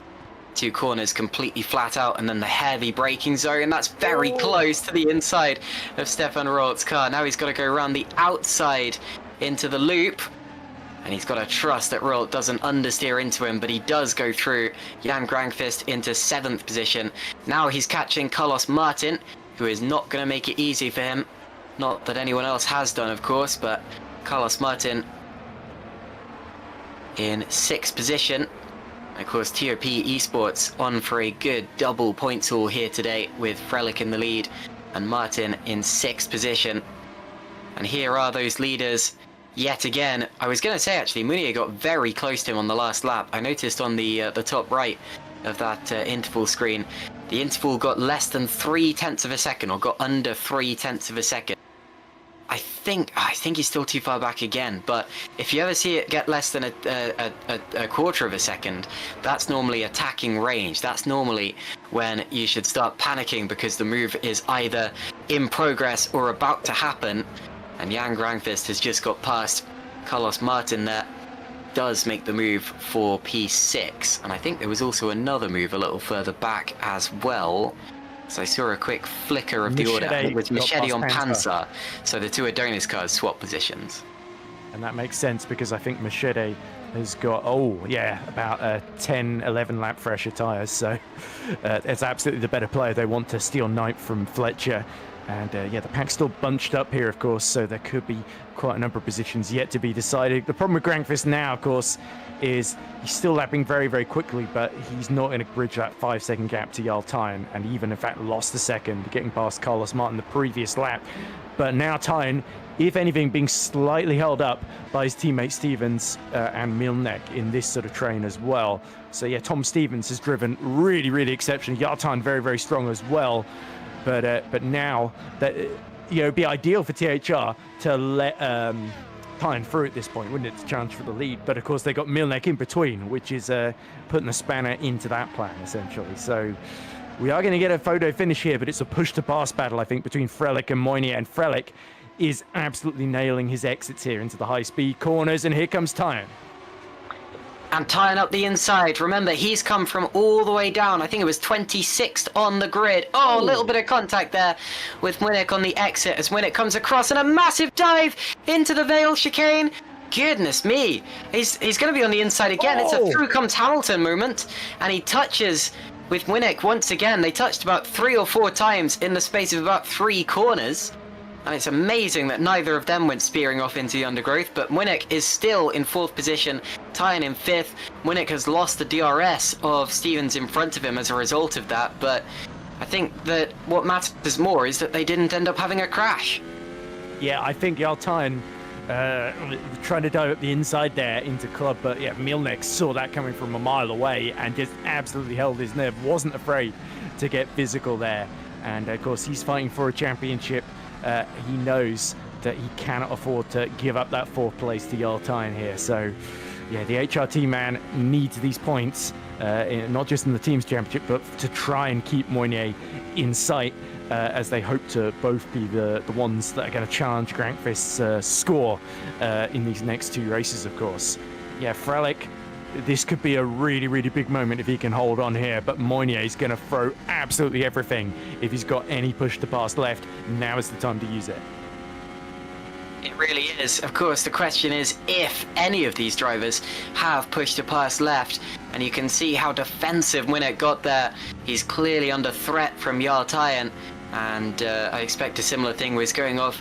2 corners completely flat out, and then the heavy braking zone. That's very close to the inside of Stefan Rohl's car. Now he's got to go around the outside into the loop, and he's got to trust that Rohl doesn't understeer into him, but he does go through Jan Grankvist into 7th position. Now he's catching Carlos Martin, who is not going to make it easy for him. Not that anyone else has done, of course, but Carlos Martin in 6th position. Of course, TOP Esports on for a good double points haul here today, with Frelick in the lead and Martin in 6th position. And here are those leaders yet again. I was going to say, actually, Munier got very close to him on the last lap. I noticed on the top right of that interval screen, the interval got less than 0.3 of a second, or got under 0.3 of a second. I think he's still too far back again, but if you ever see it get less than a quarter of a second, that's normally attacking range. That's normally when you should start panicking, because the move is either in progress or about to happen. And Jan Grankvist has just got past Carlos Martin there. Does make the move for P6, and I think there was also another move a little further back as well. So I saw a quick flicker of the order. It was Machete on Panzer. So the 2 Adonis cars swap positions. And that makes sense, because I think Machete has got, about 10, 11 lap fresher tyres. So it's absolutely the better player. They want to steal 9th from Fletcher. And the pack's still bunched up here, of course, so there could be quite a number of positions yet to be decided. The problem with Grankvist now, of course, is he's still lapping very, very quickly, but he's not going to bridge that 5-second gap to Jarl Tyne, and even, in fact, lost a second getting past Carlos Martin the previous lap. But now Tyne, if anything, being slightly held up by his teammate Stevens and Milnek in this sort of train as well. So, Tom Stevens has driven really, really exceptionally. Jarl Tyne very, very strong as well. But now that it'd be ideal for THR to let Tyne through at this point, wouldn't it, to challenge for the lead? But of course they got Milnek in between, which is putting a spanner into that plan essentially. So we are going to get a photo finish here, but it's a push to pass battle, I think, between Frelick and Moynier, and Frelick is absolutely nailing his exits here into the high speed corners, and here comes Tyne. And Tyne up the inside. Remember, he's come from all the way down. I think it was 26th on the grid. Oh, a little bit of contact there with Winnick on the exit as Winnick comes across, and a massive dive into the Vale chicane. Goodness me. He's going to be on the inside again. It's a through comes Hamilton moment, and he touches with Winnick once again. They touched about 3 or 4 times in the space of about 3 corners. And it's amazing that neither of them went spearing off into the undergrowth, but Winnick is still in 4th position, Tyne in 5th. Winnick has lost the DRS of Stevens in front of him as a result of that, but I think that what matters more is that they didn't end up having a crash. Yeah, I think Jarl Tyne trying to dive up the inside there into club, but Milnek saw that coming from a mile away and just absolutely held his nerve, wasn't afraid to get physical there. And of course, he's fighting for a championship. He knows that he cannot afford to give up that 4th place to Jarl Tyne here. So, the HRT man needs these points, not just in the team's championship, but to try and keep Moynier in sight as they hope to both be the ones that are going to challenge Grankvist's score in these next 2 races, of course. Frelick, this could be a really, really big moment if he can hold on here, but Moynier is going to throw absolutely everything if he's got any push to pass left. Now is the time to use it. It really is. Of course, the question is if any of these drivers have push to pass left, and you can see how defensive Winnick got there. He's clearly under threat from Jarl Tyne, and I expect a similar thing was going on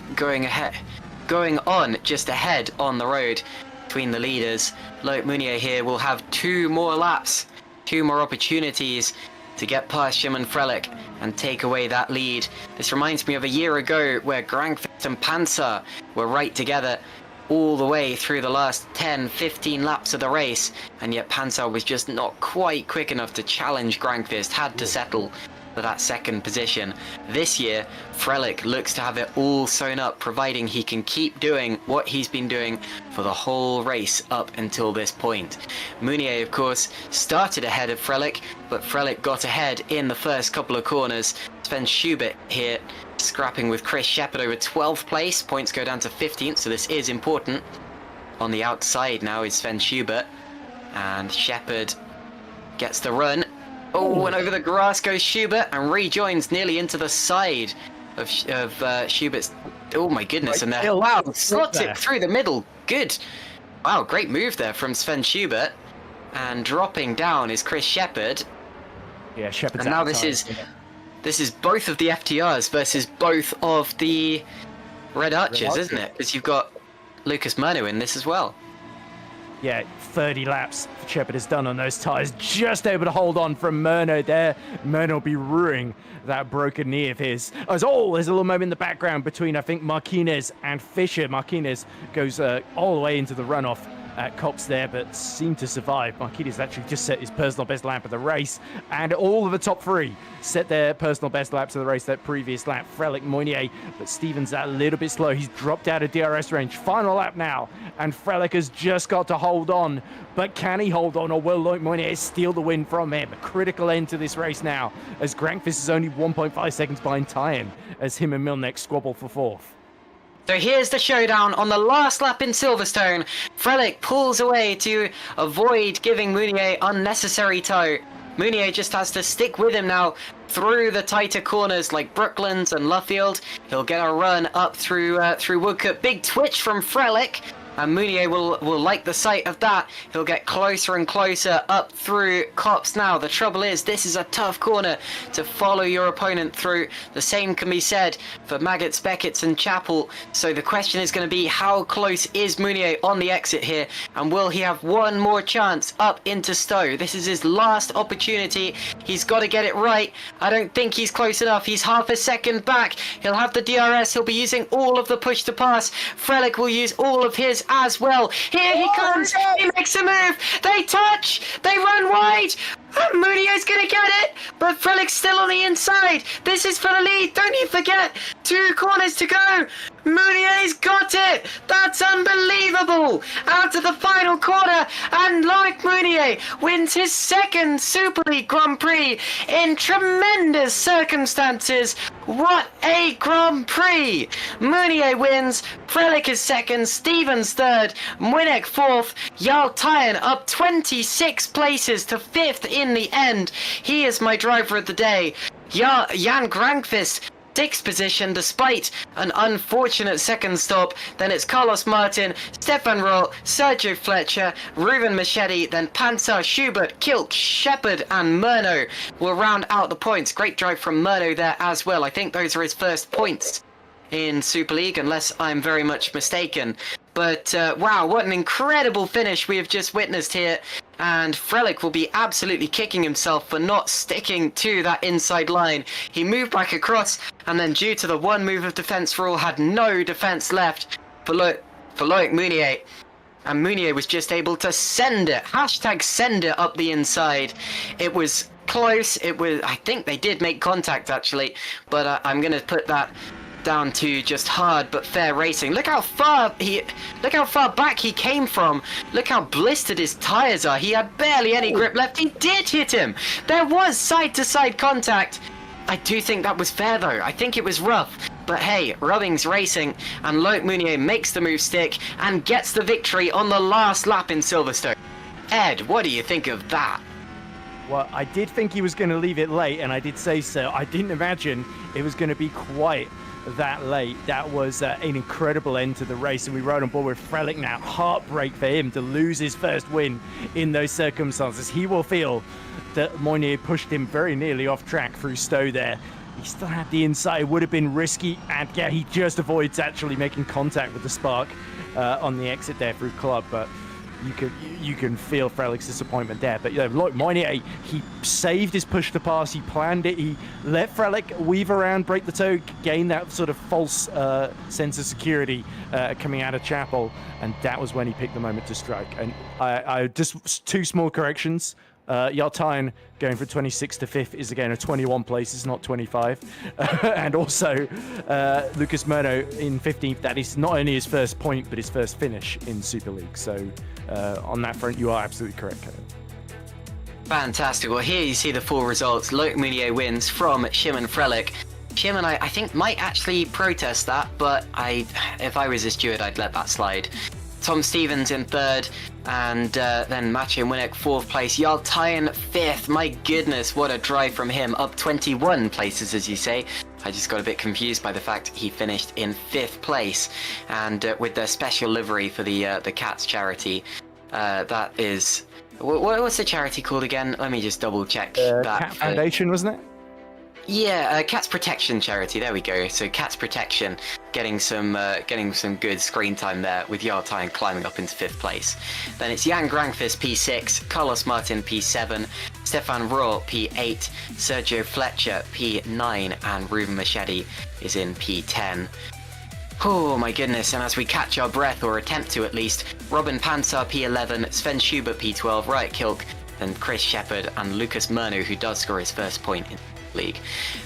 just ahead on the road between the leaders. Loic Mounier here will have 2 more laps, 2 more opportunities to get past Shimon Frelick and take away that lead. This reminds me of a year ago where Grankvist and Panzer were right together all the way through the last 10-15 laps of the race, and yet Panzer was just not quite quick enough to challenge Grankvist, had to settle for that second position. This year, Frelick looks to have it all sewn up, providing he can keep doing what he's been doing for the whole race up until this point. Meunier, of course, started ahead of Frelick, but Frelick got ahead in the first couple of corners. Sven Schubert here scrapping with Chris Shepherd over 12th place. Points go down to 15th, so this is important. On the outside now is Sven Schubert, and Shepherd gets the run. Oh, and over the grass goes Schubert and rejoins nearly into the side of Schubert's. Oh my goodness! And there, wow, slots it through the middle. Good. Wow, great move there from Sven Schubert. And dropping down is Chris Shepherd. Yeah, Shepherd's. And now this is both of the FTRs versus both of the Red Archers, isn't it? Because you've got Lucas Murno in this as well. Yeah, 30 laps Shepherd has done on those tyres. Just able to hold on from Murno there. Murno will be ruining that broken knee of his. There's a little moment in the background between, I think, Marquinez and Fischer. Marquinez goes all the way into the runoff at Cops there, but seemed to survive. Marquinez actually just set his personal best lap of the race, and all of the top three set their personal best laps of the race that previous lap. Frelick, Meunier, but Stevens a little bit slow. He's dropped out of DRS range. Final lap now, and Frelick has just got to hold on. But can he hold on, or will Loic Meunier steal the win from him? A critical end to this race now, as Grankvist is only 1.5 seconds behind Tyen, as him and Milnek squabble for fourth. So here's the showdown on the last lap in Silverstone. Frelick pulls away to avoid giving Meunier unnecessary tow. Meunier just has to stick with him now through the tighter corners like Brooklands and Luffield. He'll get a run up through Woodcote. Big twitch from Frelick. And Meunier will like the sight of that. He'll get closer and closer up through Copse now. The trouble is, this is a tough corner to follow your opponent through. The same can be said for Maggots, Beckett's and Chapel. So the question is going to be, how close is Meunier on the exit here? And will he have one more chance up into Stowe? This is his last opportunity. He's got to get it right. I don't think he's close enough. He's half a second back. He'll have the DRS. He'll be using all of the push to pass. Frelick will use all of his as well. Here he comes. He makes a move. They touch. They run wide. And Meunier's going to get it. But Frelick's still on the inside. This is for the lead. Don't you forget. 2 corners to go. Meunier's got it. That's unbelievable. Out of the final corner. And Loic Meunier wins his second Super League Grand Prix in tremendous circumstances. What a Grand Prix. Meunier wins. Frelick is second. Stevens third. Winnick fourth. Jarl Tyen up 26 places to 5th in the end. He is my driver of the day. Jan Grankvist, 6th position despite an unfortunate second stop. Then it's Carlos Martin, Stefan Roth, Sergio Fletcher, Ruben Machete, then Panzer, Schubert, Kilk, Shepherd and Murno will round out the points. Great drive from Murno there as well. I think those are his first points in Super League, unless I'm very much mistaken. But wow, what an incredible finish we have just witnessed here. And Frelick will be absolutely kicking himself for not sticking to that inside line. He moved back across, and then due to the one move of defense rule, had no defense left for Loic Meunier. And Meunier was just able to send it. Hashtag send it up the inside. It was close. I think they did make contact actually, but I'm going to put that down to just hard but fair racing. Look how far back he came from. Look how blistered his tires are. He had barely any grip left. He did hit him. There was side-to-side contact. I do think that was fair though. I think it was rough. But hey, rubbing's racing, and Loic Meunier makes the move stick and gets the victory on the last lap in Silverstone. Ed, what do you think of that? Well, I did think he was going to leave it late, and I did say so. I didn't imagine it was going to be quite that late. That was an incredible end to the race, and we rode on board with Frelick now. Heartbreak for him to lose his first win in those circumstances. He will feel that Meunier pushed him very nearly off track through Stowe there. He still had the inside. It would have been risky, and yeah, he just avoids actually making contact with the spark on the exit there through Club. But you can feel Frelic's disappointment there. But yeah, look, Moynier, he saved his push to pass. He planned it. He let Frelic weave around, break the toe, gain that sort of false sense of security coming out of Chapel, and that was when he picked the moment to strike. And I just two small corrections. Yartine going from 26th to 5th is again a 21 places, not 25. And also Lucas Murno in 15th. That is not only his first point, but his first finish in Super League. So on that front, you are absolutely correct, Kevin. Fantastic. Well, here you see the full results. Loic Meunier wins from Shimon Frelic. Shimon, I think, might actually protest that, but if I was a steward, I'd let that slide. Tom Stevens in 3rd, and then Maciej Winnick 4th place. Yartine 5th. My goodness, what a drive from him. Up 21 places, as you say. I just got a bit confused by the fact he finished in 5th place. And with the special livery for the Cats charity, that is... What's the charity called again? Let me just double check that. Cat Foundation, wasn't it? Yeah, Cats Protection charity. There we go. So Cats Protection getting some good screen time there, with Yartine climbing up into 5th place. Then it's Jan Grankvist P6, Carlos Martin P7, Stefan Rohr P8, Sergio Fletcher P9, and Ruben Machedi is in P10. Oh my goodness, and as we catch our breath, or attempt to at least, Robin Pansar P11, Sven Schubert P12, Riot Kilk, then Chris Shepherd and Lucas Murno, who does score his first point in League.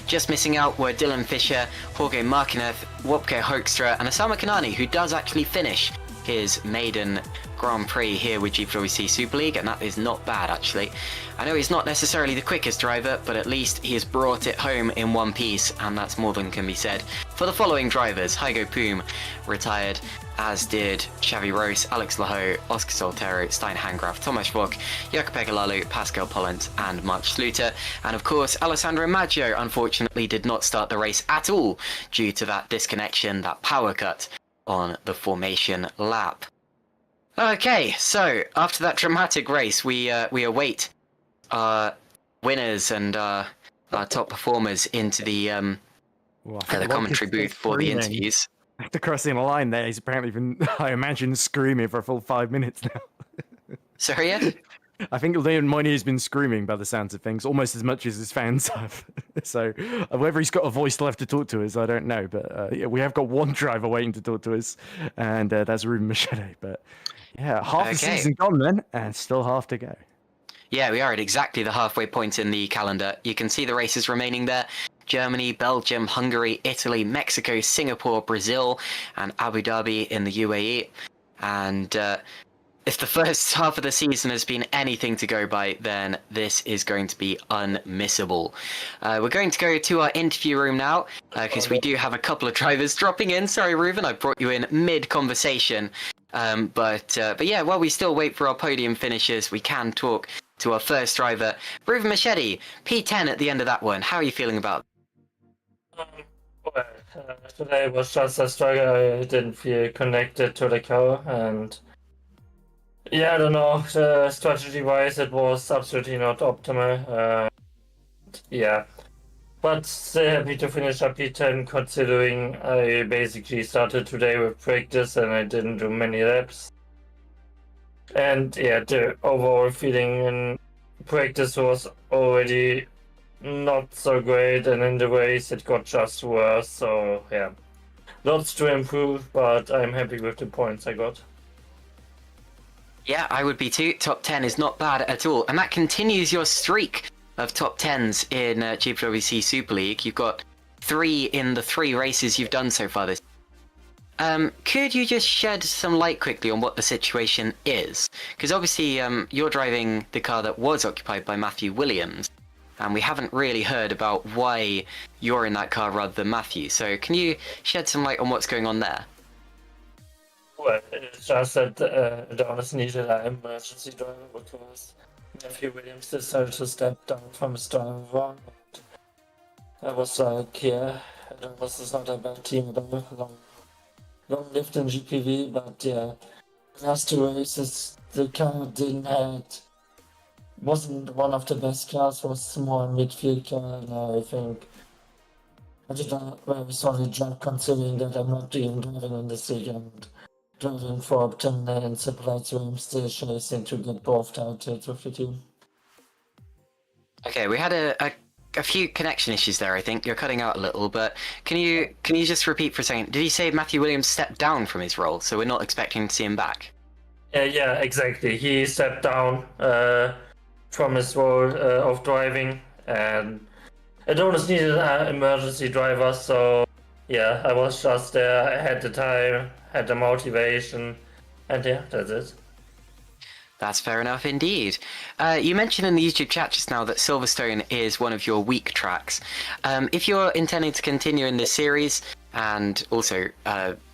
Just missing out were Dylan Fisher, Jorge Martinez, Wopke Hoekstra, and Osama Kanani, who does actually finish his maiden Grand Prix here with GPVWC Super League, and that is not bad actually. I know he's not necessarily the quickest driver, but at least he has brought it home in one piece, and that's more than can be said for the following drivers. Hygo Poom retired, as did Xavi Rose, Alex Laho, Oscar Soltero, Stein Hangraf, Tomasz Vok, Jakob Egalalu, Pascal Pollant, and Mark Schluter. And of course, Alessandro Maggio unfortunately did not start the race at all due to that disconnection, that power cut on the formation lap. Okay, so after that dramatic race, we await our winners and our top performers into the commentary booth for the interviews. After crossing the line there, he's apparently been, I imagine, screaming for a full 5 minutes now. Sorry, yeah? I think Leon Moynier has been screaming by the sounds of things, almost as much as his fans have. So whether he's got a voice left to talk to us, I don't know. But yeah, we have got one driver waiting to talk to us, and that's Ruben Machedi. But yeah, half the season gone then, and still half to go. Yeah, we are at exactly the halfway point in the calendar. You can see the races remaining there. Germany, Belgium, Hungary, Italy, Mexico, Singapore, Brazil, and Abu Dhabi in the UAE. And if the first half of the season has been anything to go by, then this is going to be unmissable. We're going to go to our interview room now, because we do have a couple of drivers dropping in. Sorry, Ruben, I brought you in mid-conversation. But yeah, while we still wait for our podium finishes, we can talk to our first driver, Ruben Machedi, P10 at the end of that one. How are you feeling about it? Well, today was just a struggle. I didn't feel connected to the car, and yeah, I don't know. Strategy-wise, it was absolutely not optimal. Yeah, but still happy to finish up P10, considering I basically started today with practice and I didn't do many laps. And yeah, the overall feeling in practice was already not so great, and in the race it got just worse. So yeah, lots to improve, but I'm happy with the points I got. Yeah, I would be too. Top 10 is not bad at all, and that continues your streak of top 10s in GPVWC Super League. You've got 3 in the 3 races you've done so far this. Could you just shed some light quickly on what the situation is? Because obviously you're driving the car that was occupied by Matthew Williams, and we haven't really heard about why you're in that car rather than Matthew. So can you shed some light on what's going on there? Well, it's just that there was needed an emergency driver because Matthew Williams decided to step down from his driver. I was like, yeah, this is not a bad team at all. Long lived in GPV, but yeah, last 2 races the car wasn't one of the best cars, was small midfield car, and I think I did a very solid job considering that I'm not even driving in this league, and driving for Optim and Superleague Championship, still chasing to get both titles with the team. Okay, we had a few connection issues there. I think you're cutting out a little, but can you just repeat for a second? Did you say Matthew Williams stepped down from his role, so we're not expecting to see him back? Yeah, exactly. He stepped down from his role of driving, and Adonis needed an emergency driver, so yeah, I was just there. I had the time, had the motivation, and yeah, that's it. That's fair enough indeed. You mentioned in the YouTube chat just now that Silverstone is one of your weak tracks. If you're intending to continue in this series, and also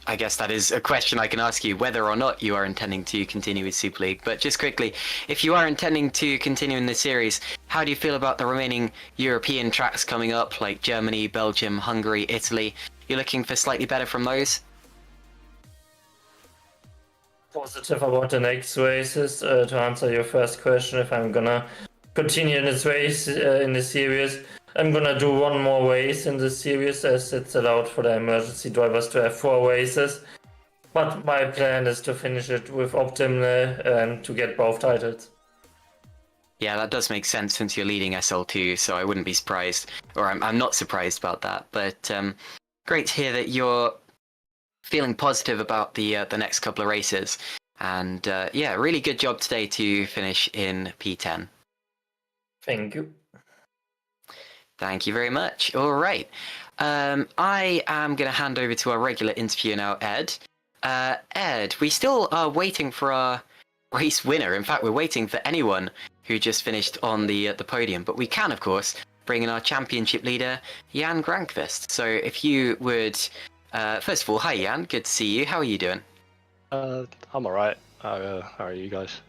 I guess that is a question I can ask you whether or not you are intending to continue with Super League. But just quickly, if you are intending to continue in this series, how do you feel about the remaining European tracks coming up, like Germany, Belgium, Hungary, Italy? You're looking for slightly better from those? Positive about the next races. To answer your first question, if I'm gonna continue in this race in the series, I'm gonna do one more race in the series, as it's allowed for the emergency drivers to have 4 races. But my plan is to finish it with Optim and to get both titles. Yeah, that does make sense since you're leading SL2, so I wouldn't be surprised, or I'm not surprised about that. But great to hear that you're feeling positive about the next couple of races, and yeah, really good job today to finish in P10. Thank you. Thank you very much. All right, I am going to hand over to our regular interviewer now, Ed. Ed, we still are waiting for our race winner. In fact, we're waiting for anyone who just finished on the podium, but we can, of course, bring in our championship leader, Jan Grankvist. So if you would. First of all, hi Jan, good to see you. How are you doing? I'm alright. How are you guys?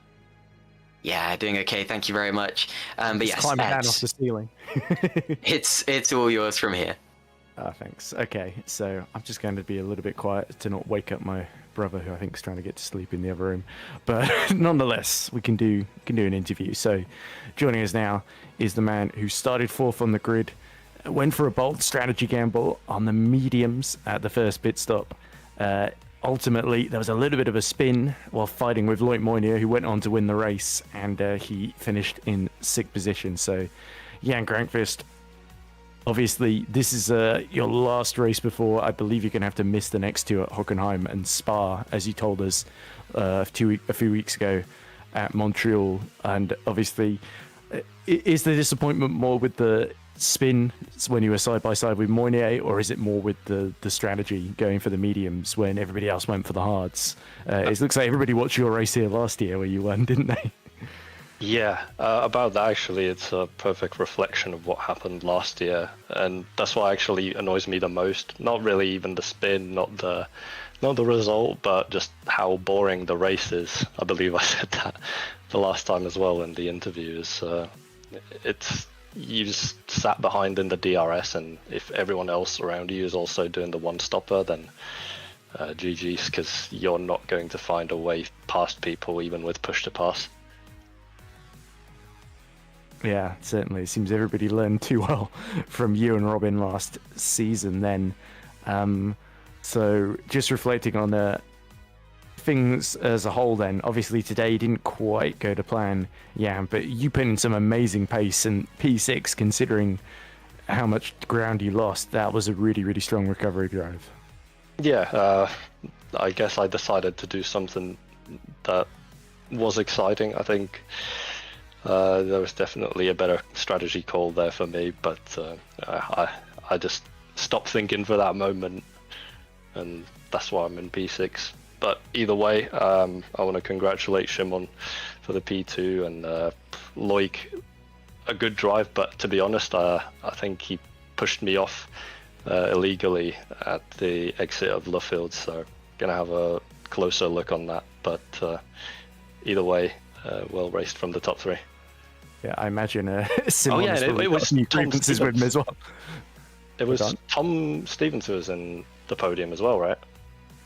Yeah, doing okay. Thank you very much. But Just yes, climbing Ed, down off the ceiling. it's all yours from here. Thanks. Okay, so I'm just going to be a little bit quiet to not wake up my brother, who I think is trying to get to sleep in the other room. But nonetheless, we can do an interview. So joining us now is the man who started 4th on the grid, went for a bold strategy gamble on the mediums at the first pit stop. Ultimately, there was a little bit of a spin while fighting with Loic Moynier, who went on to win the race, and he finished in 6th position. So, Jan Grankvist, obviously, this is your last race before I believe you're going to have to miss the next 2 at Hockenheim and Spa, as you told us a few weeks ago at Montreal. And obviously, is the disappointment more with the spin when you were side by side with Moynier, or is it more with the strategy going for the mediums when everybody else went for the hards? It looks like everybody watched your race here last year where you won, didn't they? Yeah, about that actually, it's a perfect reflection of what happened last year, and that's what actually annoys me the most. Not really even the spin, not the result, but just how boring the race is. I believe I said that the last time as well in the interviews. It's you just sat behind in the DRS, and if everyone else around you is also doing the one stopper, then GG's, because you're not going to find a way past people even with push to pass. Yeah, certainly. It seems everybody learned too well from you and Robin last season then. So just reflecting on things as a whole then, obviously today didn't quite go to plan, yeah, but you put in some amazing pace, and P6, considering how much ground you lost, that was a really, really strong recovery drive. Yeah, I guess I decided to do something that was exciting. I think there was definitely a better strategy call there for me, but I just stopped thinking for that moment, and that's why I'm in P6. But either way, I want to congratulate Shimon for the P2, and Loic, a good drive, but to be honest, I think he pushed me off illegally at the exit of Luffield, so gonna have a closer look on that. But either way, well raced from the top 3. Yeah, I imagine Simon it was new Tom grievances with him as well. It was Tom Stevens who was in the podium as well, right?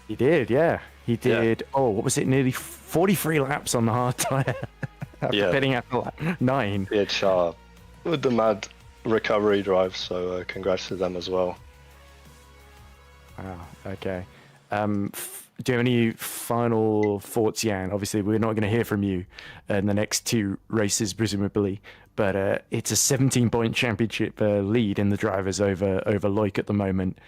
He did, yeah. He did, what was it, nearly 43 laps on the hard tyre after pitting after lap 9. Yeah, sharp with the mad recovery drive, so congrats to them as well. Wow, okay. do you have any final thoughts, Jan? Obviously, we're not going to hear from you in the next 2 races, presumably, but it's a 17-point championship lead in the drivers over Loic at the moment.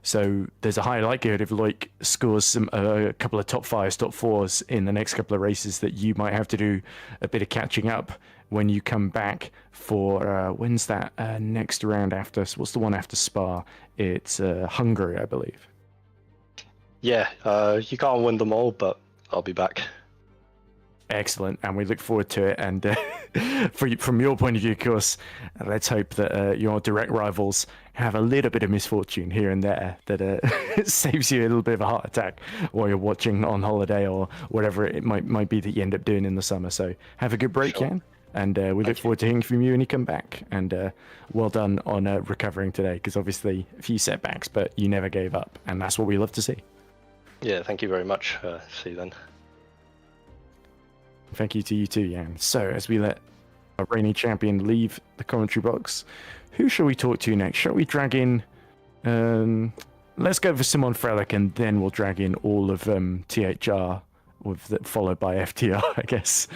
So there's a high likelihood if Loic scores a couple of top 5s, top 4s in the next couple of races that you might have to do a bit of catching up when you come back for, when's that next round after? So what's the one after Spa? It's Hungary, I believe. Yeah, you can't win them all, but I'll be back. Excellent, and we look forward to it. And from your point of view, of course, let's hope that your direct rivals have a little bit of misfortune here and there that saves you a little bit of a heart attack while you're watching on holiday or whatever it might be that you end up doing in the summer. So have a good break, Sure. Jan, and we look forward to hearing from you when you come back. And well done on recovering today, because obviously a few setbacks, but you never gave up, and that's what we love to see. Yeah, thank you very much. See you then. Thank you to you too, Jan. So, as we let our reigning champion leave the commentary box, who shall we talk to next? Shall we drag in... let's go for Simon Frelick, and then we'll drag in all of THR, followed by FTR, I guess.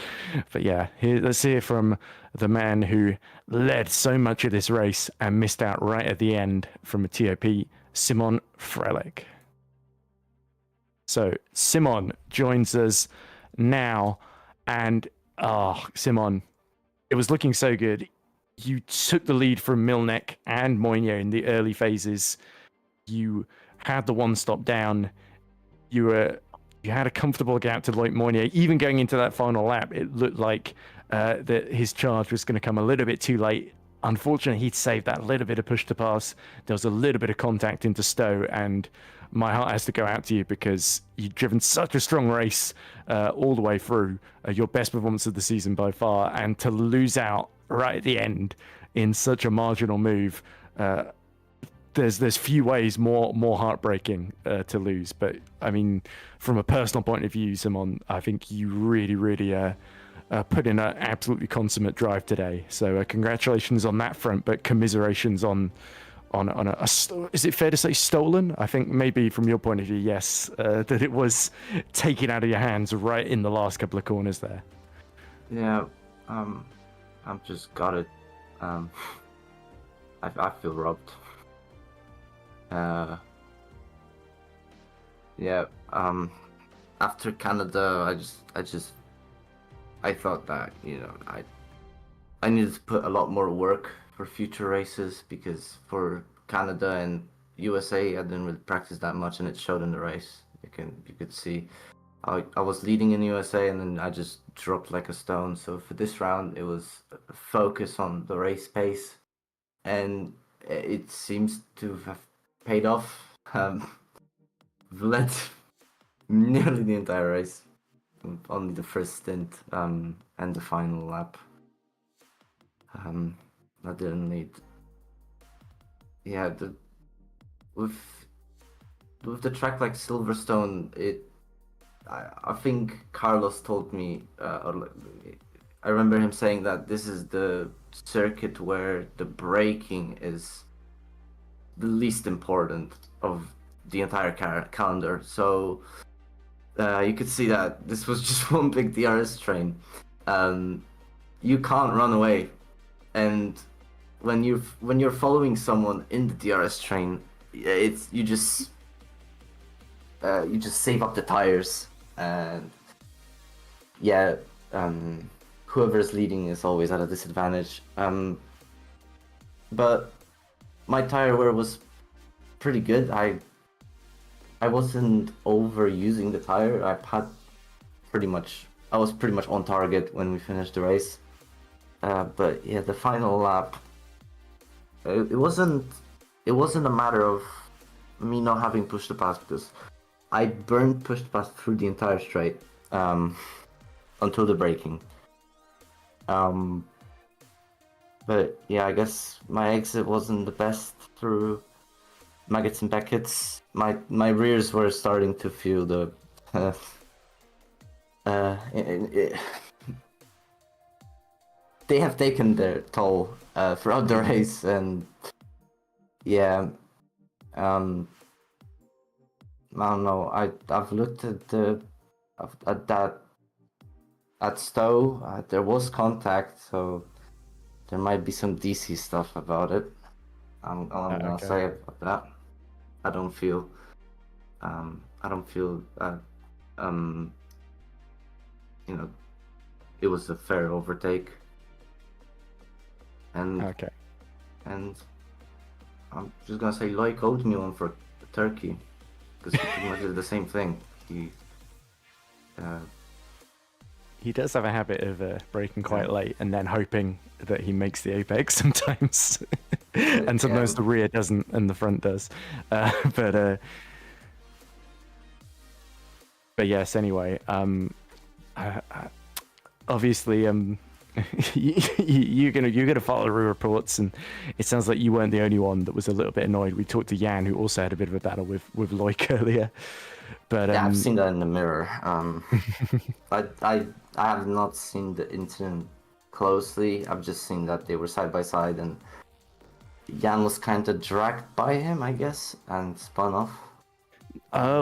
But yeah, let's hear from the man who led so much of this race and missed out right at the end from a TOP, Simon Frelick. So, Simon joins us now. And, Simon, it was looking so good. You took the lead from Milnek and Moynier in the early phases. You had the one stop down. You had a comfortable gap to Loic Moynier. Even going into that final lap, it looked like that his charge was going to come a little bit too late. Unfortunately, he'd saved that little bit of push to pass. There was a little bit of contact into Stowe, and my heart has to go out to you because you've driven such a strong race all the way through, your best performance of the season by far, and to lose out right at the end in such a marginal move, there's few ways more heartbreaking to lose. But I mean, from a personal point of view, Simon, I think you really put in an absolutely consummate drive today. So congratulations on that front, but commiserations on is it fair to say stolen? I think maybe from your point of view, yes, that it was taken out of your hands right in the last couple of corners there. Yeah, I'm just gutted. I feel robbed. After Canada, I thought that, I needed to put a lot more work for future races, because for Canada and USA I didn't really practice that much, and it showed in the race. You could see I was leading in USA, and then I just dropped like a stone. So for this round, it was a focus on the race pace, and it seems to have paid off. Led nearly the entire race, only the first stint and the final lap. I didn't need. Yeah, with the track like Silverstone, I think Carlos told me, I remember him saying that this is the circuit where the braking is the least important of the entire calendar. So you could see that this was just one big DRS train. You can't run away, and when you're following someone in the DRS train, you just save up the tires, and whoever's leading is always at a disadvantage. But my tire wear was pretty good. I wasn't overusing the tire. I was pretty much on target when we finished the race. But yeah, the final lap, it wasn't a matter of me not having pushed the pass, because I burned push the pass through the entire straight until the braking. But yeah, I guess my exit wasn't the best through Maggots and Beckett's. My rears were starting to feel the they have taken their toll throughout the race, and yeah, I don't know. I've looked at at Stowe. There was contact, so there might be some DC stuff about it. I'm gonna Okay. say about that. I don't feel it was a fair overtake. And Okay. and I'm just gonna say like oatmeal for Turkey, because he pretty much did the same thing. He does have a habit of breaking quite late and then hoping that he makes the apex sometimes, and sometimes the rear doesn't and the front does. But yes. Anyway, obviously, you're gonna follow the reports, and it sounds like you weren't the only one that was a little bit annoyed. We talked to Jan, who also had a bit of a battle with Loic earlier. But yeah, I've seen that in the mirror. I have not seen the incident closely. I've just seen that they were side by side, and Jan was kind of dragged by him, I guess, and spun off.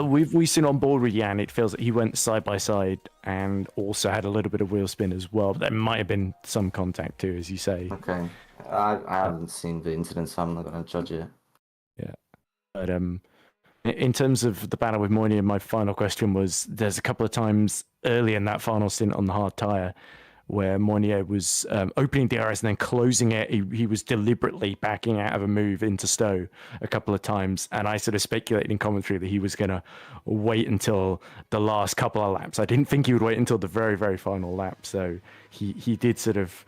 We've seen on board with Jan. It feels that he went side by side and also had a little bit of wheel spin as well. But there might have been some contact too, as you say. Okay, I haven't seen the incident, so I'm not gonna judge it. Yeah, but in terms of the battle with Moynier, my final question was: there's a couple of times early in that final stint on the hard tire where Moynier was opening DRS and then closing it. He was deliberately backing out of a move into Stowe a couple of times, and I sort of speculated in commentary that he was going to wait until the last couple of laps. I didn't think he would wait until the very, very final lap, so he did sort of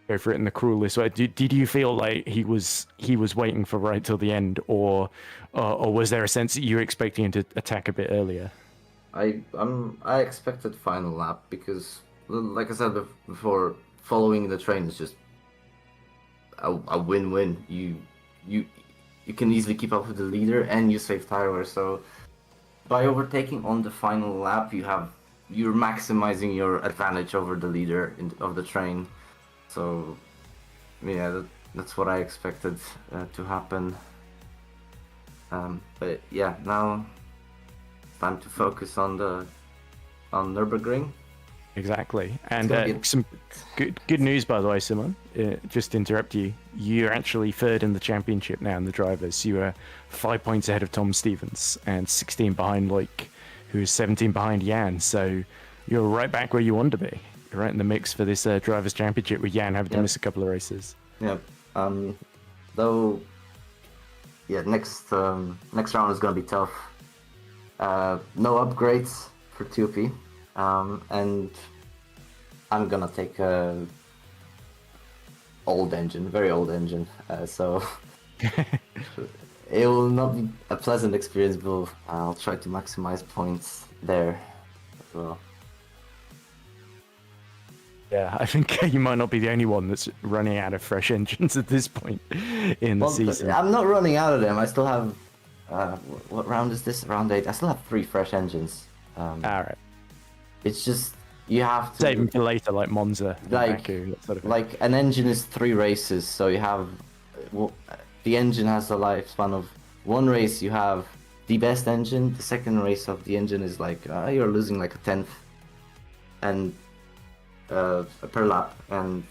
go for it in the cruelest way. Did you feel like he was waiting for right till the end, or was there a sense that you were expecting him to attack a bit earlier? I expected final lap because, like I said before, following the train is just a win-win. You can easily keep up with the leader and you save tire wear. So by overtaking on the final lap, you're maximizing your advantage over the leader of the train. So yeah, that's what I expected to happen. But yeah, now time to focus on Nürburgring. Exactly, and some good news, by the way, Simon. Just to interrupt you, you're actually third in the championship now in the drivers. You are 5 points ahead of Tom Stevens and 16 behind Loic, who is 17 behind Jan. So you're right back where you want to be. You're right in the mix for this drivers' championship with Jan having to miss a couple of races. Yeah. Though. Yeah. Next round is gonna be tough. No upgrades for 2P. And I'm gonna take a very old engine. So it will not be a pleasant experience, but I'll try to maximize points there as well. Yeah, I think you might not be the only one that's running out of fresh engines at this point in the season. I'm not running out of them. I still have. What round is this? Round 8. I still have 3 fresh engines. All right. It's just you have to save them for later, like Monza, like Baku, that sort of thing. Like an engine is 3 races, so you have the engine has a lifespan of 1 race. You have the best engine. The second race of the engine is like you're losing like a 10th, and per lap, and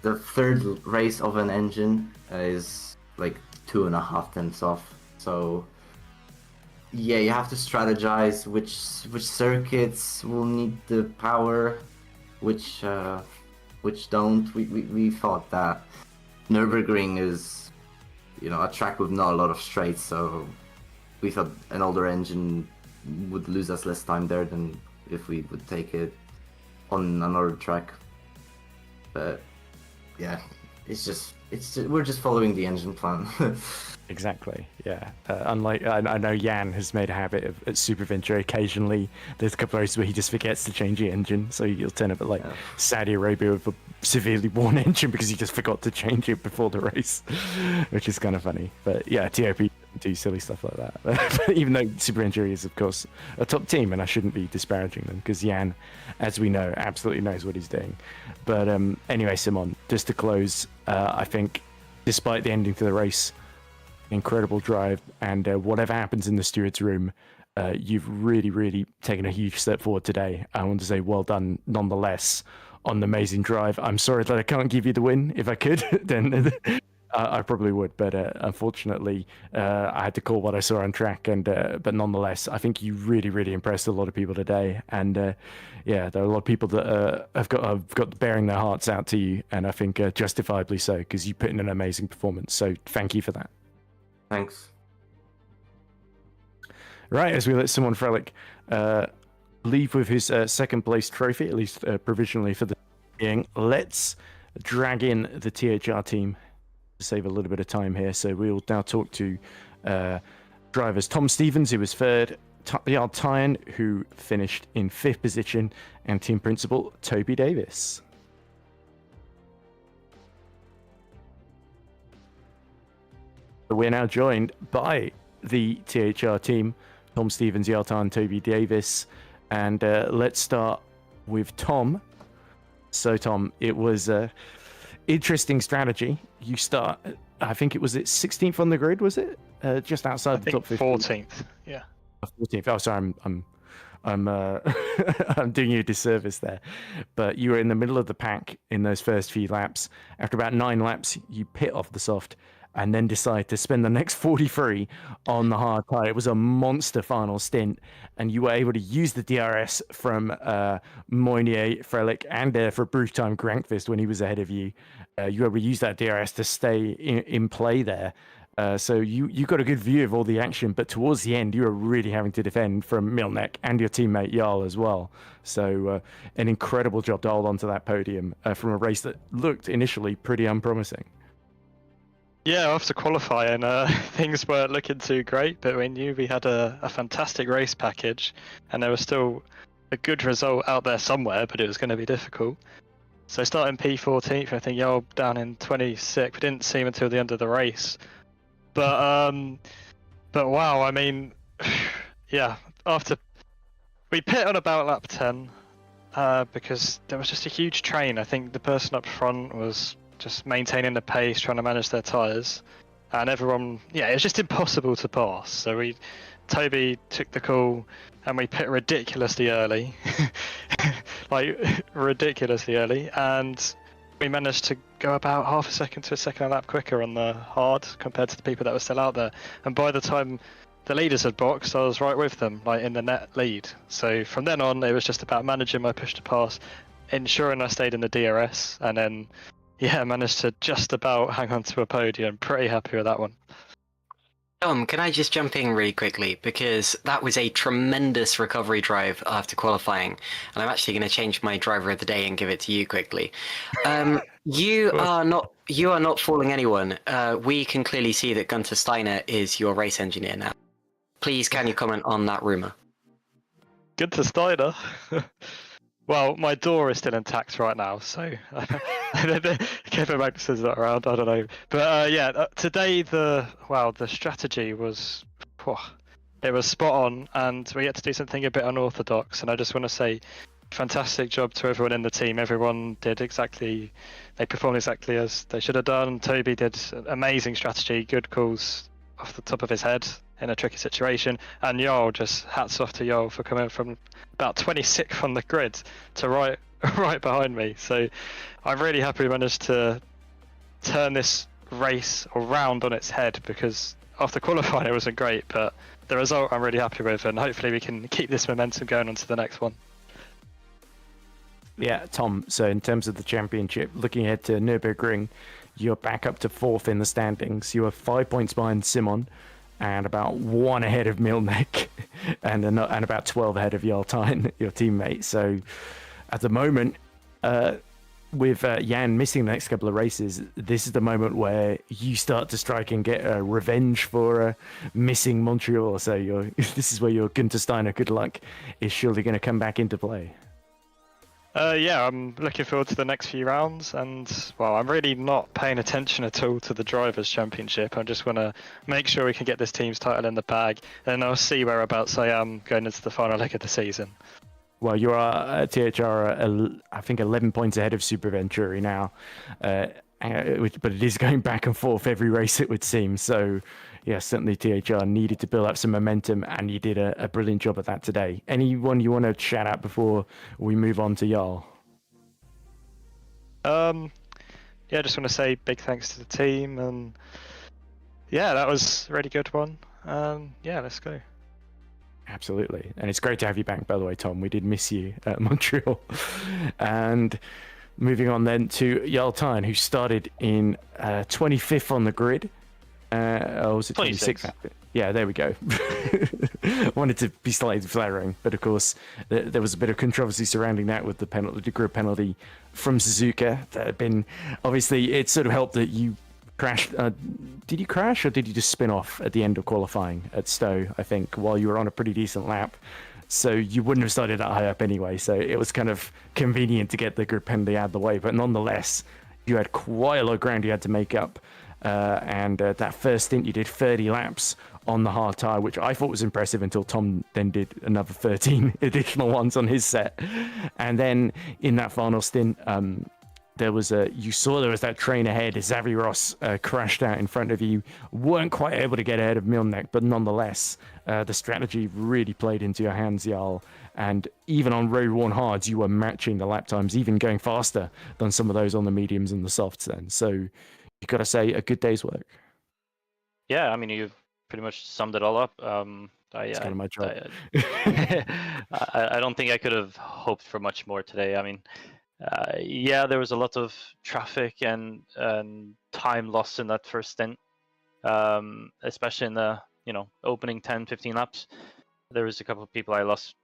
the third race of an engine is like 2.5 tenths off. So yeah, you have to strategize which circuits will need the power, which don't. We thought that Nürburgring is, a track with not a lot of straights, so we thought an older engine would lose us less time there than if we would take it on another track. But yeah, we're just following the engine plan. Exactly, yeah. Unlike, I know Jan has made a habit of at Superventure occasionally. There's a couple of races where he just forgets to change the engine, so you'll turn up at Saudi Arabia with a severely worn engine because he just forgot to change it before the race, which is kind of funny. But yeah, TOP do silly stuff like that. Even though Superventure is, of course, a top team, and I shouldn't be disparaging them because Jan, as we know, absolutely knows what he's doing. But anyway, Simon, just to close, I think despite the ending to the race, incredible drive, and whatever happens in the stewards room, you've really, really taken a huge step forward today. I want to say well done nonetheless on the amazing drive. I'm sorry that I can't give you the win. If I could, then I probably would. But unfortunately, I had to call what I saw on track. And but nonetheless, I think you really, really impressed a lot of people today. And yeah, there are a lot of people that have got bearing their hearts out to you, and I think justifiably so, because you put in an amazing performance. So thank you for that. Thanks. Right, as we let Simon Frelick leave with his second place trophy, at least provisionally for the being, let's drag in the THR team to save a little bit of time here. So we'll now talk to drivers Tom Stevens, who was third, Jarl Tyen, who finished in 5th position, and team principal Toby Davis. We're now joined by the THR team, Tom Stevens, Jarl Tyen, Toby Davis, and let's start with Tom. So Tom, it was a interesting strategy. You start, I think it was 16th on the grid, was it? Just outside the top 15. 14th. Yeah. 14th. Oh, sorry, I'm I'm doing you a disservice there. But you were in the middle of the pack in those first few laps. After about 9 laps, you pit off the soft and then decide to spend the next 43 on the hard tyre. It was a monster final stint, and you were able to use the DRS from Moynier, Frelick, and for a brief time Grankvist when he was ahead of you. You were able to use that DRS to stay in play there. So you got a good view of all the action, but towards the end, you were really having to defend from Milnek and your teammate Jarl as well. So an incredible job to hold on to that podium from a race that looked initially pretty unpromising. Yeah, after qualifying, things weren't looking too great, but we knew we had a fantastic race package, and there was still a good result out there somewhere, but it was going to be difficult. So starting P14th, I think Jarl down in 26th. We didn't see him until the end of the race. But wow, I mean, yeah, after we pit on about lap 10, because there was just a huge train. I think the person up front was just maintaining the pace, trying to manage their tyres, and everyone, yeah, it was just impossible to pass. So Toby took the call, and we pit ridiculously early, like ridiculously early, and we managed to go about half a second to a second a lap quicker on the hard compared to the people that were still out there. And by the time the leaders had boxed, I was right with them, like in the net lead. So from then on, it was just about managing my push to pass, ensuring I stayed in the DRS, and then, yeah, managed to just about hang on to a podium. Pretty happy with that one. Tom, can I just jump in really quickly, because that was a tremendous recovery drive after qualifying, and I'm actually going to change my driver of the day and give it to you quickly. You are not fooling anyone. We can clearly see that Gunter Steiner is your race engineer now. Please, can you comment on that rumor? Gunter Steiner. Well, my door is still intact right now, so Kevin Magnussen's not around. I don't know, but yeah, today the strategy was, it was spot on, and we had to do something a bit unorthodox. And I just want to say, fantastic job to everyone in the team. Everyone they performed exactly as they should have done. Toby did amazing strategy, good calls off the top of his head in a tricky situation, and Jarl, just hats off to Jarl for coming from about 26th on the grid to right behind me. So I'm really happy we managed to turn this race around on its head, because after qualifying it wasn't great, but the result I'm really happy with, and hopefully we can keep this momentum going on to the next one. Yeah, Tom, so in terms of the championship, looking ahead to Nürburgring, you're back up to 4th in the standings. You are 5 points behind Simon, and about 1 ahead of Milnek, and about 12 ahead of Jarl Tyen, your teammate. So at the moment, with Jan missing the next couple of races, this is the moment where you start to strike and get revenge for missing Montreal. So this is where your Gunter Steiner good luck is surely going to come back into play. Yeah, I'm looking forward to the next few rounds, and well, I'm really not paying attention at all to the Drivers' Championship. I just want to make sure we can get this team's title in the bag, and I'll see whereabouts I am going into the final leg of the season. Well, you are THR, I think, 11 points ahead of Super Venturi now. but it is going back and forth every race, it would seem. So, yeah, certainly THR needed to build up some momentum, and you did a brilliant job at that today. Anyone you want to shout out before we move on to Jarl? Yeah, I just want to say big thanks to the team, and yeah, that was a really good one. Yeah, let's go. Absolutely. And it's great to have you back, by the way, Tom. We did miss you at Montreal. And moving on then to Jarl Tyne, who started in 25th on the grid. Was it 26th? Yeah, there we go. Wanted to be slightly flattering, but of course there was a bit of controversy surrounding that with the grid penalty from Suzuka. That had been, obviously, it sort of helped that you crashed. Did you crash, or did you just spin off at the end of qualifying at Stowe, I think, while you were on a pretty decent lap? So you wouldn't have started that high up anyway, so it was kind of convenient to get the grid penalty out of the way. But nonetheless, you had quite a lot of ground you had to make up. And that first stint, you did 30 laps on the hard tyre, which I thought was impressive until Tom then did another 13 additional ones on his set. And then in that final stint, you saw there was that train ahead. Xavi Ross crashed out in front of you. Weren't quite able to get ahead of Milnek, but nonetheless, the strategy really played into your hands, Jarl. And even on road worn hards, you were matching the lap times, even going faster than some of those on the mediums and the softs then. So you've got to say, a good day's work. Yeah, I mean, you've pretty much summed it all up. It's kind of my job. I don't think I could have hoped for much more today. I mean, yeah, there was a lot of traffic and time lost in that first stint, especially in the opening 10-15 laps. There was a couple of people I lost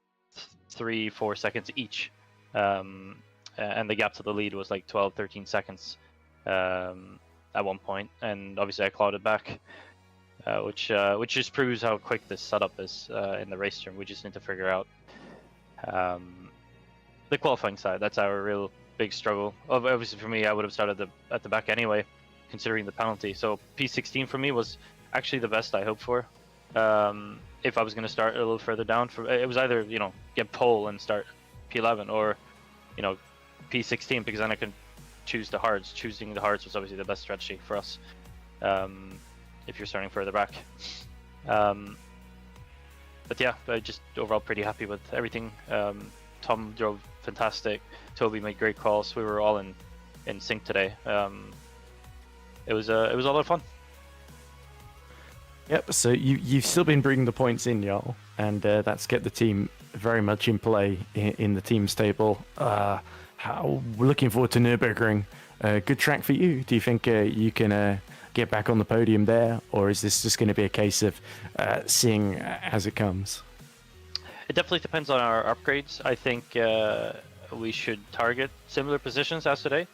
3-4 seconds each, and the gap to the lead was like 12-13 seconds at one point, and obviously I clawed it back, which just proves how quick this setup is in the race term. We just need to figure out the qualifying side. That's our real big struggle. Obviously for me, I would have started at the back anyway, considering the penalty. So P16 for me was actually the best I hoped for. If I was going to start a little further down, it was either get pole and start P11 or P16, because then I could choose the hards. Choosing the hards was obviously the best strategy for us if you're starting further back. But yeah, just overall pretty happy with everything. Tom drove fantastic. Toby made great calls. We were all in sync today. It was a lot of fun. Yep. So you've still been bringing the points in, Jarl, and that's kept the team very much in play in the team's table. We're looking forward to Nürburgring. Good track for you. Do you think you can get back on the podium there, or is this just going to be a case of seeing as it comes? It definitely depends on our upgrades. I think we should target similar positions as today.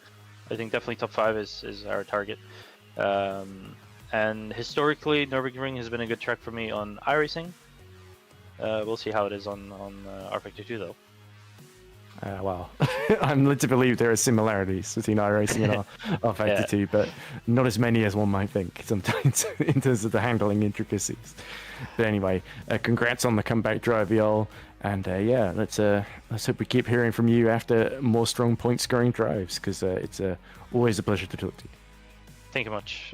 I think definitely top 5 is our target. And historically, Nürburgring has been a good track for me on iRacing. We'll see how it is on R52 though. Well, I'm led to believe there are similarities between iRacing and R52, yeah, but not as many as one might think sometimes in terms of the handling intricacies. But anyway, congrats on the comeback drive, Jarl, and yeah, let's hope we keep hearing from you after more strong point scoring drives, because it's always a pleasure to talk to you. Thank you much.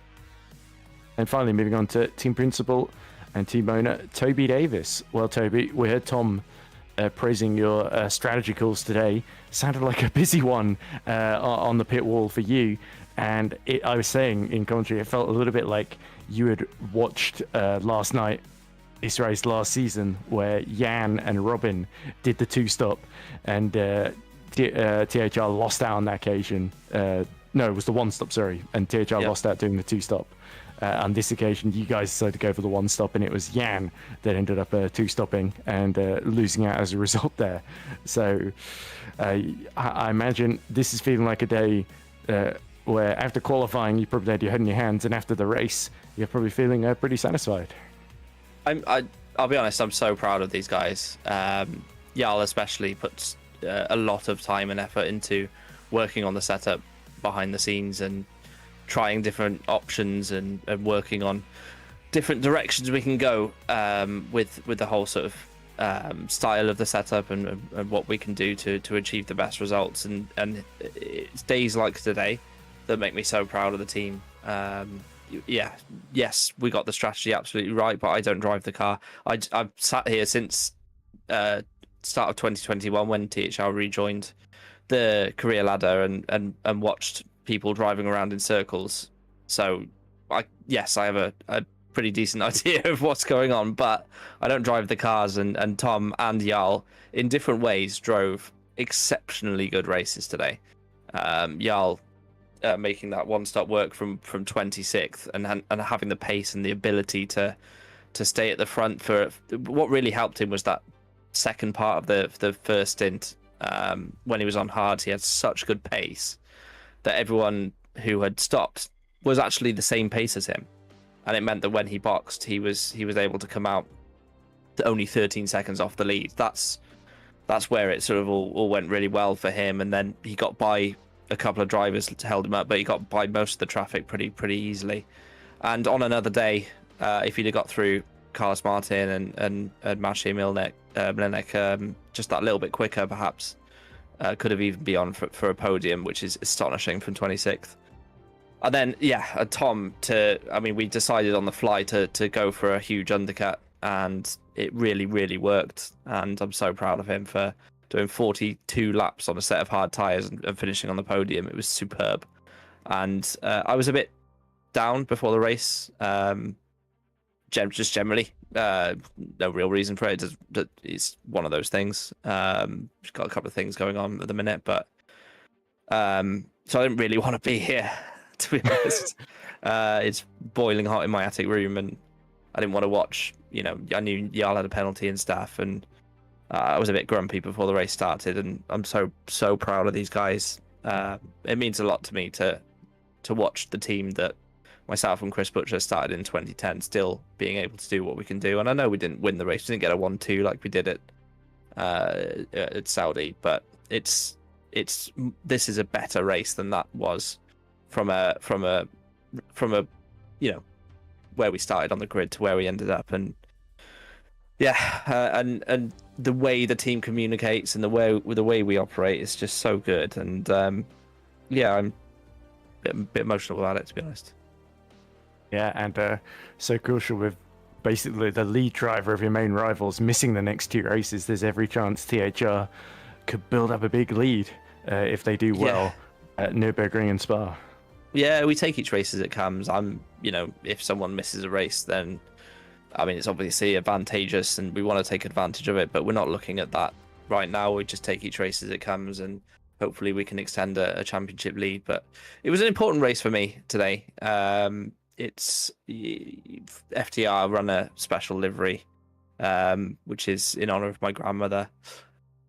And finally, moving on to team principal and team owner Toby Davis. Well, Toby, we heard Tom praising your strategy calls today. Sounded like a busy one on the pit wall for you. And I was saying in commentary, it felt a little bit like you had watched last night, this race last season, where Jan and Robin did the 2-stop, and THR lost out on that occasion. No, it was the 1-stop, sorry, and THR lost out doing the 2-stop. On this occasion, you guys decided to go for the 1-stop, and it was Jan that ended up 2-stopping and losing out as a result there. So I imagine this is feeling like a day where after qualifying, you probably had your head in your hands, and after the race, you're probably feeling pretty satisfied. I'll be honest, I'm so proud of these guys. Jarl especially puts a lot of time and effort into working on the setup behind the scenes and trying different options and working on different directions we can go with the whole sort of style of the setup and what we can do to achieve the best results. And it's days like today that make me so proud of the team. Yes, we got the strategy absolutely right, but I don't drive the car. I've sat here since start of 2021 when THR rejoined the career ladder and watched people driving around in circles. So I have a pretty decent idea of what's going on, but I don't drive the cars, and Tom and Jarl in different ways drove exceptionally good races today. Jarl making that one stop work from 26th and having the pace and the ability to stay at the front. For what really helped him was that second part of the first stint, when he was on hard, he had such good pace that everyone who had stopped was actually the same pace as him, and it meant that when he boxed, he was able to come out only 13 seconds off the lead. That's where it sort of all went really well for him, and then he got by a couple of drivers to held him up, but he got by most of the traffic pretty easily. And on another day, if he'd have got through Carlos Martin and Maciej Mlinek just that little bit quicker, perhaps could have even been on for a podium, which is astonishing from 26th. And then Tom, we decided on the fly to go for a huge undercut, and it really worked, and I'm so proud of him for doing 42 laps on a set of hard tyres and finishing on the podium. It was superb. And I was a bit down before the race, just generally. No real reason for it. It's one of those things. Just got a couple of things going on at the minute, but so I didn't really want to be here, to be honest. It's boiling hot in my attic room, and I didn't want to watch. I knew Jarl had a penalty and stuff, and I was a bit grumpy before the race started, and I'm so proud of these guys. It means a lot to me to watch the team that myself and Chris Butcher started in 2010 still being able to do what we can do. And I know we didn't win the race, we didn't get a 1-2 like we did at Saudi, but this is a better race than that was from a where we started on the grid to where we ended up. And and the way the team communicates and the way we operate is just so good. And I'm a bit emotional about it, to be honest. Yeah, and so crucial with basically the lead driver of your main rivals missing the next two races. There's every chance THR could build up a big lead if they do well at Nürburgring and Spa. Yeah, we take each race as it comes. If someone misses a race, then it's obviously advantageous and we want to take advantage of it, but we're not looking at that right now. We just take each race as it comes, and hopefully we can extend a championship lead. But it was an important race for me today. It's FTR run a special livery, which is in honor of my grandmother,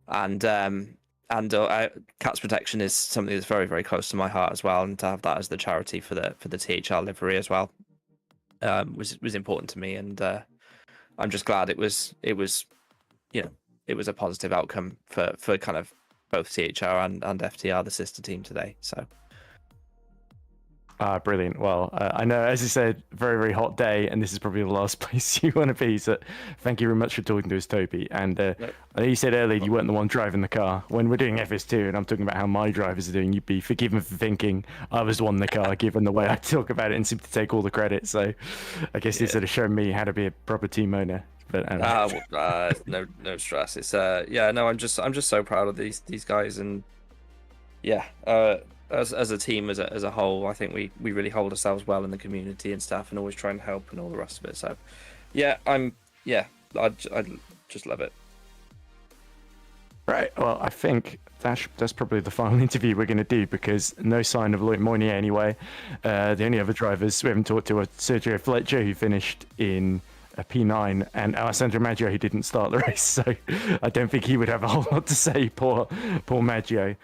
and cat's protection is something that's very, very close to my heart as well, and to have that as the charity for the THR livery as well was important to me, and I'm just glad it was a positive outcome for kind of both THR and FTR, the sister team, today. So. Brilliant. Well, I know, as you said, very, very hot day, and this is probably the last place you want to be. So thank you very much for talking to us, Toby. And I know you said earlier you weren't the one driving the car. When we're doing FS2 and I'm talking about how my drivers are doing, you'd be forgiven for thinking I was the one in the car, given the way I talk about it and seem to take all the credit. So I guess you sort of showed me how to be a proper team owner. But no stress. It's I'm just so proud of these guys, and as a team, as a whole, I think we really hold ourselves well in the community and stuff, and always try and help and all the rest of it. So I just love it. Right. Well, I think that's probably the final interview we're going to do, because no sign of Loic Moynier anyway. The only other drivers we haven't talked to are Sergio Fletcher, who finished in a P9, and Alessandro Maggio, who didn't start the race, so I don't think he would have a whole lot to say, poor Maggio.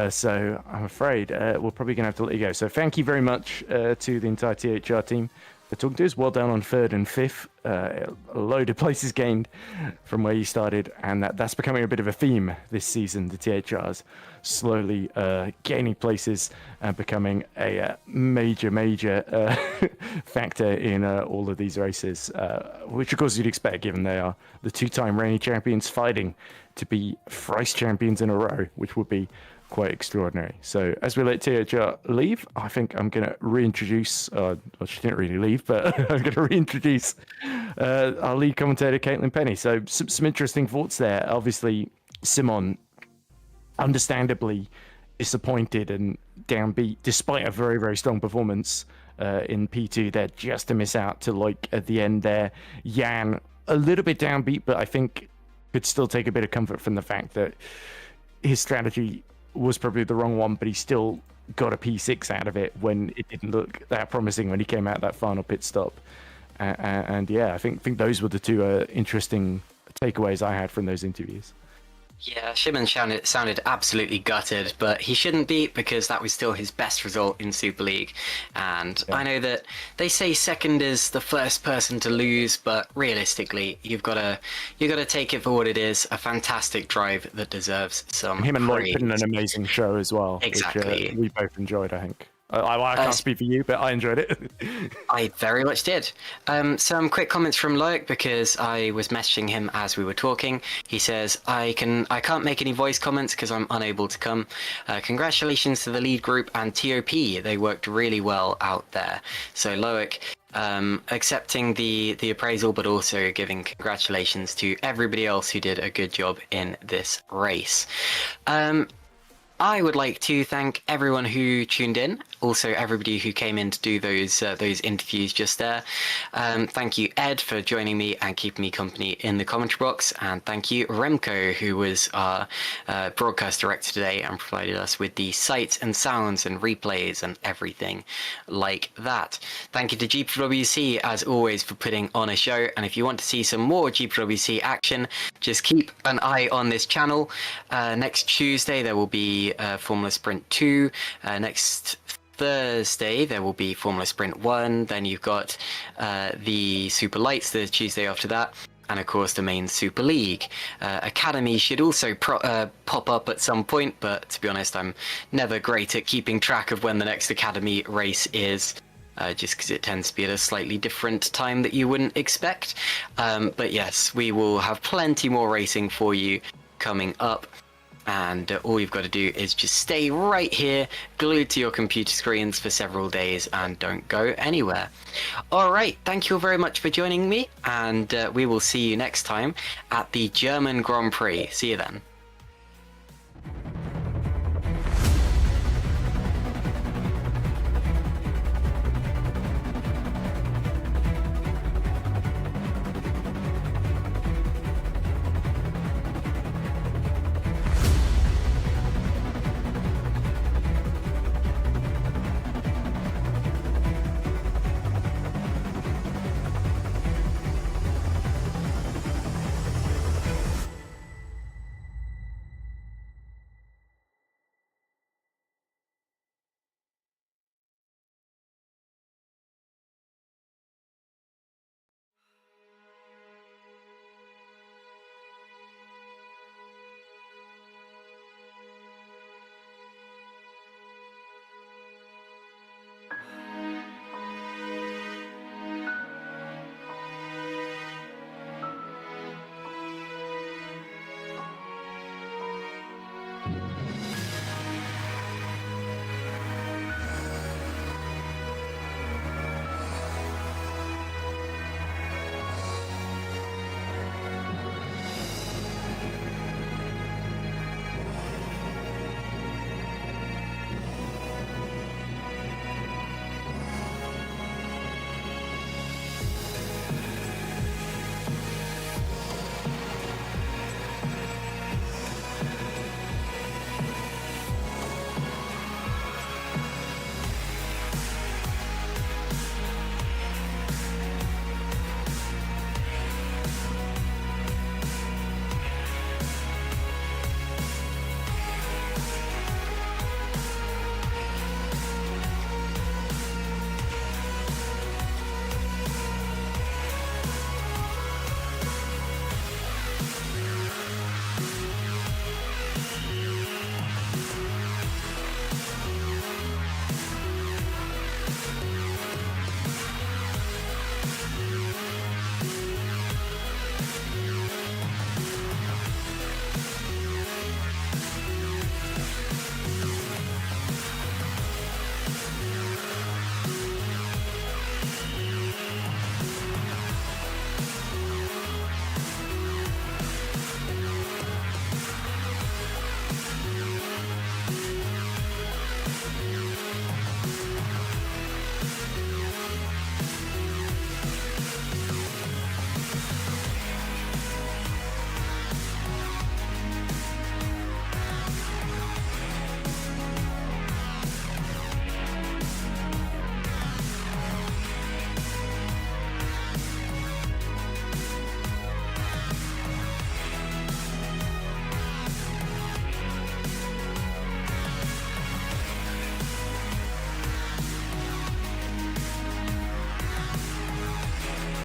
So I'm afraid we're probably going to have to let you go. So thank you very much to the entire THR team for talking to us. Well done on 3rd and 5th. A load of places gained from where you started, and that's becoming a bit of a theme this season. The THRs slowly gaining places and becoming a major factor in all of these races, which of course you'd expect, given they are the 2-time reigning champions fighting to be thrice champions in a row, which would be quite extraordinary. So as we let THR leave, I think I'm going to reintroduce, well, she didn't really leave, but I'm going to reintroduce our lead commentator, Caitlin Penny. So some interesting thoughts there. Obviously, Simon, understandably disappointed and downbeat, despite a very, very strong performance in P2 there, just to miss out to, like, at the end there. Jan, a little bit downbeat, but I think could still take a bit of comfort from the fact that his strategy was probably the wrong one, but he still got a P6 out of it when it didn't look that promising when he came out that final pit stop. And yeah, I think those were the two interesting takeaways I had from those interviews. Yeah, Shimon sounded absolutely gutted, but he shouldn't be, because that was still his best result in Super League. And I know that they say second is the first person to lose, but realistically, you got to take it for what it is. A fantastic drive that deserves some Him and Lloyd praise. put in an amazing show as well. Exactly. Which, we both enjoyed, I think. I can't speak for you, but I enjoyed it. I very much did. Some quick comments from Loic, because I was messaging him as we were talking. He says, I can't make any voice comments because I'm unable to come. Congratulations to the lead group and TOP. They worked really well out there. So Loic, accepting the appraisal, but also giving congratulations to everybody else who did a good job in this race. I would like to thank everyone who tuned in, also everybody who came in to do those interviews just there. Thank you, Ed, for joining me and keeping me company in the commentary box, and thank you, Remco, who was our broadcast director today and provided us with the sights and sounds and replays and everything like that. Thank you to GPVWC, as always, for putting on a show, and if you want to see some more GPVWC action, just keep an eye on this channel. Next Tuesday there will be Formula Sprint 2. Next Thursday there will be Formula Sprint 1. Then you've got the Super Lights the Tuesday after that. And of course the main Super League. Academy should also pop up at some point, but to be honest, I'm never great at keeping track of when the next Academy race is. Just because it tends to be at a slightly different time that you wouldn't expect. But yes, we will have plenty more racing for you coming up. And all you've got to do is just stay right here, glued to your computer screens for several days, and don't go anywhere. All right, thank you very much for joining me, and we will see you next time at the German Grand Prix. See you then.